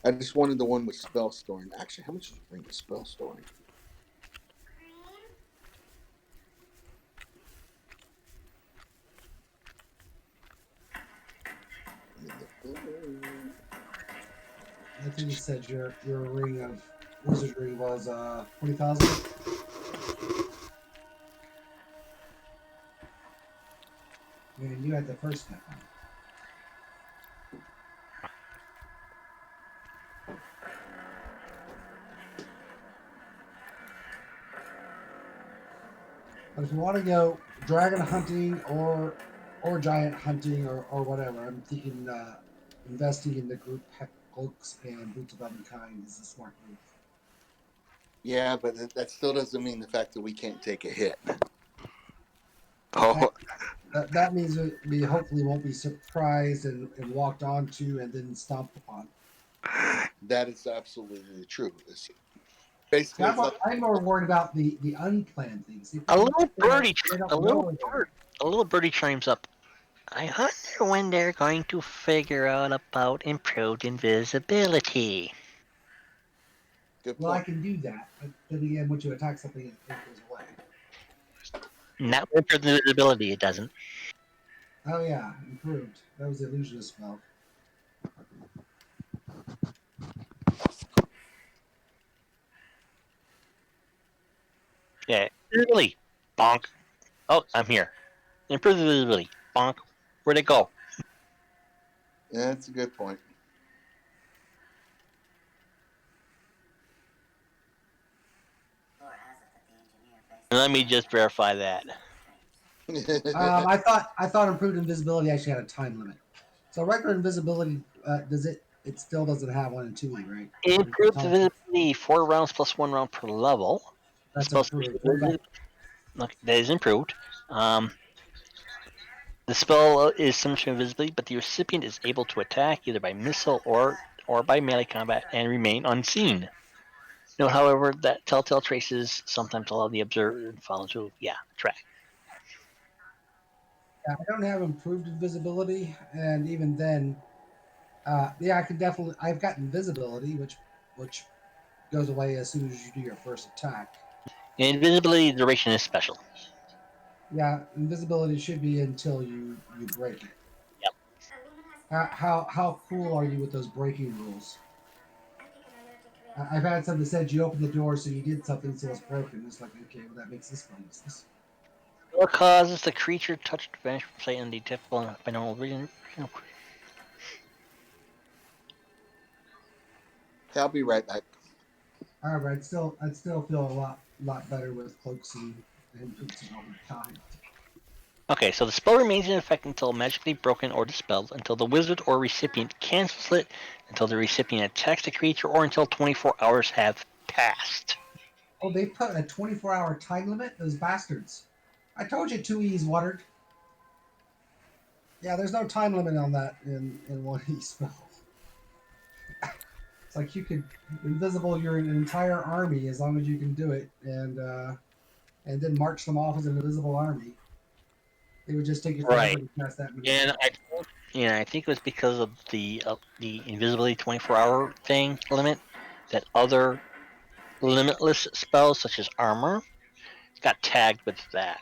I just wanted the one with spell storing. Actually, how much is a ring of spell storing? I think you said your ring of wizardry was 20,000. And you had the first step on it. But if you want to go dragon hunting or giant hunting or whatever, I'm thinking investing in the group cloaks and boots of other kind is a smart move. Yeah, but that still doesn't mean the fact that we can't take a hit. Oh, That means we hopefully won't be surprised and walked onto and then stomped upon. that is absolutely true. Basically, it's like I'm more worried about the unplanned things. A little birdie, A little birdie chimes up. I wonder when they're going to figure out about improved invisibility. good well, I point. can do that, but then again, once you attack something, it goes away. Not with invisibility, it doesn't. Oh yeah, improved. That was the illusionist spell. Yeah, really. Bonk. Oh, I'm here. Improved invisibility. Bonk. Where'd it go? Yeah, that's a good point. Let me just verify that. I thought improved invisibility actually had a time limit. So regular invisibility does it? It still doesn't have one in 2E, right? Improved invisibility, 4 rounds plus 1 round per level. That's improved. Look, that is improved. The spell is similar to invisibility, but the recipient is able to attack either by missile or by melee combat and remain unseen. Note, however, that telltale traces sometimes allow the observer to follow to track. Yeah, I don't have improved invisibility, and even then, I can definitely. I've got invisibility, which goes away as soon as you do your first attack. Invisibility duration is special. Yeah, invisibility should be until you break it. Yep. How cool are you with those breaking rules? I've had some that said you opened the door, so you did something, so it's broken. It's like, okay, well that makes this fun useless. Or causes the creature touched to vanish from sight and detectable by normal vision. Yeah, I'll be right back. However, I'd still feel a lot better with cloaks and boots and all the time. Okay, so the spell remains in effect until magically broken or dispelled, until the wizard or recipient cancels it, until the recipient attacks the creature, or until 24 hours have passed. Oh, they put a 24-hour time limit? Those bastards. I told you 2E's watered. Yeah, there's no time limit on that in one E spell. It's like you could invisible your entire army as long as you can do it, and then march them off as an invisible army. It would just take you forever Right. to cast that many And spells. I think it was because of the invisibility 24-hour thing limit that other limitless spells such as armor got tagged with that.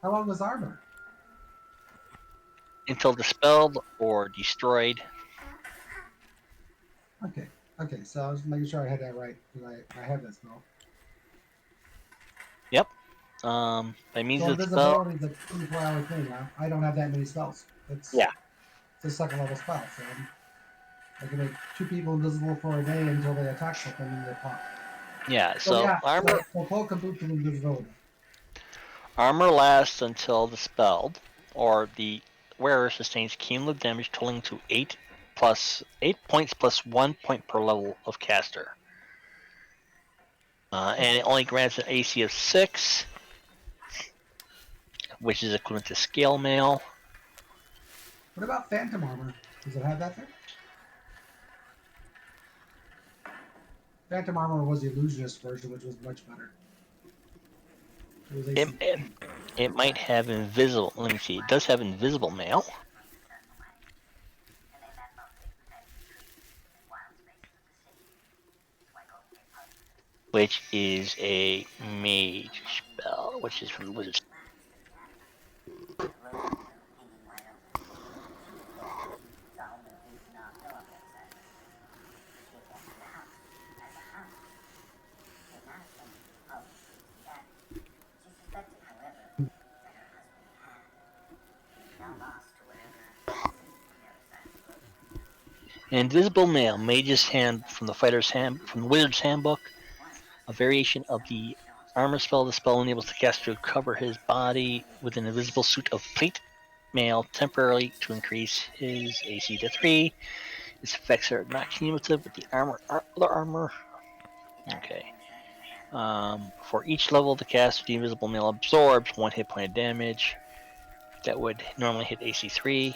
How long was armor? Until dispelled or destroyed. Okay, okay. So I was making sure I had that right because I have that spell. Yep. By means So of the spell. invisibility is a 24-hour thing. I don't have that many spells. It's a second level spell, so I can make 2 people invisible for a day until they attack something and they pop. Yeah. So So yeah, armor so cloak and boots of invisibility. armor lasts until dispelled, or the wearer sustains cumulative damage totaling to 8 points plus 1 point per level of caster. And it only grants an AC of 6, which is equivalent to scale mail. What about phantom armor? Does it have that there? Phantom armor was the illusionist version, which was much better. It was AC. It might have invisible. Let me see. It does have invisible mail, which is a mage spell, which is from Wizards. Invisible mail, mage's hand from the fighter's hand, from the wizard's handbook. A variation of the armor spell. The spell enables the caster to cover his body with an invisible suit of plate mail temporarily to increase his AC to 3. Its effects are not cumulative with the other armor. Okay. For each level, the caster of the invisible mail absorbs 1 hit point of damage that would normally hit AC 3.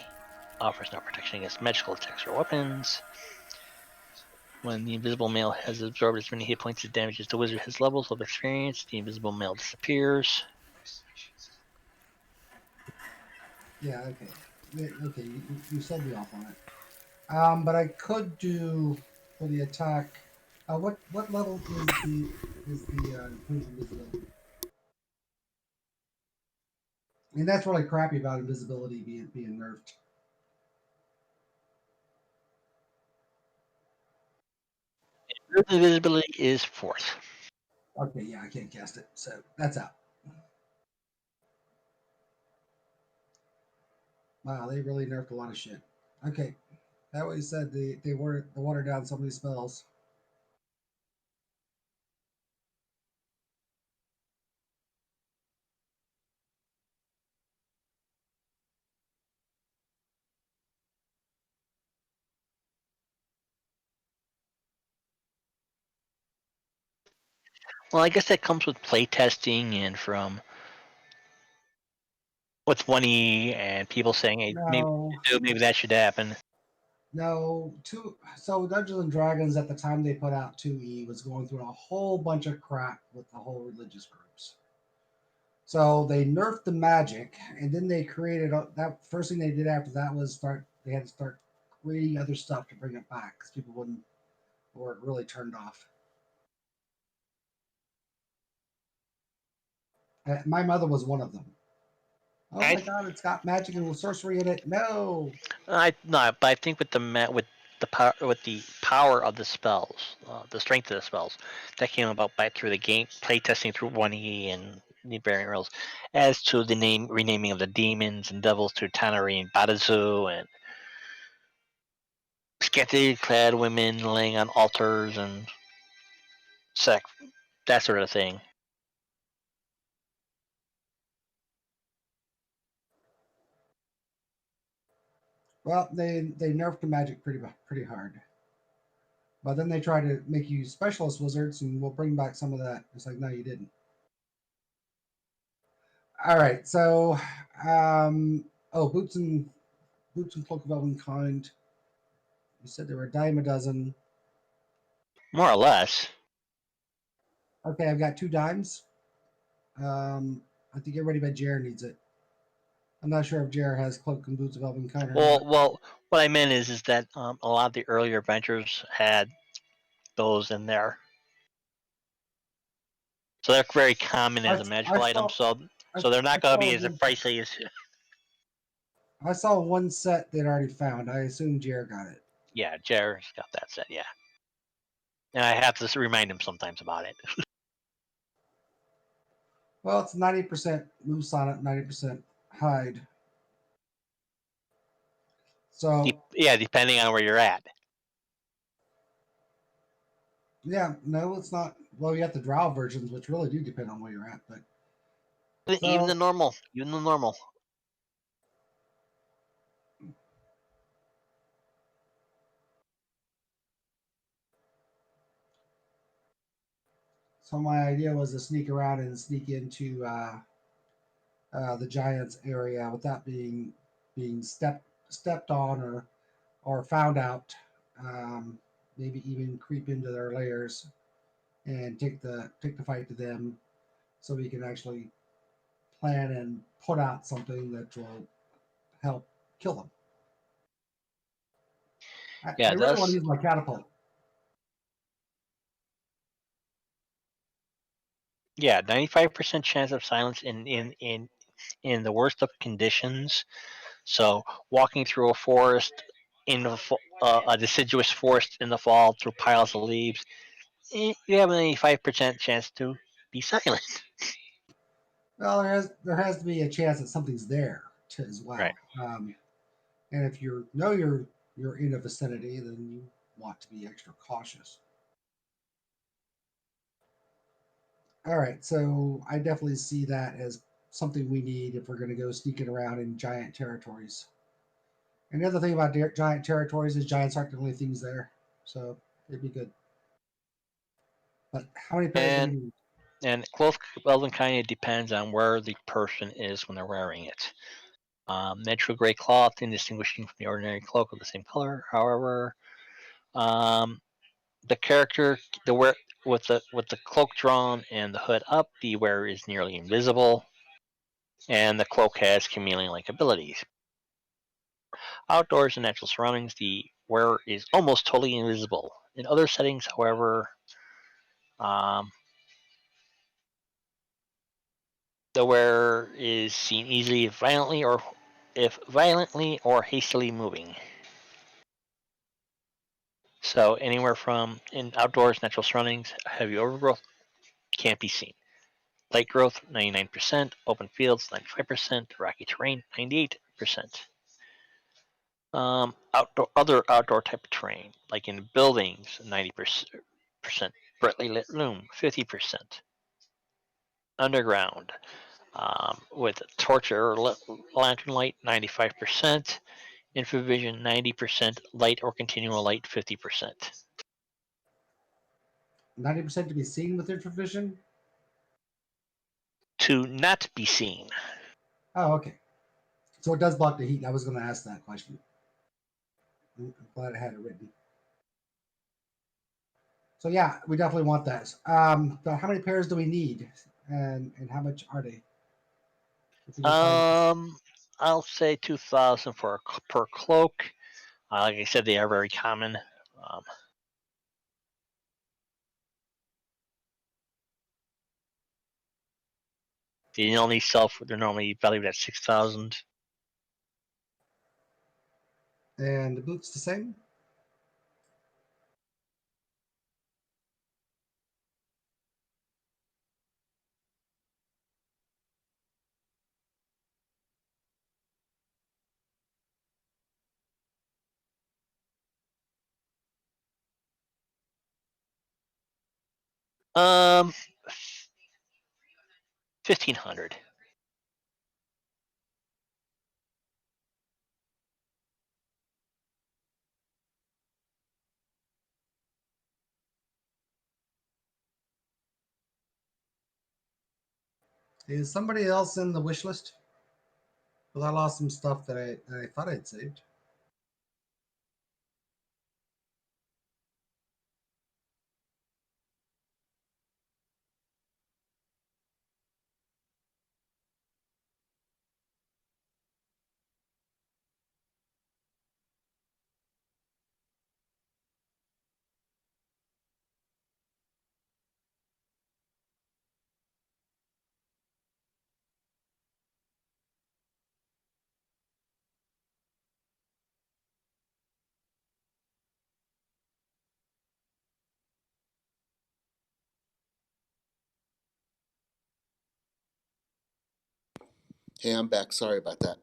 Offers no protection against magical attacks or weapons. When the invisible mail has absorbed as many hit points as damage as the wizard has levels of experience, the invisible mail disappears. Yeah, okay. Okay, you sold me off on it. But I could do for the attack. What level is the improved invisibility? And that's really crappy about invisibility being nerfed. Invisibility is 4th. Okay, yeah, I can't cast it, so that's out. Wow, they really nerfed a lot of shit. Okay, that what you said. They watered down so many spells. Well, I guess that comes with playtesting and from what's 1E and people saying, hey, No, maybe that should happen. no. So Dungeons and Dragons at the time they put out 2E was going through a whole bunch of crap with the whole religious groups. So they nerfed the magic, and then they created that first thing they did after that was they had to start reading other stuff to bring it back because people weren't really turned off. My mother was one of them. Oh my god, it's got magic and sorcery in it. No. But I think with the power of the spells, the strength of the spells, that came about through the game playtesting through 1E and the variant rules. As to the renaming of the demons and devils to Tannery and Badazu and scantily clad women laying on altars and that sort of thing. Well, they nerfed the magic pretty hard. But then they try to make you specialist wizards, and we'll bring back some of that. It's like, no, you didn't. All right, so, boots and cloak of elvenkind. You said there were a dime a dozen. More or less. Okay, I've got 2 dimes. I think everybody but Jer needs it. I'm not sure if Jer has cloak and boots of elvenkind or not. Well, what I meant is that a lot of the earlier adventures had those in there. So they're very common as a magical item. So they're not going to be as pricey as. I saw one set they'd already found. I assume Jer got it. Yeah, Jer's got that set. Yeah, and I have to remind him sometimes about it. Well, it's 90% moose on it, 90% hide. So depending on where you're at. Yeah, no, it's not. Well, you got the drow versions, which really do depend on where you're at, but even the normal. So my idea was to sneak around and sneak into the giants area without being stepped on or found out. Maybe even creep into their lairs and take the fight to them, so we can actually plan and put out something that will help kill them. I really want to use my catapult. Yeah, 95% chance of silence in the worst of conditions. So walking through a forest in a deciduous forest in the fall through piles of leaves, you have an 85% chance to be silent. Well, there has to be a chance that something's there as well. Right. And if you're in a vicinity, then you want to be extra cautious. All right, so I definitely see that as something we need if we're going to go sneaking around in giant territories. And the other thing about giant territories is giants aren't the only things there, so it'd be good. But how many pairs do we need? And cloak of kind of depends on where the person is when they're wearing it. Natural gray cloth indistinguishing from the ordinary cloak of the same color. However, the character with the cloak drawn and the hood up, the wearer is nearly invisible, and the cloak has chameleon-like abilities. Outdoors in natural surroundings, the wearer is almost totally invisible. In other settings, however, the wearer is seen easily if violently or hastily moving. So anywhere from in outdoors, natural surroundings, heavy overgrowth can't be seen. Light growth, 99%. Open fields, 95%. Rocky terrain, 98%. Other outdoor type of terrain, like in buildings, 90%. Brightly lit room, 50%. Underground, with torch or lantern light, 95%. Infravision, 90%. Light or continual light, 50%. 90% to be seen with infravision? To not be seen. Oh, okay. So it does block the heat. I was going to ask that question. I'm glad I had it written. So yeah, we definitely want that. But how many pairs do we need, and how much are they? I'll say 2,000 per cloak. Like I said, they are very common. They only sell for, they're normally valued at 6,000. And the boots the same? Um, 1,500. Is somebody else in the wish list? Because I lost some stuff that I thought I'd saved. Hey, I'm back. Sorry about that.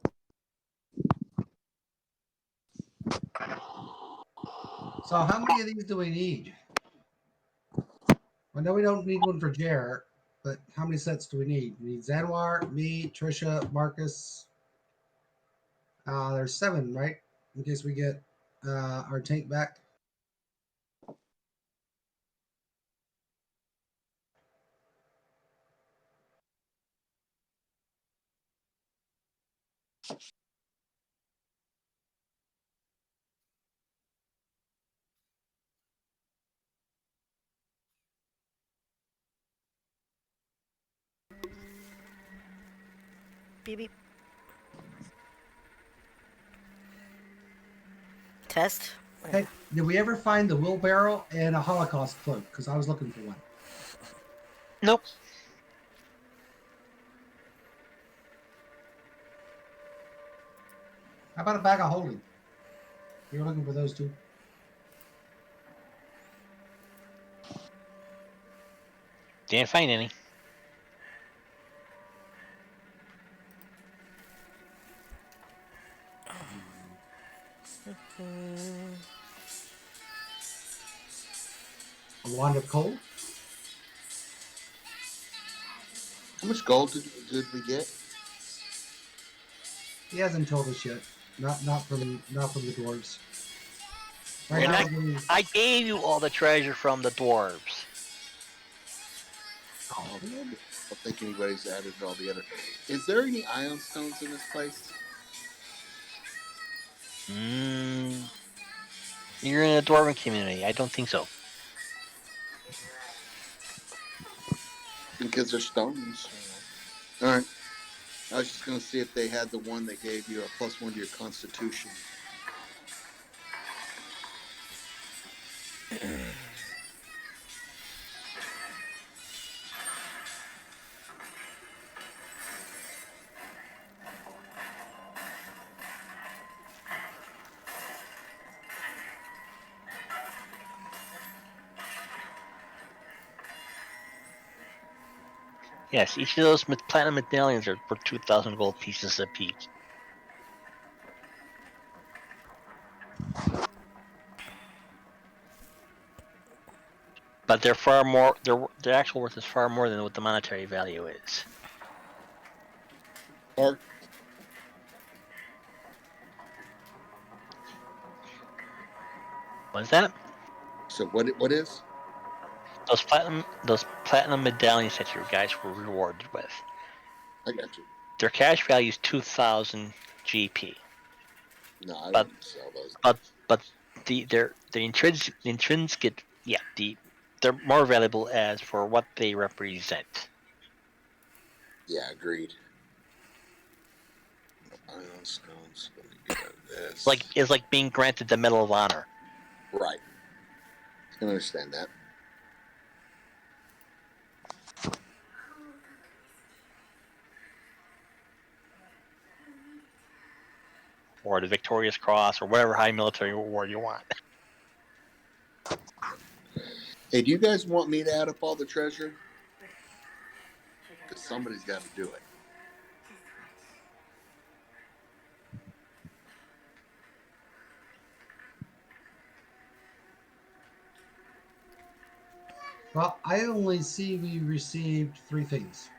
So how many of these do we need? I know we don't need one for Jer, but how many sets do we need? We need Zanwar, me, Trisha, Marcus. There's 7, right? In case we get our tank back. Beep beep. Test. Hey, did we ever find the wheelbarrow and a Holocaust cloak? Because I was looking for one. Nope. How about a bag of holding? We were looking for those too. Didn't find any. A wand of cold. How much gold did we get? He hasn't told us yet. Not from the dwarves. Right And now we're getting. I gave you all the treasure from the dwarves. Oh, I don't think anybody's added it all together. Is there any ion stones in this place? You're in a dwarven community. I don't think so. Because they're stones. All right. I was just going to see if they had the one that gave you a +1 to your constitution. Yes, each of those platinum medallions are for 2,000 gold pieces apiece. But they're far more. Their actual worth is far more than what the monetary value is. Or What's that? so what is? Those platinum medallions that you guys were rewarded with. I got you. Their cash value is 2,000 GP. No, I But wouldn't sell those. but the intrinsic they're more valuable as for what they represent. Yeah, agreed. Ion stones. Let me get out of It's like being granted the Medal of Honor. Right. I can understand that. Or the Victorious Cross, or whatever high military award you want. Hey, do you guys want me to add up all the treasure? Because somebody's got to do it. Well, I only see we received 3 things,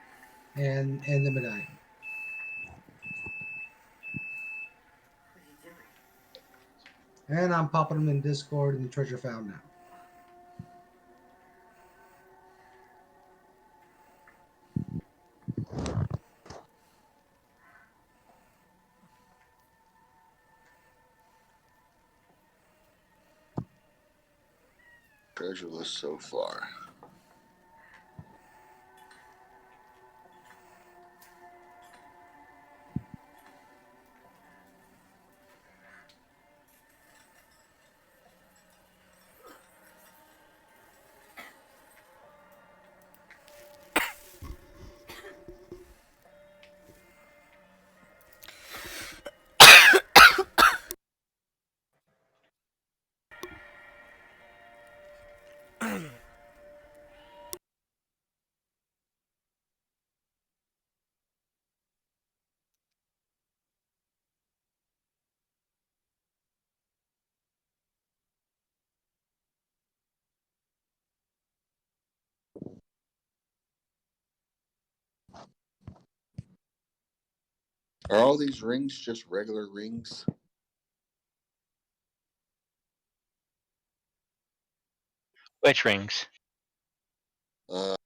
and the medallion. And I'm popping them in Discord and the treasure found now. Treasure list so far. Are all these rings just regular rings? Which rings? The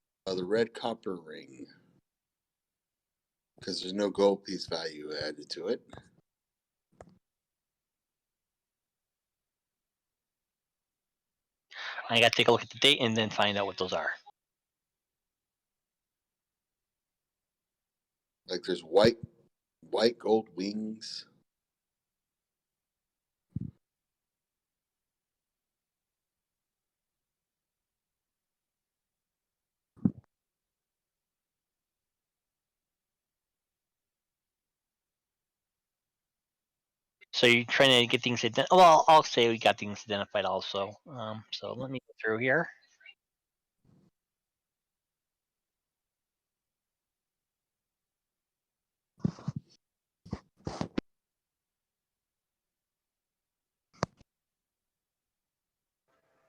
red copper ring. Because there's no gold piece value added to it. I got to take a look at the date and then find out what those are. Like there's white gold wings. So you're trying to get things identified. Well, I'll say we got things identified also. So let me go through here.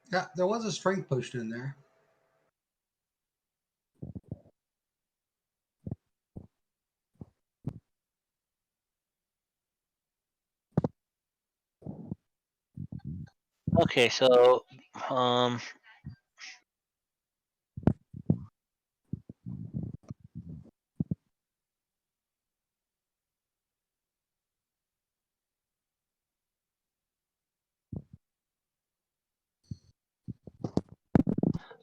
Yeah, there was a strength potion in there. Okay, so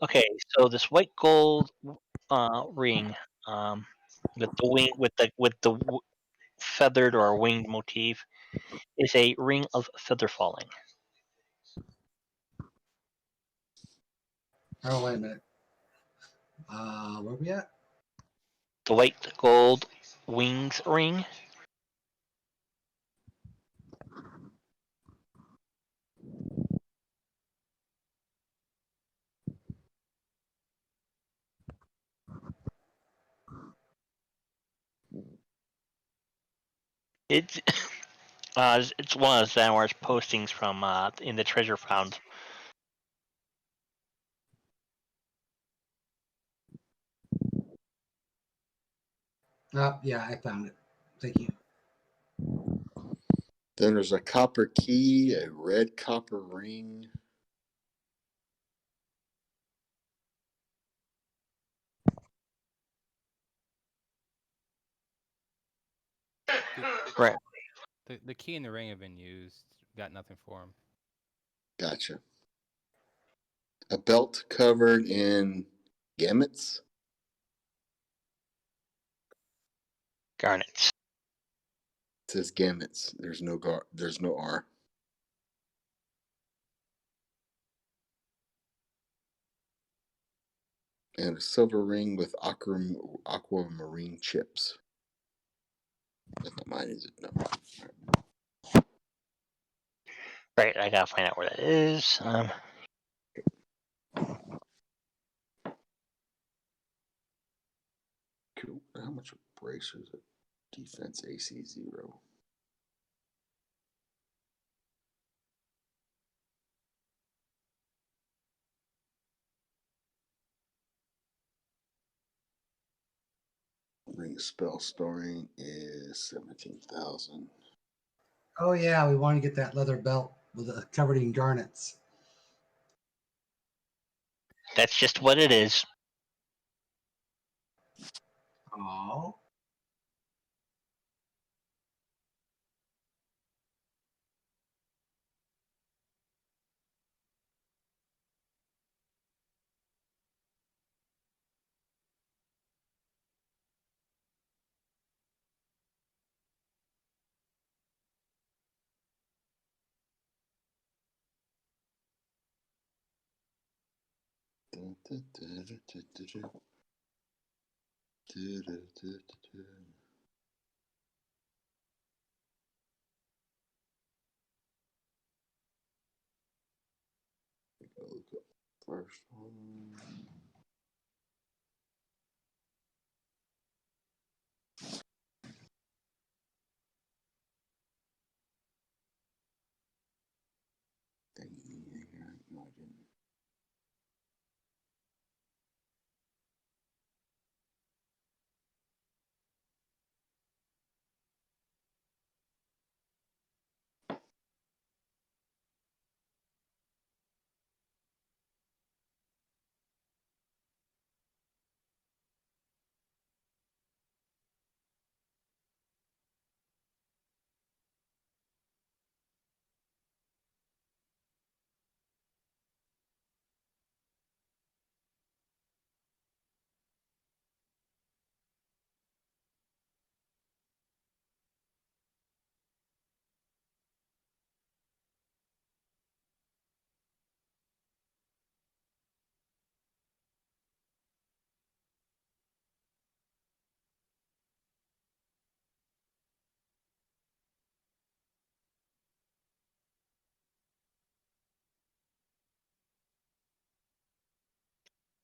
okay, so this white gold ring with the wing with the feathered or winged motif is a ring of feather falling. Oh, wait a minute. Where we at? The white gold wings ring. It's it's one of Zanwar's postings from in the treasure found. Yeah, I found it. Thank you. Then there's a copper key, a red copper ring. Right. The key and the ring have been used. Got nothing for them. Gotcha. A belt covered in gamuts. Garnets. says gamuts. There's no There's no R. And a silver ring with aquamarine chips. That's not mine, is it? No. Right, I gotta find out where that is. Cool. How much bracers? Defense AC 0. Ring spell storing is 17,000. Oh yeah, we want to get that leather belt with covered in garnets. That's just what it is. Oh. First one. No, I didn't.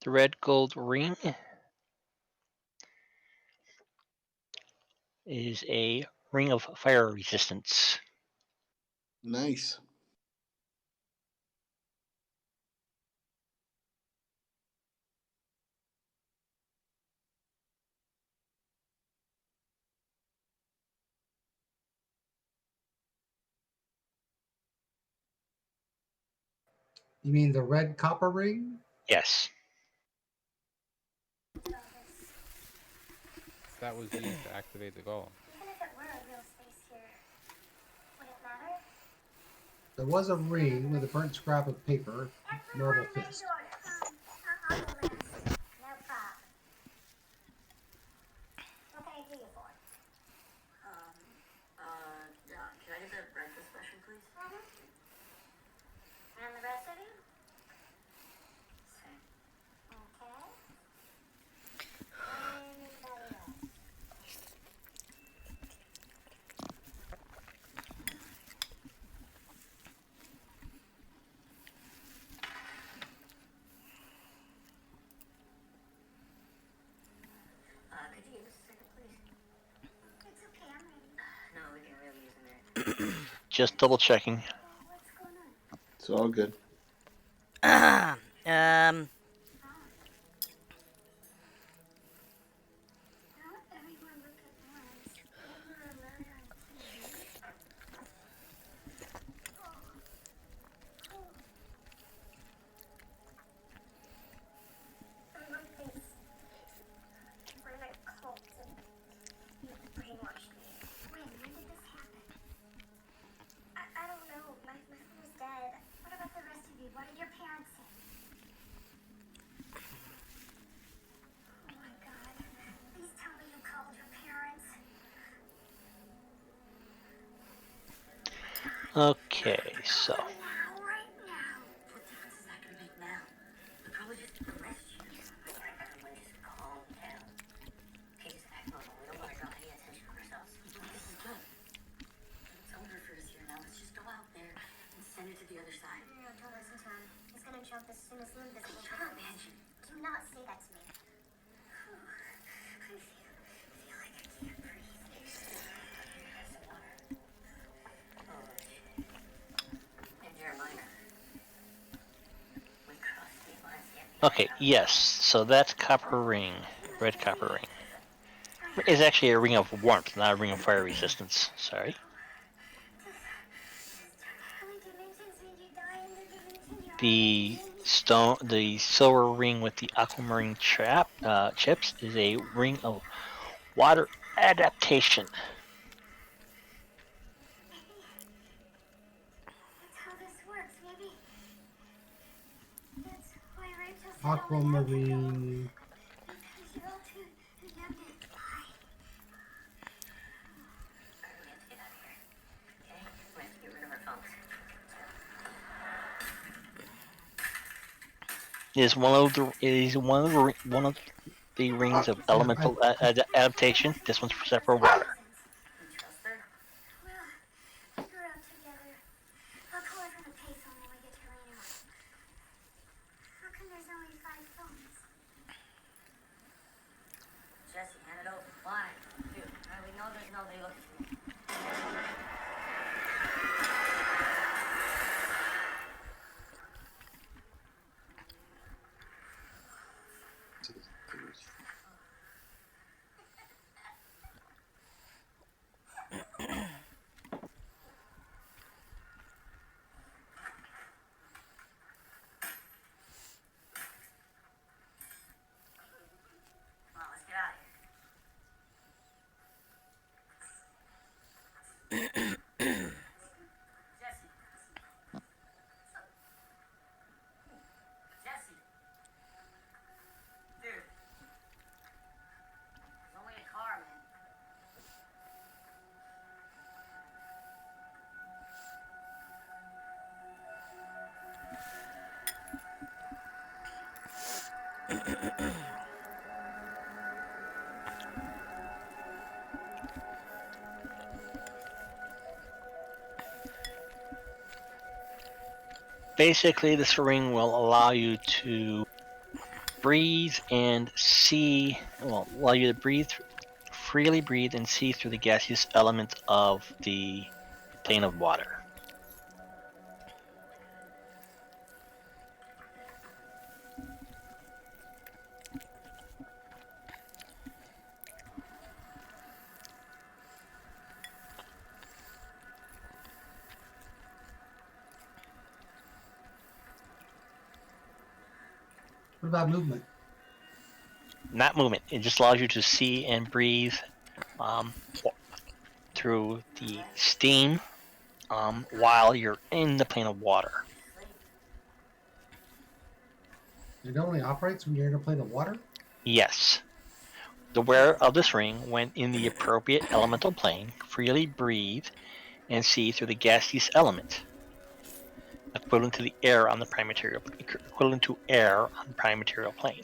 The red gold ring is a ring of fire resistance. Nice. You mean the red copper ring? Yes. That was used to activate the golem. Even if it were a real space here, would it matter? There was a ring with a burnt scrap of paper, marble Everyone fist. make order. I'll go last. No problem. What can I do you for? Can I get that breakfast special, please? And the rest of you? Same. Okay. Anybody else? Could you give us a second, please? It's okay, I'm ready. No, we can really use a minute. Just double checking. What's going on? It's all good. Don't everyone look at once. Over a letter on TV. Everyone thinks we're in a cult and you brainwashed me. When did this happen? I don't know. My father's dead. What about the rest of you? What did your parents say? Okay, so Right now. What difference is that gonna make now? They'll probably just arrest you. Everyone just calm down. Okay, just act normal. We don't want to draw any attention on ourselves. This is good. It's over for us here now. Let's just go out there and send it to the other side. No, don't listen to him. He's gonna jump as soon as the invisible. Shut up, man. Do not say that to me. I feel like I can't breathe. Some water. And Jeremiah. We crossed the lines yet. okay, yes. So that's copper ring, red copper ring. It's actually a ring of warmth, not a ring of fire resistance. Sorry. The silver ring with the aquamarine chips is a ring of water adaptation. That's how this works, maybe. That's why Rachel said Aquamarine. because you're all too young to die. Alright, we have to get out of here. Okay? We have to get rid of our phones. It is one of the rings of elemental adaptation. This one's set for water. You trust her? We'll figure out together. I'll call her from the payphone when we get to Reno. How come there's only 5 phones? Jesse, hand it over. Why? Dude, we know there's nobody looking for you. Come on, let's get out of here. Jesse. Jesse. Dude. There's only a car, man. Basically, this ring will allow you to breathe and see. Well, allow you to freely breathe and see through the gaseous element of the plane of water. What about movement? Not movement. It just allows you to see and breathe through the steam while you're in the plane of water. It only operates when you're in a plane of water? Yes. The wearer of this ring, when in the appropriate elemental plane, freely breathe and see through the gaseous element, equivalent to air on the prime material plane.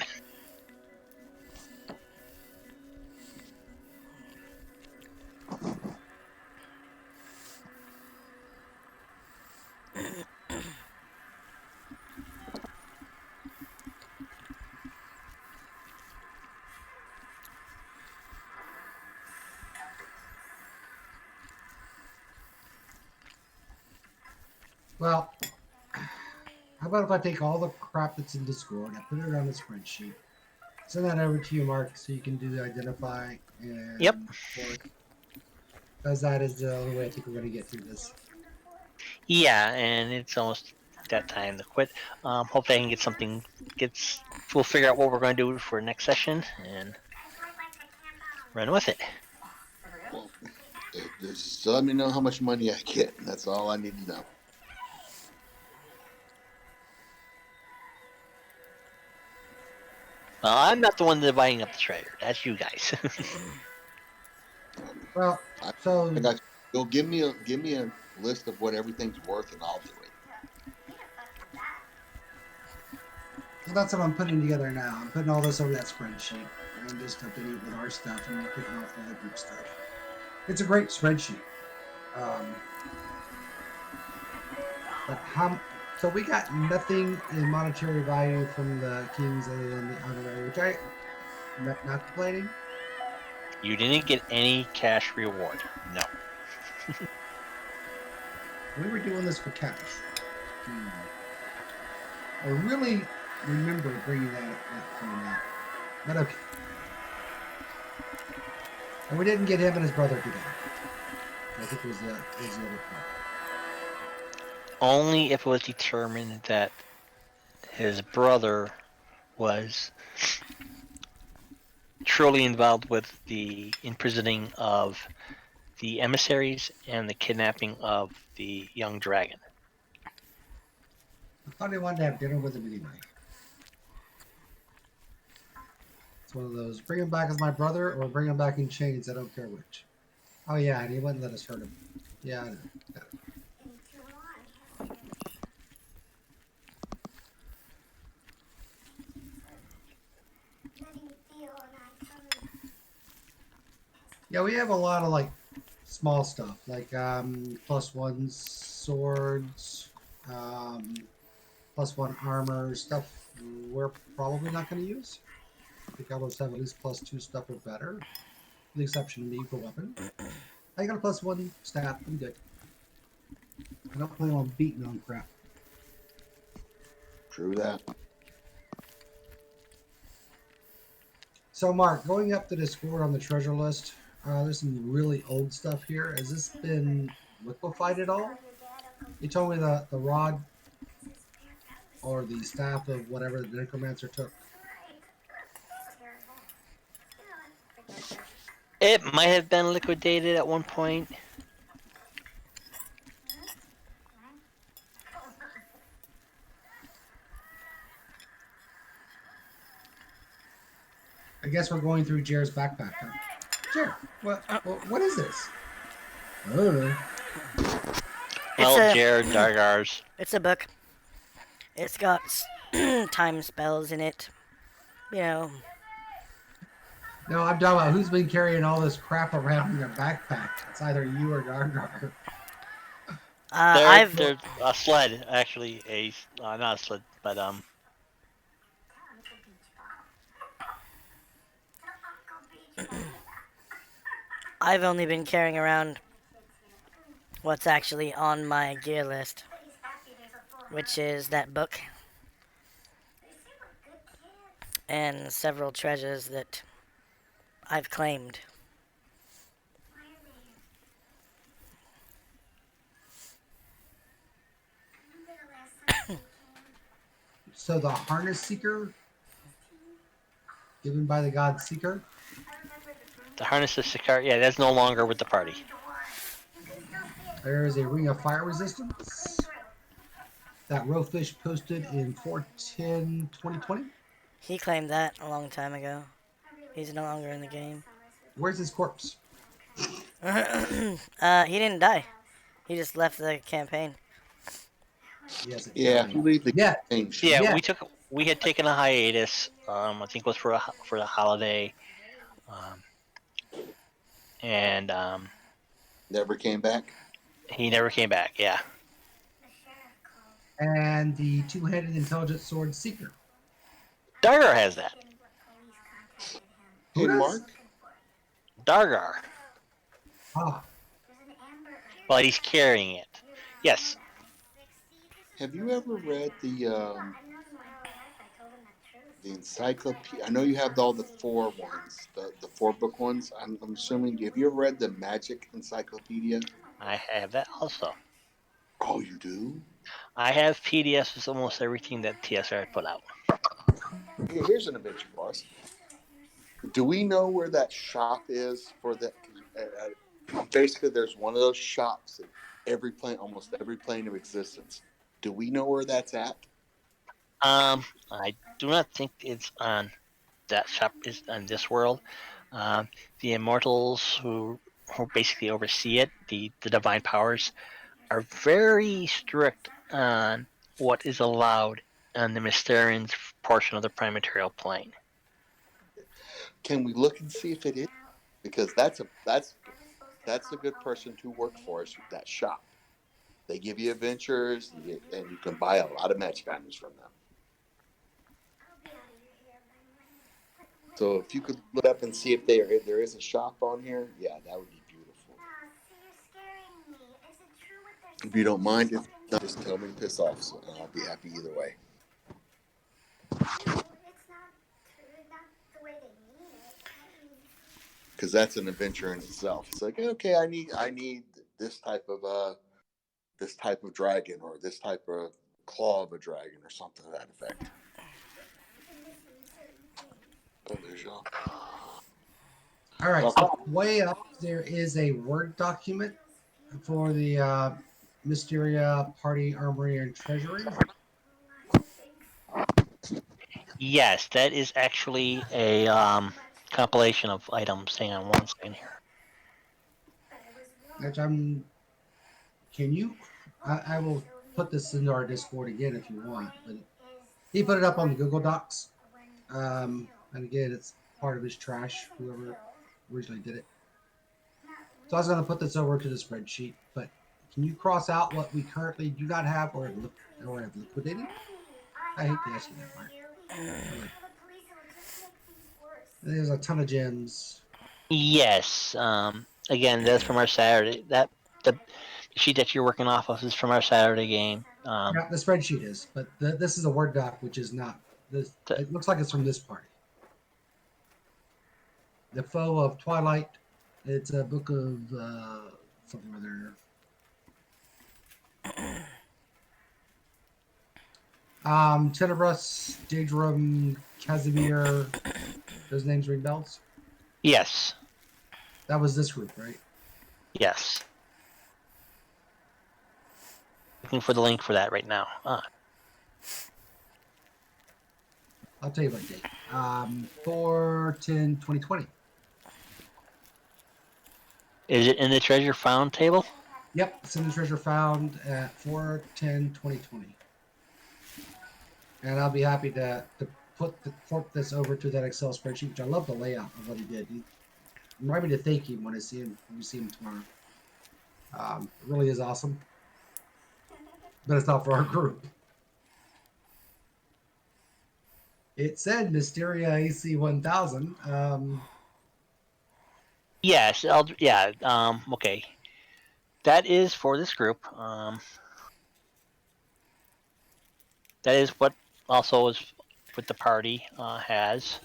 Well, how about if I take all the crap that's in Discord, I put it on a spreadsheet, send that over to you, Mark, so you can do the identify and Yep. work. Because that is the only way I think we're going to get through this. Yeah, and it's almost that time to quit. Hopefully I can get something. We'll figure out what we're going to do for next session and run with it. Well, just let me know how much money I get. That's all I need to know. Well, I'm not the one dividing up the treasure. That's you guys. Well, so I got, go give me list of what everything's worth, and I'll do it. So that's what I'm putting together now. I'm putting all this over that spreadsheet and just updating it with our stuff and taking off all the group stuff. It's a great spreadsheet. But so we got nothing in monetary value from the Kings other than the honorary, which I not complaining. You didn't get any cash reward. No. We were doing this for cash. I really remember bringing that up. But okay. And we didn't get him and his brother together. I think it was the other part. Only if it was determined that his brother was truly involved with the imprisoning of the emissaries and the kidnapping of the young dragon. I thought he wanted to have dinner with him anyway. It's one of those, bring him back as my brother or bring him back in chains, I don't care which. Oh yeah, and he wouldn't let us hurt him. Yeah, I know. Got it. Yeah, we have a lot of like small stuff, like +1 swords, +1 armor, stuff we're probably not going to use. I think I almost have at least +2 stuff or better, with the exception of me for weapon. I got a +1 staff, I'm good. I don't plan on beating on crap. True that. So Mark, going up to Discord on the treasure list, there's some really old stuff here. Has this been liquefied at all? You told me the rod or the staff of whatever the necromancer took. It might have been liquidated at one point. I guess we're going through Jer's backpack. Huh? Jer, what is this? I don't know. Well, Jared Dargar's. It's a book. It's got time spells in it. You know. No, I'm talking about who's been carrying all this crap around in their backpack. It's either you or Dargar. There's a sled, actually. Not a sled, but I've only been carrying around what's actually on my gear list, which is that book and several treasures that I've claimed. So the harness seeker, given by the god Seeker. The harness of Seeker, yeah, that's no longer with the party. There is a ring of fire resistance that Rowfish posted in 4/10/2020. He claimed that a long time ago. He's no longer in the game. Where's his corpse? He didn't die. He just left the campaign. Yeah, if you leave the campaign. Yeah, we had taken a hiatus. I think it was for the holiday. And never came back. He never came back. Yeah. And the two-headed intelligent sword Seeker. Dargar has that. Hey, Mark. Dargar. Ah. Well, he's carrying it. Yes. Have you ever read the encyclopedia? I know you have all the 4 ones, the 4-book ones. I'm assuming. Have you ever read the Magic Encyclopedia? I have that also. Oh, you do? I have PDFs of almost everything that TSR put out. Yeah, here's an adventure, boss. Do we know where that shop is for that? Basically, there's one of those shops in almost every plane of existence. Do we know where that's at? I do not think it's on that shop is on this world. The immortals who basically oversee it, the divine powers, are very strict on what is allowed on the Mystarian's portion of the prime material plane. Can we look and see if it is? Because that's a good person to work for us. That shop. They give you adventures, and you can buy a lot of magic items from them. So if you could look up and see if there is a shop on here, yeah, that would be beautiful. If you don't mind, just tell me to piss off, so I'll be happy either way. Because that's an adventure in itself. It's like, okay, I need this type of dragon, or this type of claw of a dragon, or something to that effect. Oh, there's y'all. All right, so way up there is a Word document for the Mysteria Party Armory and Treasury. Yes, that is actually a compilation of items. Hang on one second here. Which I will put this into our Discord again if you want, but he put it up on the Google Docs. And again, it's part of his trash, whoever originally did it. So I was going to put this over to the spreadsheet, but can you cross out what we currently do not have or have liquidated? I hate to ask you that, Mark. There's a ton of gems. Yes. Again, that's from our Saturday. The sheet that you're working off of is from our Saturday game. Yeah, the spreadsheet is, but this is a Word doc, which is not. It looks like it's from this party. The Foe of Twilight. It's a book of something or other. Tenebrous, Daedrum, Casimir. Those names ring bells? Yes. That was this group, right? Yes. Looking for the link for that right now. I'll tell you what date. 4/10/2020. Is it in the treasure found table? Yep, it's in the treasure found at 4/10/2020. And I'll be happy to port this over to that Excel spreadsheet, which I love the layout of what he did. Remind me to thank him when we see him tomorrow. It really is awesome. But it's not for our group. It said Mysteria AC 1000. Yes. Okay. That is for this group. That is what also is what the party has.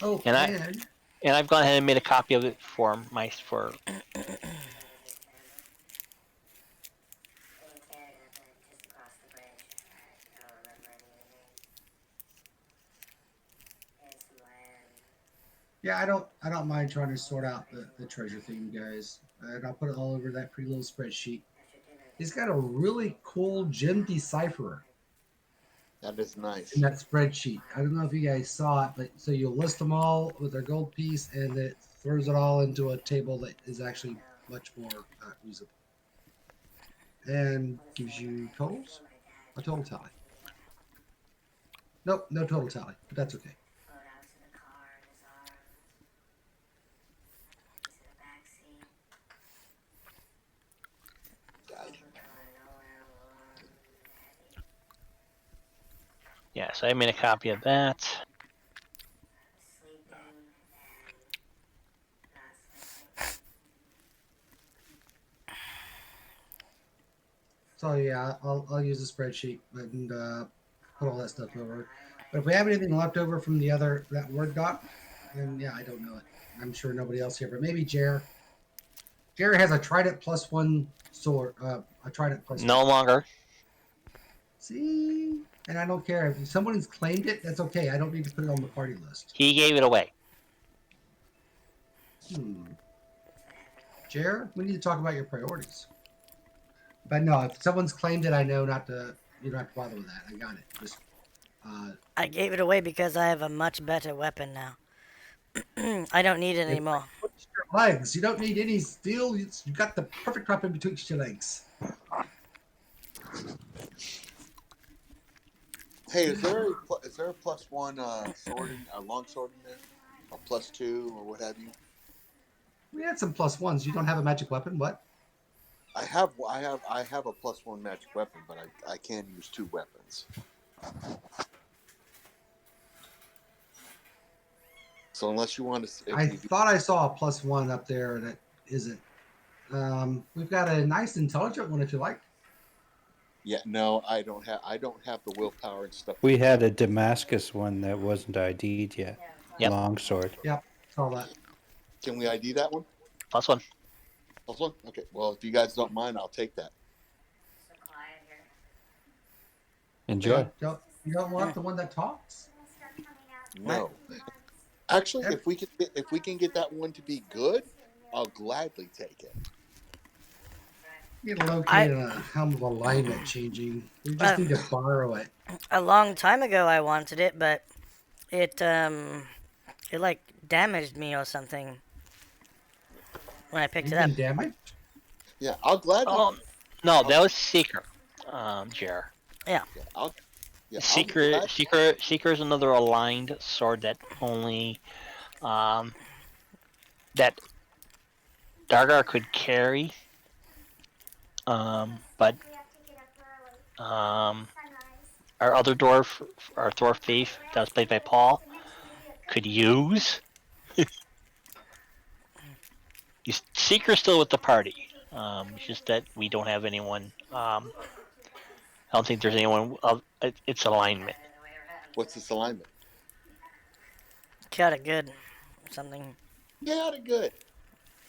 Oh, and I've gone ahead and made a copy of it for Yeah, I don't mind trying to sort out the treasure theme, guys. And I'll put it all over that pretty little spreadsheet. He's got a really cool gem decipherer. That is nice. In that spreadsheet. I don't know if you guys saw it, but so you'll list them all with their gold piece, and it throws it all into a table that is actually much more usable. And gives you totals? A total tally. Nope, no total tally, but that's okay. Yeah, so I made a copy of that. So yeah, I'll use the spreadsheet and put all that stuff over. But if we have anything left over from that Word doc, then yeah, I don't know it. I'm sure nobody else here, but maybe Jer. Jer has a Trident +1 sword. A Trident +1. No longer. See, and I don't care if someone's claimed it. That's okay. I don't need to put it on the party list. He gave it away. Jer, we need to talk about your priorities. But no, if someone's claimed it, I know not to. You don't have to bother with that. I got it. Just I gave it away because I have a much better weapon now. I don't need it it's like anymore. betwixt your legs. You don't need any steel. You got the perfect weapon betwixt your legs. Hey, is there a +1 sword in a long sword in there, or +2 or what have you? We had some +1s. You don't have a magic weapon. What? I have a +1 magic weapon, but I can use 2 weapons. So unless you want to, I if you do, thought I saw a +1 up there that isn't. We've got a nice intelligent one if you like. yeah, no, I don't have the willpower and stuff. We had a Damascus one that wasn't ID'd yet. Yep. Longsword. Yep, saw that. Can we ID that one? +1. +1. Okay. Well, if you guys don't mind, I'll take that. So quiet here. Enjoy. You don't want the one that talks? No. Actually, if we can get that one to be good, I'll gladly take it. You need to locate a helm of alignment changing. We just need to borrow it. A long time ago, I wanted it, but it like damaged me or something when I picked You've it up. been damaged? Yeah, I'll gladly. No, that was Seeker, Jer. Yeah. Seeker is another aligned sword that only that Dargar could carry. But our other dwarf, our dwarf thief, that was played by Paul, could use. Seeker's still with the party. It's just that we don't have anyone. I don't think there's anyone. It's alignment. What's this alignment? Chaotic good. Something. Chaotic good.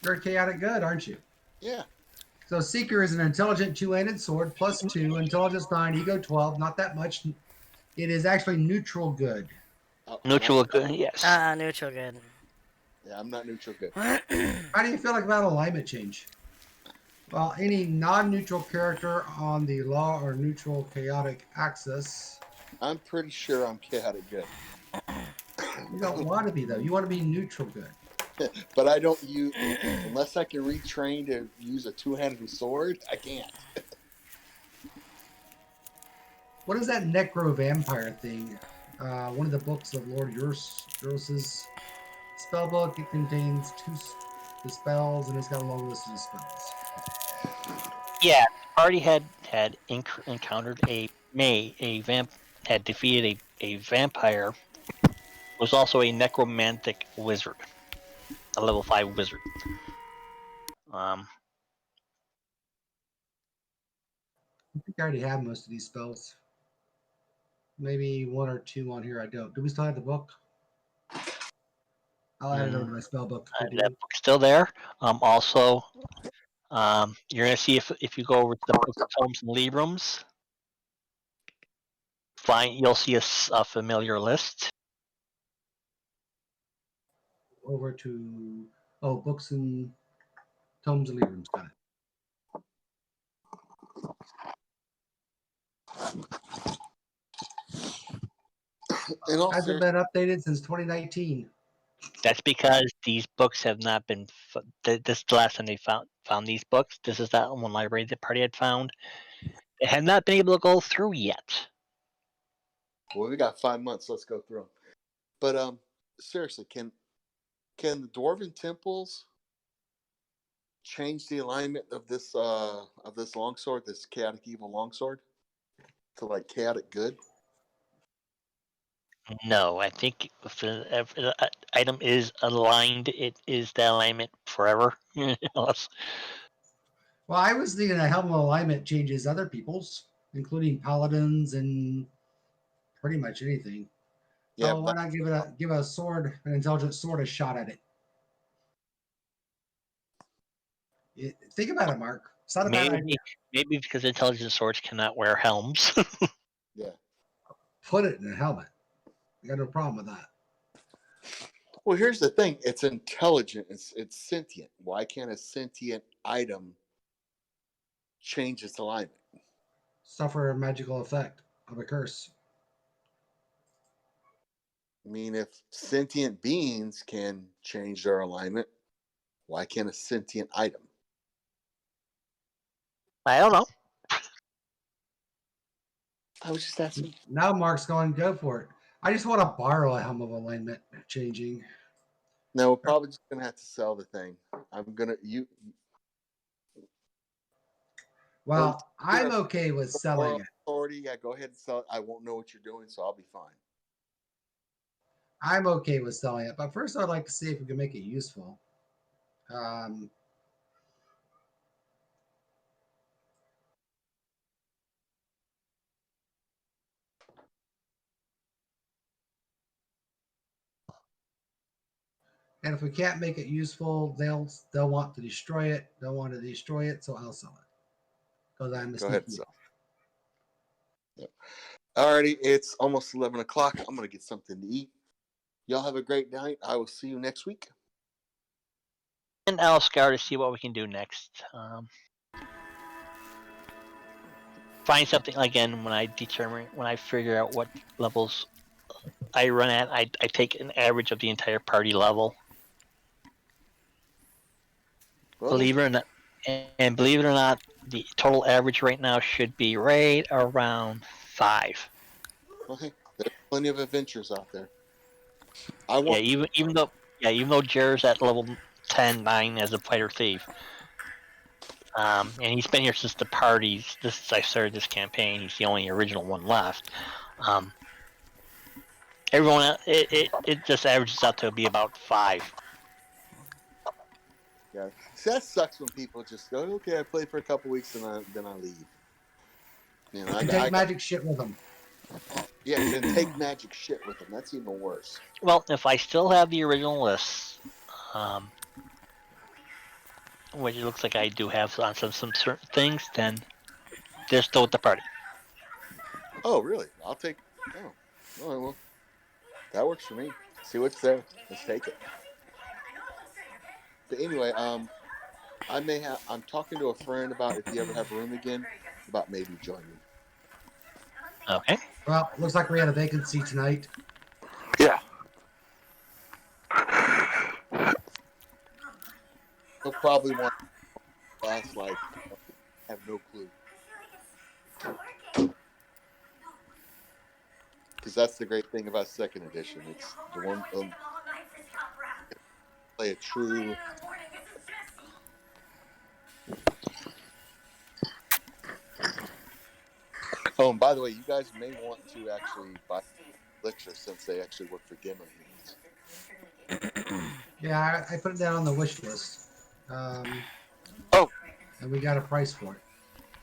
You're chaotic good, aren't you? Yeah. So Seeker is an intelligent two-handed sword, +2, intelligence 9, ego 12. Not that much. It is actually neutral good. Neutral good, yes. Neutral good. Yeah, I'm not neutral good. How do you feel about alignment change? Well, any non-neutral character on the law or neutral chaotic axis. I'm pretty sure I'm chaotic good. You don't want to be, though. You want to be neutral good. But I don't use, unless I can retrain to use a two-handed sword, I can't. What is that necro vampire thing? One of the books of Lord Euros's spell book. It contains the spells, and it's got a long list of spells. Yeah, the party had encountered had defeated a vampire. Was also a necromantic wizard, a level 5 wizard. I think I already have most of these spells. Maybe 1 or 2 on here I don't. Do we still have the book? I'll add it over to my spell book. That book's still there. Also, you're gonna see if you go over to the book of Tomes and Librams, you'll see a familiar list. Over to books and Tomes and Librams. Got it. Hasn't been updated since 2019. That's because these books have not been. This is the last time they found these books. This is that one library the party had found. They have not been able to go through yet. Well, we got 5 months. Let's go through them. But seriously, can the dwarven temples change the alignment of this longsword, this chaotic evil longsword, to like chaotic good? No, I think if the item is aligned, it is the alignment forever. Well, I was thinking a helm of alignment changes other people's, including paladins and pretty much anything. Yeah, so why not give a sword, an intelligent sword, a shot at it? Think about it, Mark. It's not a bad idea. Maybe because intelligent swords cannot wear helms. Yeah. Put it in a helmet. I got no problem with that. Well, here's the thing. It's intelligent. It's sentient. Why can't a sentient item change its alignment? Suffer a magical effect of a curse. I mean, if sentient beings can change their alignment, why can't a sentient item? I don't know. I was just asking. Now Mark's going to go for it. I just want to borrow a helm of alignment changing. No, we're probably just gonna have to sell the thing. Well, I'm okay with selling it. Authority, yeah, go ahead and sell it. I won't know what you're doing, so I'll be fine. I'm okay with selling it, but first I'd like to see if we can make it useful. Um, and if we can't make it useful, they'll want to destroy it. They'll want to destroy it, so I'll sell it because I'm a Go ahead and sneaky. sell. Yep. Alrighty, it's almost 11 o'clock. I'm gonna get something to eat. Y'all have a great night. I will see you next week. And I'll scour to see what we can do next. Find something again when I figure out what levels I run at. I take an average of the entire party level. Well, Believe it or not, and believe it or not, the total average right now should be right around 5. okay, there's plenty of adventures out there. Even though Jared's at level 10, 9 as a fighter thief, and he's been here since the parties. Since I started this campaign, he's the only original one left. Everyone, it just averages out to be about 5. Yeah, see, that sucks when people just go, okay, I play for a couple weeks and then I leave. You know, And take magic shit with them. Yeah, then take magic shit with them. That's even worse. Well, if I still have the original lists, which it looks like I do have on some certain things, then they're still with the party. Oh, really? I'll take. Oh, all right, well, that works for me. See what's there. Let's take it. But anyway, I'm talking to a friend about if you ever have room again, about maybe joining. Okay. Well, looks like we had a vacancy tonight. Yeah. He'll probably want us like have no clue. Because that's the great thing about second edition. It's the one play a true. Oh, and by the way, you guys may want to actually buy elixir since they actually work for demo humans. Yeah, I put it down on the wish list. And we got a price for it.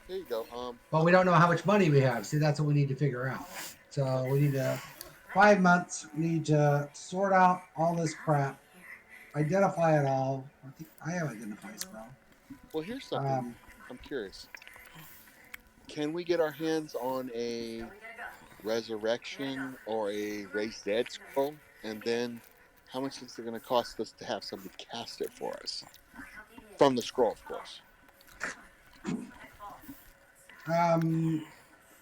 There you go. But we don't know how much money we have. See, that's what we need to figure out. So we need to 5 months. We need to sort out all this crap, identify it all. I think I have identify spell. Well, here's something. I'm curious. Can we get our hands on a resurrection or a raised dead scroll? And then how much is it going to cost us to have somebody cast it for us? From the scroll, of course.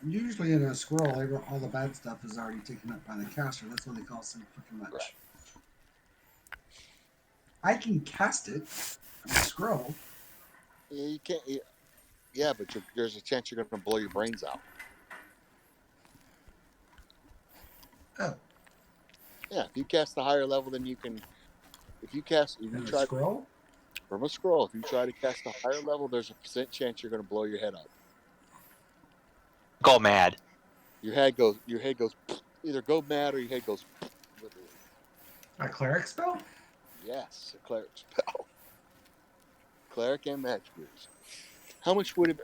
Usually in a scroll, all the bad stuff is already taken up by the caster. That's why they cost so freaking much. Right. I can cast it on a scroll. Yeah, you can't. Yeah, but there's a chance you're going to blow your brains out. Oh. Yeah, if you cast a higher level than you can. If you try scroll from a scroll, if you try to cast a higher level, there's a % chance you're going to blow your head up. Go mad. Your head goes. Either go mad or your head goes. Literally. A cleric spell? Yes, a cleric spell. Cleric and magic users. How much would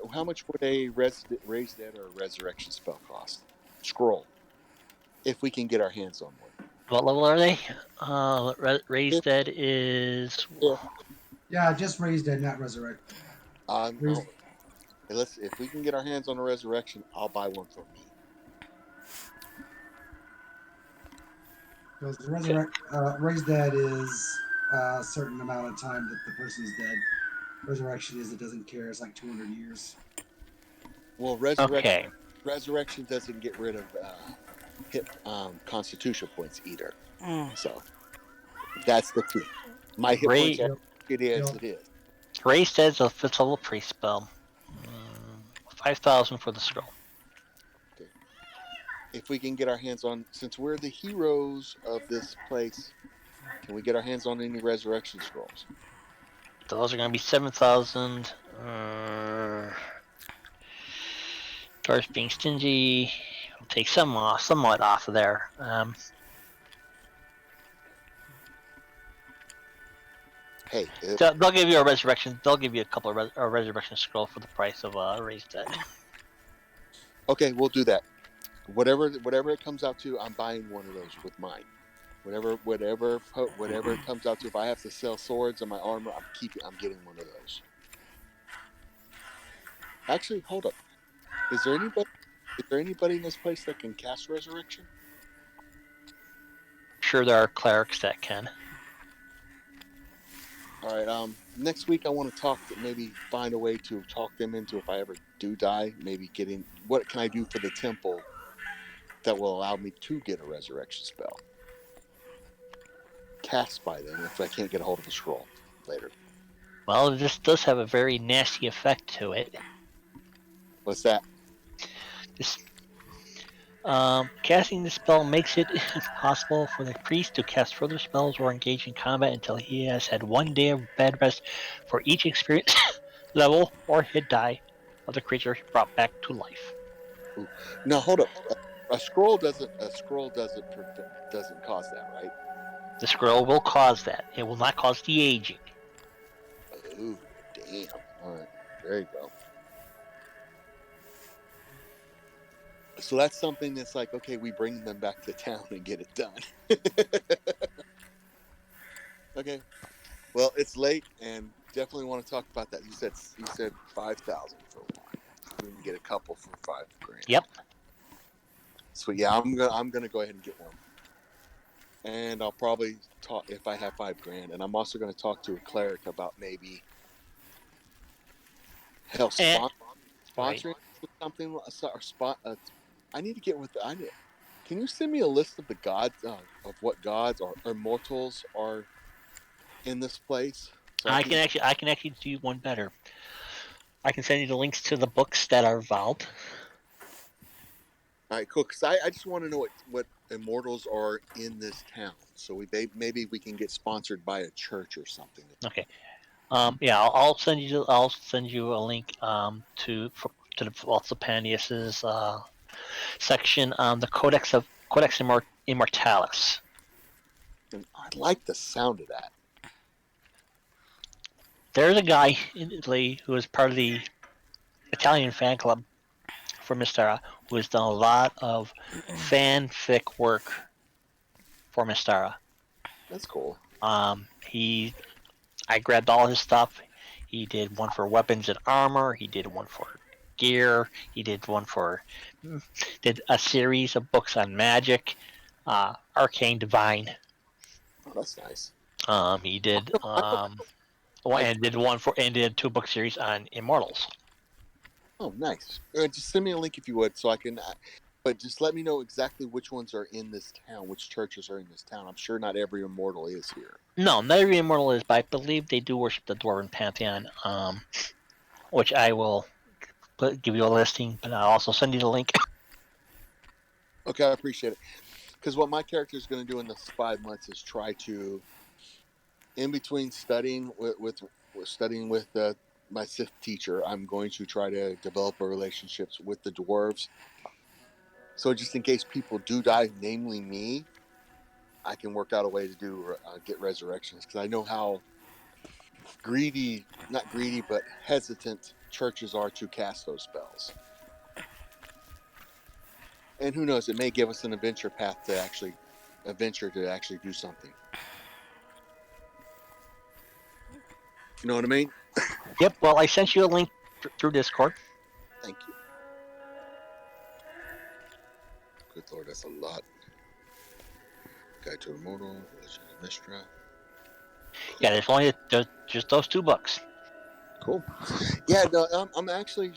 a raised dead or a resurrection spell cost? Scroll. If we can get our hands on one. What level are they? Raised Dead is. Yeah, just raised dead, not resurrect. If we can get our hands on a resurrection, I'll buy one for me. Because raised dead is a certain amount of time that the person's dead. Resurrection is it doesn't care. It's like 200 years. Well, resurrection doesn't get rid of hit constitution points either. So that's the key. My hit points are it is. Ray says a fifth level priest spell. 5,000 for the scroll. Okay. If we can get our hands on, since we're the heroes of this place, can we get our hands on any resurrection scrolls? Those are going to be 7,000. Dwarves being stingy. We'll take somewhat off of there. Hey, they'll give you a resurrection. They'll give you a couple of a resurrection scroll for the price of raised dead. Okay, we'll do that. Whatever it comes out to, I'm buying one of those with mine. Whatever it comes out to, if I have to sell swords and my armor, I'm getting one of those. Actually, hold up. Is there anybody in this place that can cast resurrection? Sure, there are clerics that can. All right. Next week I want to maybe find a way to talk them into, if I ever do die, maybe getting, what can I do for the temple that will allow me to get a resurrection spell cast by them if I can't get a hold of a scroll later. Well, this does have a very nasty effect to it. What's that? Casting the spell makes it impossible for the priest to cast further spells or engage in combat until he has had 1 day of bed rest for each experience level or hit die of the creature brought back to life. Ooh. Now hold up. A scroll doesn't cause that, right? The scroll will cause that. It will not cause the aging. Oh, damn. All right. There you go. So that's something that's like, okay, we bring them back to town and get it done. Okay. Well, it's late and definitely want to talk about that. You said 5,000 for one. We can get a couple for $5,000. Yep. So yeah, I'm gonna go ahead and get one. And I'll probably talk if I have $5,000. And I'm also gonna talk to a cleric about maybe sponsoring something or spot. I need to get with can you send me a list of the gods of what gods or immortals are in this place? So I can actually do one better. I can send you the links to the books that are involved. All right, cool. Because I just want to know what immortals are in this town. So maybe we can get sponsored by a church or something. Okay. Yeah, I'll send you a link to the Valsapandius's section on the Codex Immortalis. And I like the sound of that. There's a guy in Italy who is part of the Italian fan club for Mystara who has done a lot of fanfic work for Mystara. That's cool. I grabbed all his stuff. He did one for weapons and armor. He did one for gear. He did a series of books on magic, arcane divine. Oh, that's nice. He did did 2 book series on immortals. Oh, nice. Just send me a link if you would, so I can. But just let me know exactly which ones are in this town, which churches are in this town. I'm sure not every immortal is here. No, not every immortal is, but I believe they do worship the Dwarven Pantheon, which I will give you a listing, but I'll also send you the link. Okay, I appreciate it. Because what my character is going to do in this 5 months is try to, in between studying with my Sith teacher, I'm going to try to develop relationships with the dwarves. So just in case people do die, namely me, I can work out a way to get resurrections, because I know how not greedy, but hesitant churches are to cast those spells. And who knows, it may give us an adventure path to actually do something. You know what I mean? Yep, well, I sent you a link through Discord. Thank you. Good Lord, that's a lot. Guide to Immortal, Legend of Mystara. Yeah, there's only just those 2 books. Cool. Yeah, no, I'm actually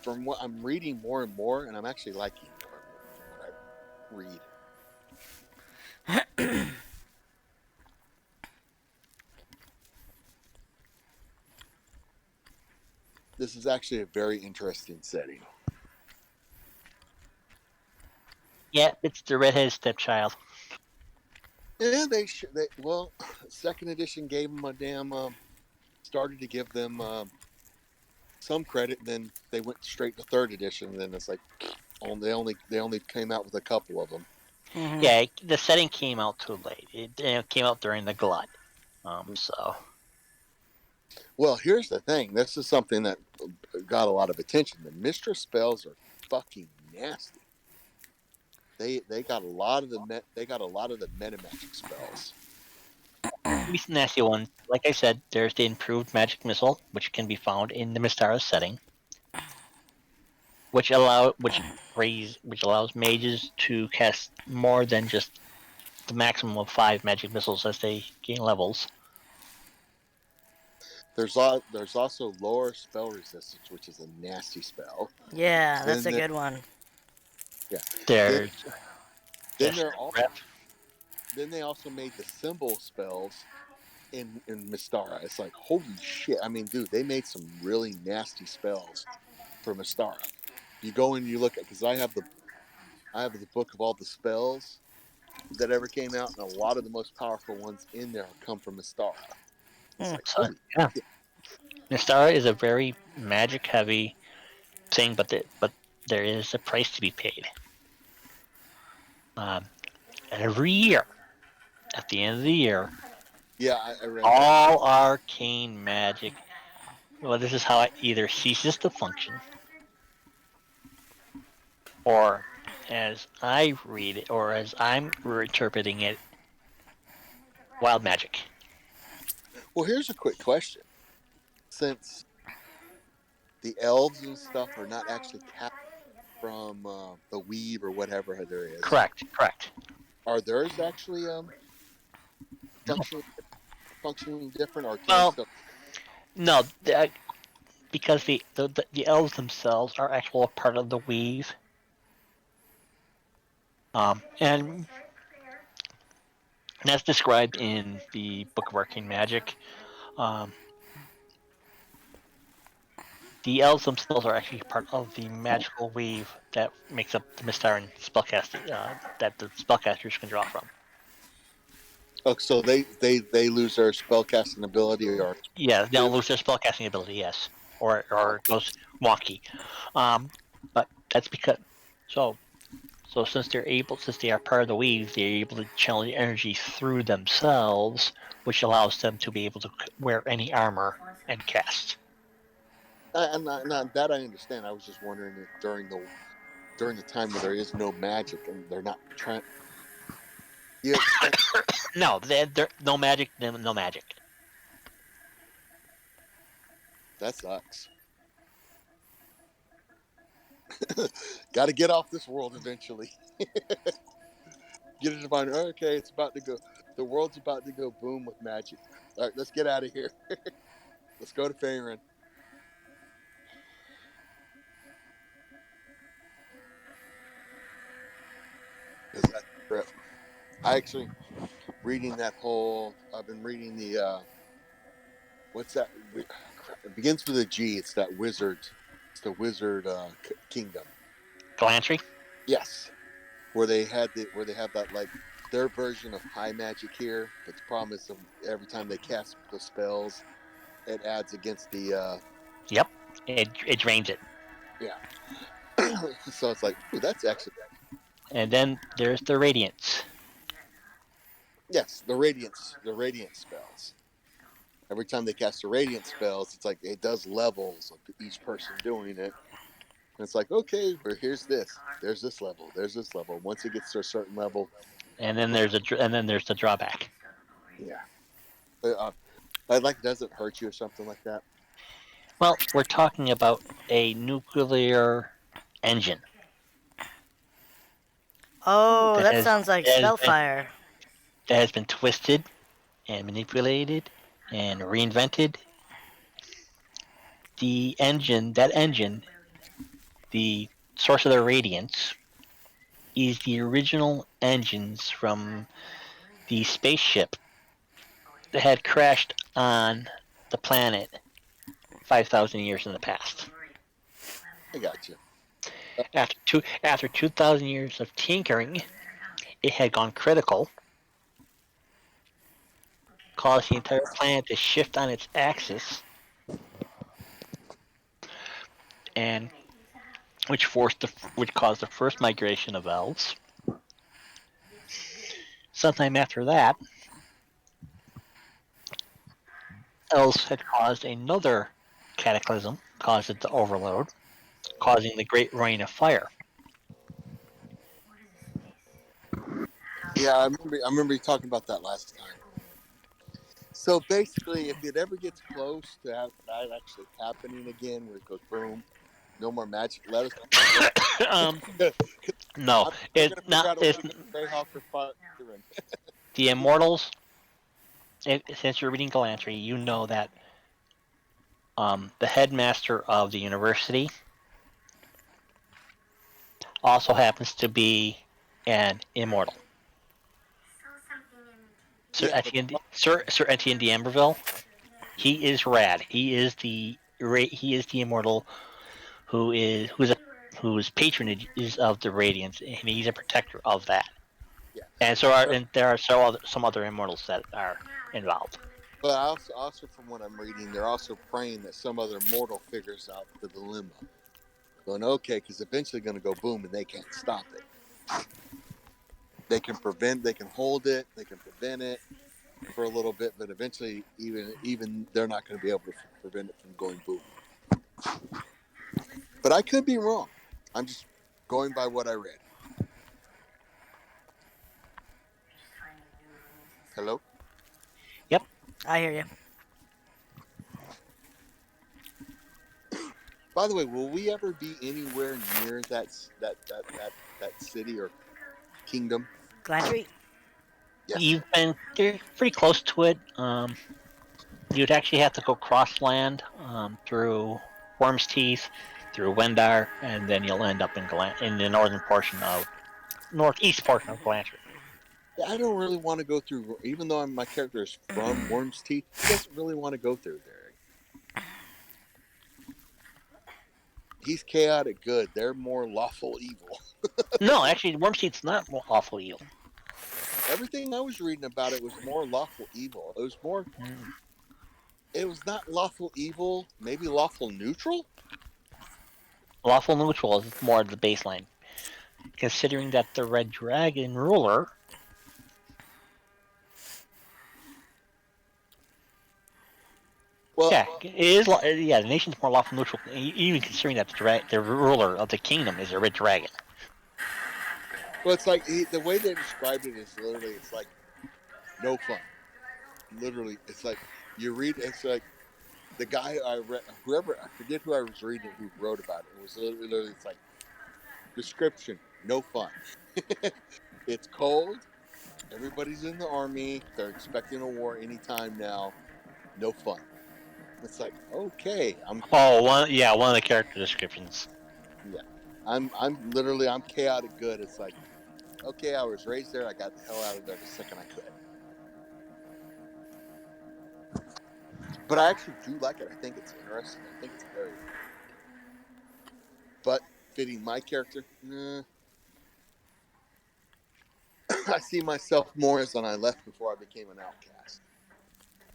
from what I'm reading more and more, and I'm actually liking more and more from what I read. This is actually a very interesting setting. Yeah, it's the redheaded stepchild. Yeah, well, second edition gave them a damn started to give them some credit, and then they went straight to third edition. And then it's like they only came out with a couple of them. Mhm. Yeah, the setting came out too late. It came out during the glut. So Well, here's the thing. This is something that got a lot of attention. The mistress spells are fucking nasty. They got a lot of the meta magic spells. these nasty ones. Like I said, there's the improved magic missile, which can be found in the Mystara setting, which allows mages to cast more than just the maximum of 5 magic missiles as they gain levels. There's also lower spell resistance, which is a nasty spell. Yeah, that's Then a good one. yeah. There's Then they also made the symbol spells in Mystara. It's like, holy shit. I mean, dude, they made some really nasty spells for Mystara. You go and you look at, because I have the book of all the spells that ever came out, and a lot of the most powerful ones in there come from Mystara. It's like, So, holy yeah. shit. Mystara is a very magic heavy thing, but there is a price to be paid. Every year, at the end of the year, Yeah, I read that. all arcane magic. Well, this is how it either ceases to function, or as I read it, or as I'm interpreting it, wild magic. Well, here's a quick question. Since the elves and stuff are not actually capped from the weave or whatever there is, Correct. are theirs actually No. functioning different, or can they Well, still? no, because the elves themselves are actual part of the weave. And that's described in the Book of Arcane Magic. The elves themselves are actually part of the magical weave that makes up the Mystaran spellcasting that the spellcasters can draw from. Oh, so they lose their spellcasting ability, or Yeah, they'll lose their spellcasting ability, yes, or it goes wonky. But that's because so since they are part of the weave, they're able to channel the energy through themselves, which allows them to be able to wear any armor and cast. and that I understand. I was just wondering if during the time where there is no magic and they're not trying. Yeah, No, they're no magic, no magic. that sucks. Got to get off this world eventually. Get it to find. Okay, it's about to go. The world's about to go boom with magic. All right, let's get out of here. Let's go to Faerun. Because that's the trip. I actually reading that whole. I've been reading the. What's that? It begins with a G. It's that wizard. It's the wizard kingdom. Galantry. Yes, where they have that, like, their version of high magic here, but the problem is every time they cast the spells, it adds against the. Yep, it drains it. Yeah. So it's like, ooh, that's actually. And then there's the Radiance. Yes, the radiance spells. Every time they cast the radiant spells, it's like it does levels of each person doing it. And it's like, okay, but here's this. There's this level. There's this level. Once it gets to a certain level, And then there's the drawback. yeah. Does it hurt you or something like that? Well, we're talking about a nuclear engine. Oh, that has, sounds like Spellfire. That has been twisted and manipulated and reinvented. That engine the source of their radiance is the original engines from the spaceship that had crashed on the planet 5,000 years in the past. I got you. After 2,000 years of tinkering, it had gone critical, caused the entire planet to shift on its axis, and which caused the first migration of elves. Sometime after that, elves had caused another cataclysm, caused it to overload, causing the Great Rain of Fire. Yeah, I remember you talking about that last time. So basically, if it ever gets close to that actually happening again, where it goes boom, no more magic, let us know. No, we're gonna figure out a way it's to get Greyhawk or Firen. the Immortals. Since you're reading Galantry, you know that the headmaster of the university also happens to be an immortal. Sir Etienne d'Amberville. He is rad. He is the immortal whose patronage is of the Radiance, and he's a protector of that. Yeah. And there are some other immortals that are involved. But also from what I'm reading, they're also praying that some other mortal figures out the dilemma. Going, okay, because eventually going to go boom, and they can't stop it. They can hold it, they can prevent it for a little bit, but eventually, even they're not going to be able to prevent it from going boom. But I could be wrong. I'm just going by what I read. Hello? Yep. I hear you. By the way, will we ever be anywhere near that city or kingdom? Glantry? Yes. You're pretty close to it. You'd actually have to go cross land through Worm's Teeth, through Wendar, and then you'll end up in the northeast portion of Galantry. I don't really want to go through, even though my character is from Worm's Teeth, he doesn't really want to go through there. He's chaotic good. They're more lawful evil. No, actually, Worm's Teeth's not lawful evil. Everything I was reading about it was more lawful evil. It was more. It was not lawful evil. Maybe lawful neutral. Lawful neutral is more the baseline, considering that the Red Dragon ruler. Well, yeah, it is. The nation's more lawful neutral, even considering that the ruler of the kingdom is a Red Dragon. Well, it's like the way they described it is literally, it's like no fun. Literally, it's like you read. It's like the guy I read, whoever I forget who I was reading, who wrote about it. It was literally, it's like description, no fun. It's cold. Everybody's in the army. They're expecting a war anytime now. No fun. It's like, okay, one of the character descriptions. Yeah, I'm chaotic good. It's like, okay, I was raised there. I got the hell out of there the second I could. But I actually do like it. I think it's interesting. I think it's very. But fitting my character, I see myself more as when I left before I became an outcast.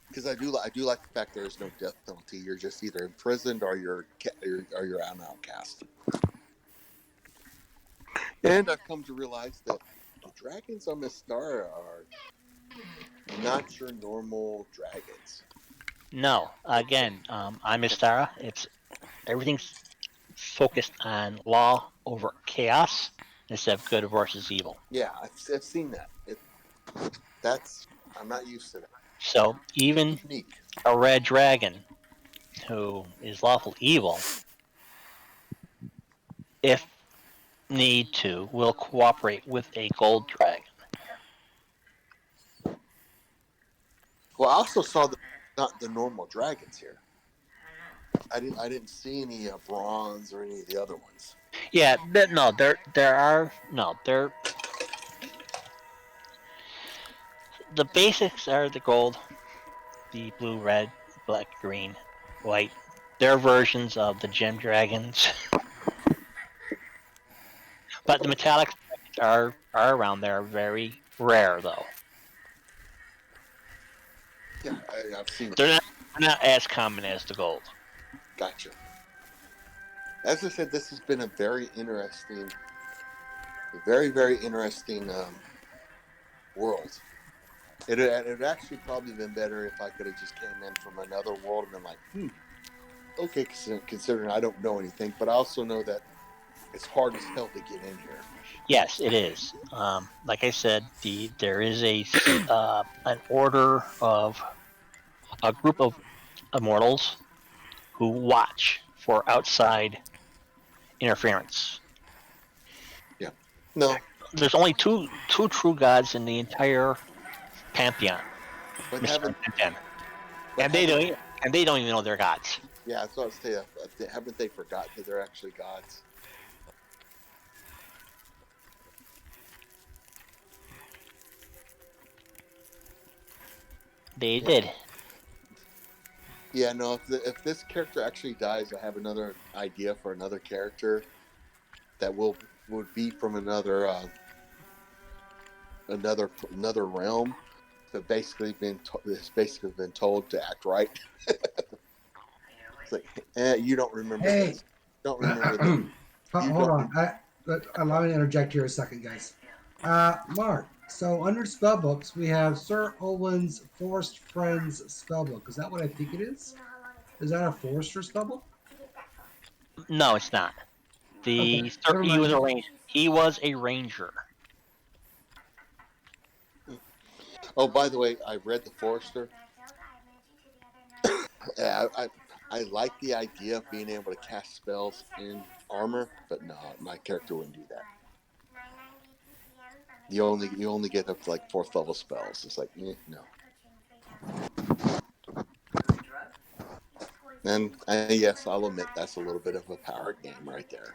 Because I do like the fact there is no death penalty. You're just either imprisoned or you're an outcast. And I've come to realize that the dragons on Mystara are not your normal dragons. No, again, I'm Mystara. Everything's focused on law over chaos instead of good versus evil. Yeah, I've seen that. I'm not used to that. So even a red dragon who is lawful evil, if need to, will cooperate with a gold dragon. Well, I also saw not the normal dragons here. I didn't see any bronze or any of the other ones. Yeah, no, there are no there. The basics are the gold, the blue, red, black, green, white. They're versions of the gem dragons, but the metallic are around there. Very rare though. Yeah, I've seen it. They're not as common as the gold. Gotcha. As I said, this has been a very interesting, very interesting world. It actually probably been better if I could have just came in from another world and been like, okay, considering I don't know anything, but I also know that it's hard as hell to get in here. Yes, it is. Like I said, there is an order of a group of immortals who watch for outside interference. Yeah. No. There's only two true gods in the entire pantheon. But Mystara haven't pantheon. but And haven't they don't even know they're gods. yeah, I thought to say haven't they forgot that they're actually gods? They did. Yeah, no. If this character actually dies, I have another idea for another character that would be from another realm. But it's basically been told to act right. It's like, you don't remember Hey, this. Don't remember this. You hold don't. on. Allow me to interject here a second, guys. Mark. So under spellbooks, we have Sir Owen's Forced Friends spellbook. Is that what I think it is? Is that a Forester spellbook? No, it's not. Okay, never He was mind. a ranger. He was a ranger. Oh, by the way, I read the Forester. Yeah, I like the idea of being able to cast spells in armor, but no, my character wouldn't do that. You only get up to like 4th level spells. It's like, no. And yes, I'll admit that's a little bit of a power game right there.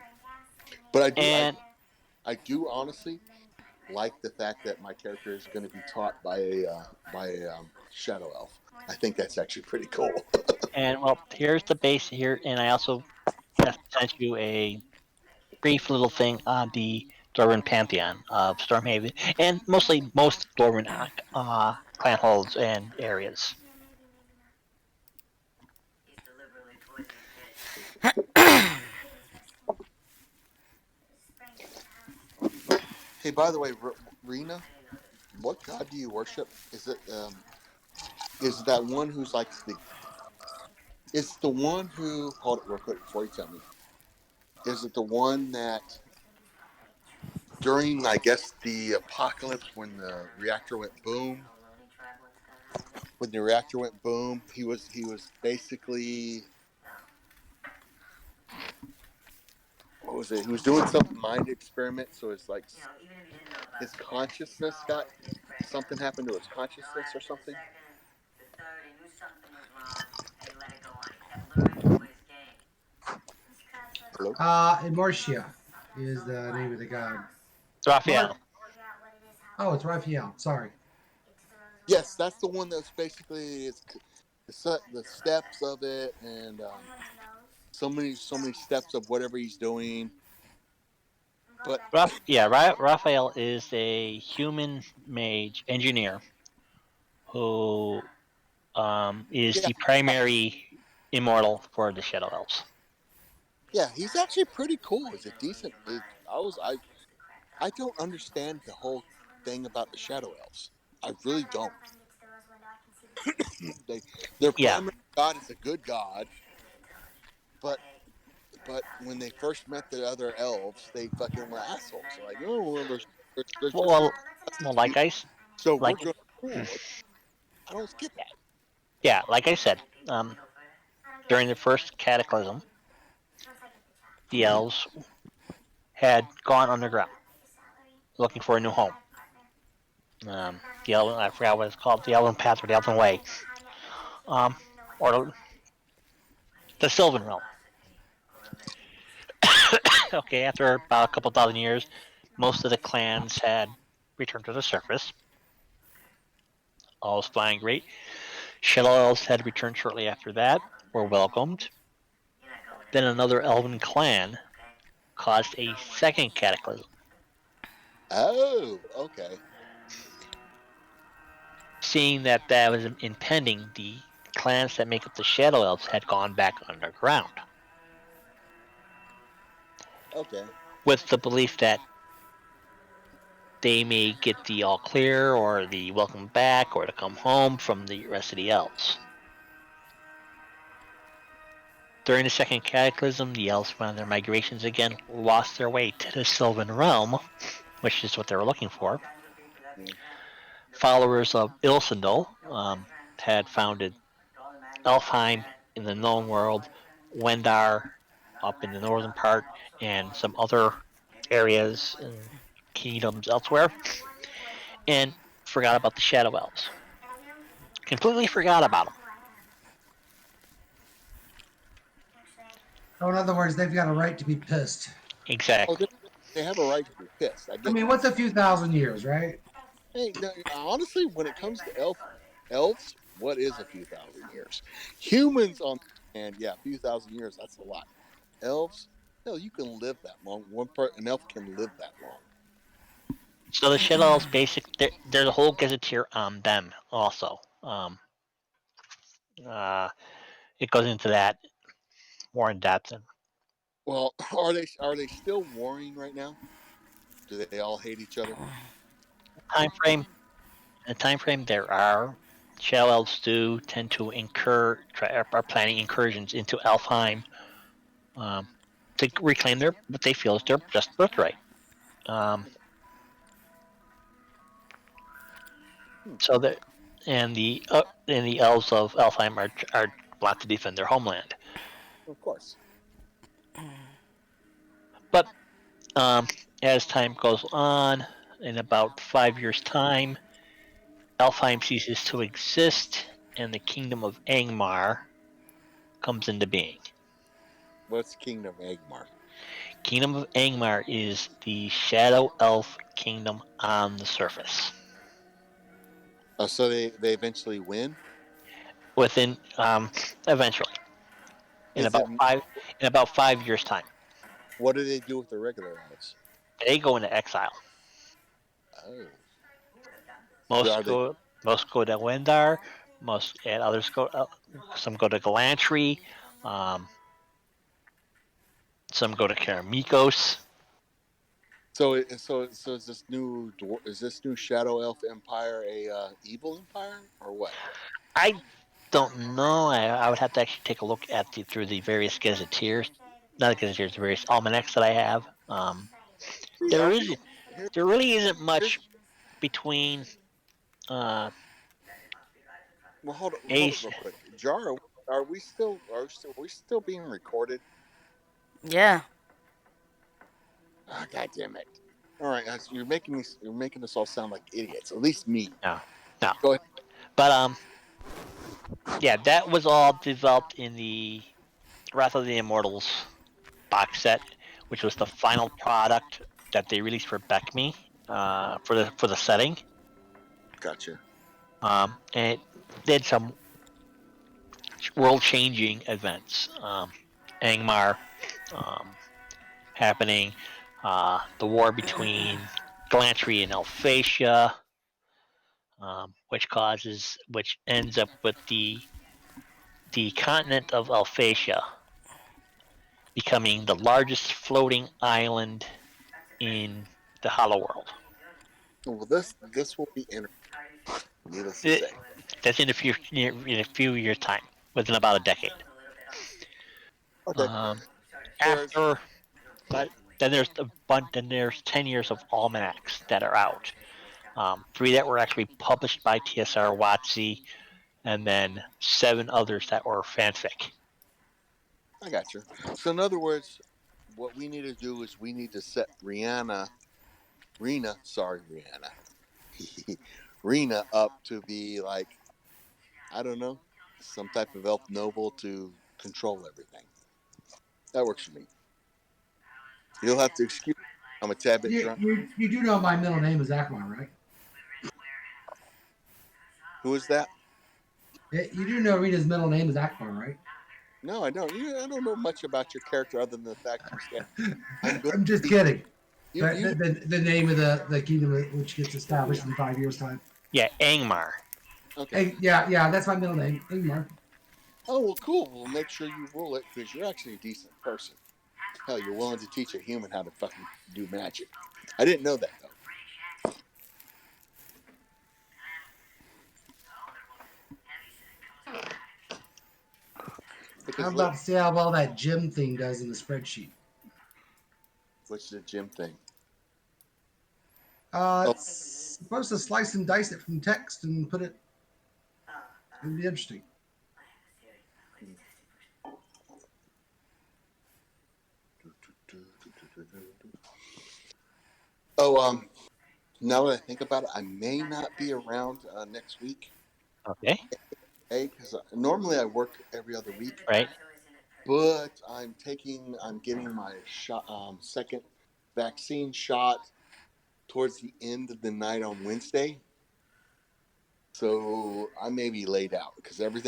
But I do honestly like the fact that my character is going to be taught by a shadow elf. I think that's actually pretty cool. And well, here's the base here, and I also sent you a brief little thing on the Dwarven pantheon of Stormhaven, and most Dwarven clan holds and areas. Hey, by the way, Rena, what god do you worship? Is it that one who's like it's the one who, hold it real quick before you tell me. Is it the one that during, I guess, the apocalypse when the reactor went boom? When the reactor went boom, he was basically, what was it? He was doing some mind experiment, so it's like his consciousness got, something happened to his consciousness or something. Hello? Immortia is the name of the god. Raphael. Oh, it's Raphael. Sorry. Yes, that's the one that's basically the steps of it, and so many steps of whatever he's doing. But Raphael is a human mage engineer who is the primary immortal for the Shadow Elves. Yeah, he's actually pretty cool. He's a decent. I don't understand the whole thing about the Shadow Elves. I really don't. Their primary god is a good god, but when they first met the other elves, they fucking were assholes. They're like, oh, well, there's Well, like I so like, we're going. I don't get that. Yeah, like I said, during the first cataclysm, the elves had gone underground looking for a new home. I forgot what it's called, the Elven Path or the Elven Way. Or the Sylvan realm. Okay, after about a couple thousand years, most of the clans had returned to the surface. All was flying great. Shadow elves had returned shortly after that, were welcomed. Then another elven clan caused a second cataclysm. Oh, okay. Seeing that was impending, the clans that make up the Shadow Elves had gone back underground, Okay. with the belief that they may get the all clear or the welcome back or to come home from the rest of the elves. During the second cataclysm, the elves went on their migrations again, lost their way to the Sylvan Realm, which is what they were looking for. Mm. Followers of Ilsendal had founded Elfheim in the known world, Wendar up in the northern part, and some other areas and kingdoms elsewhere, and forgot about the Shadow Elves. Completely forgot about them. So in other words, they've got a right to be pissed. Oh, Exactly. they have a right to be pissed. I I get mean, that. what's a few thousand years, right? Hey, no, honestly, when it comes to elves, what is a few thousand years? Humans, on the hand, yeah, a few thousand years, that's a lot. Elves, hell, you can live that long. An elf can live that long. So the Shadow Elves, there's a whole gazetteer on them also. Uh, it goes into that more in depth. And Well, are they still warring right now? Do they all hate each other? time frame, there are Shadow Elves do tend to are planning incursions into Elfheim um, to reclaim their what they feel is their just birthright. Um, so that and the elves of Elfheim are want to defend their homeland. Of course. But as time goes on, in about 5 years' time, Elfheim ceases to exist, and the kingdom of Angmar comes into being. What's Kingdom Agmar? Kingdom of Angmar is the Shadow Elf kingdom on the surface. Oh, so they eventually win. Within eventually, in Is it? about 5 years' time, What do they do with the regular elves? they go into exile. Oh, Most are they? go most go to Wendar, most and others go. Some go to Galantry, um, some go to Karamikos. So is this new Shadow Elf Empire a evil empire or what? I don't know. I would have to actually take a look at through the various gazetteers, not the gazetteers, the various almanacs that I have. See, There are is we? Here, there really isn't here's much between uh, well, hold it Ace. real quick. Jar, are we still being recorded? Yeah. Oh, God damn it! All right, you're making us all sound like idiots. At least me. No, no. Go ahead. But yeah, that was all developed in the Wrath of the Immortals box set, which was the final product that they released for BECME for the setting. Gotcha. And it did some world-changing events. Angmar um, happening, the war between Galantry and Alphacia, which ends up with the continent of Alphacia becoming the largest floating island in the Hollow World. Well, this will be interesting. Needless to It, say. that's in a few years' time, within about a decade. Okay. Um, Whereas, after that, then there's 10 years of almanacs that are out. Three that were actually published by TSR WotC, and then 7 others that were fanfic. I got you. So in other words, what we need to do is we need to set Rena up to be like, I don't know, some type of elf noble to control everything. That works for me. You'll have to excuse me. I'm a tad bit drunk. You do know my middle name is Akbar, right? Who is that? You do know Rita's middle name is Akbar, right? No, I don't. I don't know much about your character other than the fact you said, "I'm going." I'm just kidding. You, The name of the kingdom which gets established in 5 years' time. Yeah, Angmar. Okay. Yeah, that's my middle name, Ingmar. Oh well, cool. We'll make sure you rule it because you're actually a decent person. Hell, you're willing to teach a human how to fucking do magic. I didn't know that though. I'm about to see how well that gym thing does in the spreadsheet. What's the gym thing? It's supposed to slice and dice it from text and put it. It'd be interesting. Oh, now that I think about it, I may not be around next week. Okay. Because normally I work every other week. Right. But I'm getting my shot, second vaccine shot towards the end of the night on Wednesday. So I may be laid out because every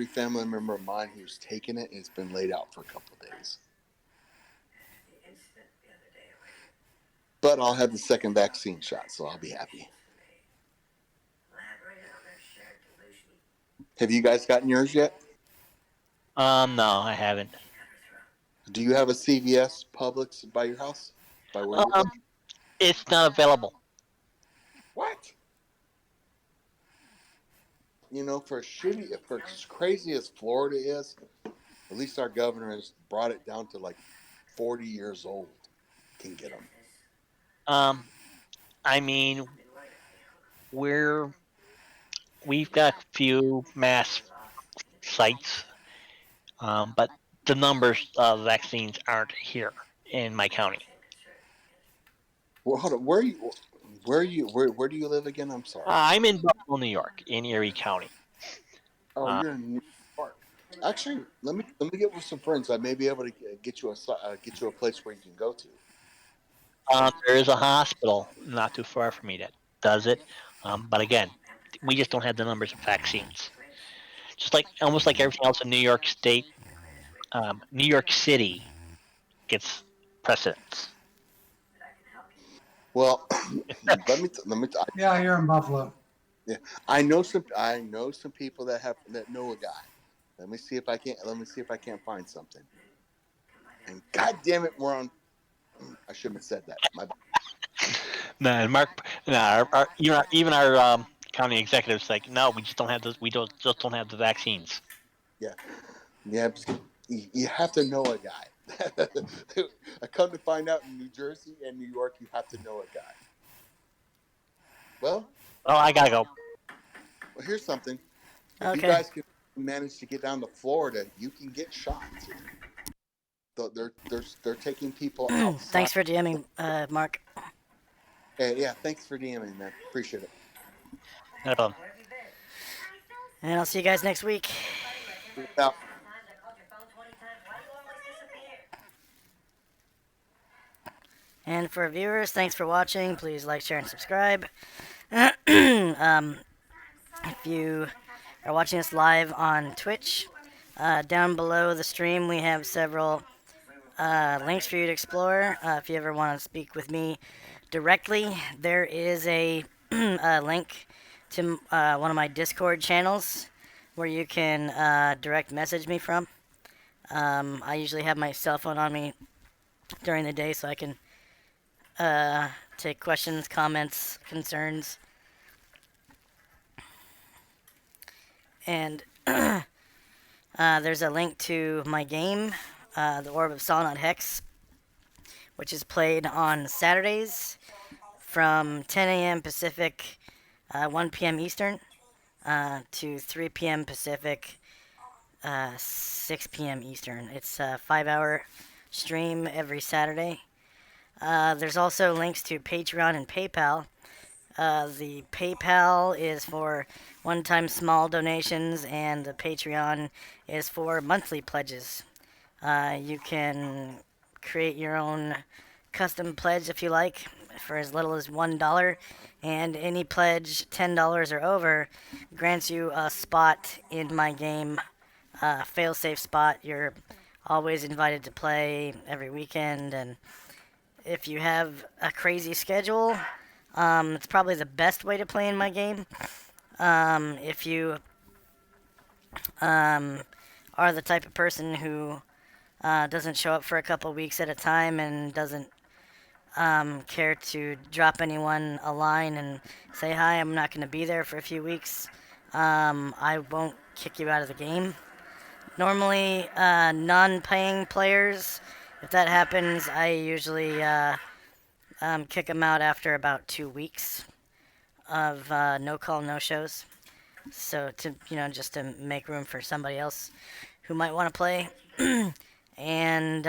family member of mine who's taken it has been laid out for a couple of days. But I'll have the second vaccine shot, so I'll be happy. Have you guys gotten yours yet? No, I haven't. Do you have a CVS Publix by your house? By where you live? It's not available. What? You know, for as crazy as Florida is, at least our governor has brought it down to like 40 years old. Can get them. I mean, we've got a few mass sites, but the numbers of vaccines aren't here in my county. Well, hold on. Where do you live again? I'm sorry. I'm in Buffalo, New York, in Erie County. Oh, you're in New York. Actually, let me get with some friends. I may be able to get you a place where you can go to. There is a hospital not too far from me that does it, but again, we just don't have the numbers of vaccines. Just almost like everything else in New York State, New York City gets precedence. Well, let me. Yeah, here in Buffalo. Yeah, I know some people that know a guy. Let me see if I can't find something. And God damn it, we're on. I shouldn't have said that. My bad. No, Mark. No, even our county executives like, no, we just don't have those. We just don't have the vaccines. Yeah. You have to know a guy. I come to find out in New Jersey and New York, you have to know a guy. Well. Oh, I gotta go. Well, here's something. If Okay. you guys can manage to get down to Florida, you can get shots. They're taking people outside. Thanks for DMing, Mark. Yeah, thanks for DMing, man. Appreciate it. No problem. And I'll see you guys next week. Out. And for viewers, thanks for watching. Please like, share, and subscribe. If you are watching us live on Twitch, down below the stream we have several links for you to explore. If you ever want to speak with me directly, there is a link to one of my Discord channels where you can direct message me from. I usually have my cell phone on me during the day so I can take questions, comments, concerns. And there's a link to my game, The Orb of Solnod Hex, which is played on Saturdays from 10 a.m. Pacific, 1 p.m. Eastern, to 3 p.m. Pacific, 6 p.m. Eastern. It's a 5-hour stream every Saturday. There's also links to Patreon and PayPal The PayPal is for one-time small donations, and the Patreon is for monthly pledges. You can create your own custom pledge if you like, for as little as $1, and any pledge $10 or over grants you a spot in my game, fail-safe spot. You're always invited to play every weekend, and if you have a crazy schedule, it's probably the best way to play in my game. If you are the type of person who doesn't show up for a couple weeks at a time and doesn't care to drop anyone a line and say, hi, I'm not going to be there for a few weeks, I won't kick you out of the game. Normally, non-paying players, if that happens, I usually kick them out after about 2 weeks of no call, no shows. So to just to make room for somebody else who might want to play. And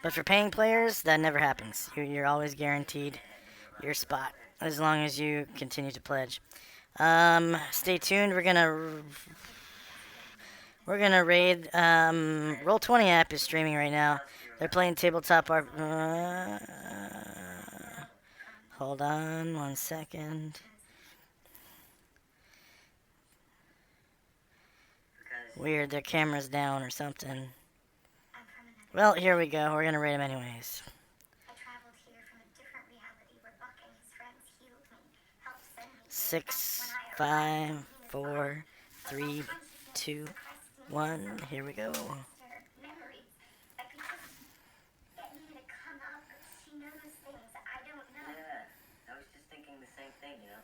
but for paying players, that never happens. You're always guaranteed your spot as long as you continue to pledge. Stay tuned. We're gonna raid. Roll20 app is streaming right now. They're playing tabletop. Hold on 1 second. Weird, their camera's down or something. Well, here we go. We're gonna raid them anyways. I traveled here from a different reality where Buck and his friends healed me, helped send me 6, 5, 4, 3, 2, 1. Here we go. memories. I could just get you to come up. She knows things I don't know. Yeah, I was just thinking the same thing, you know.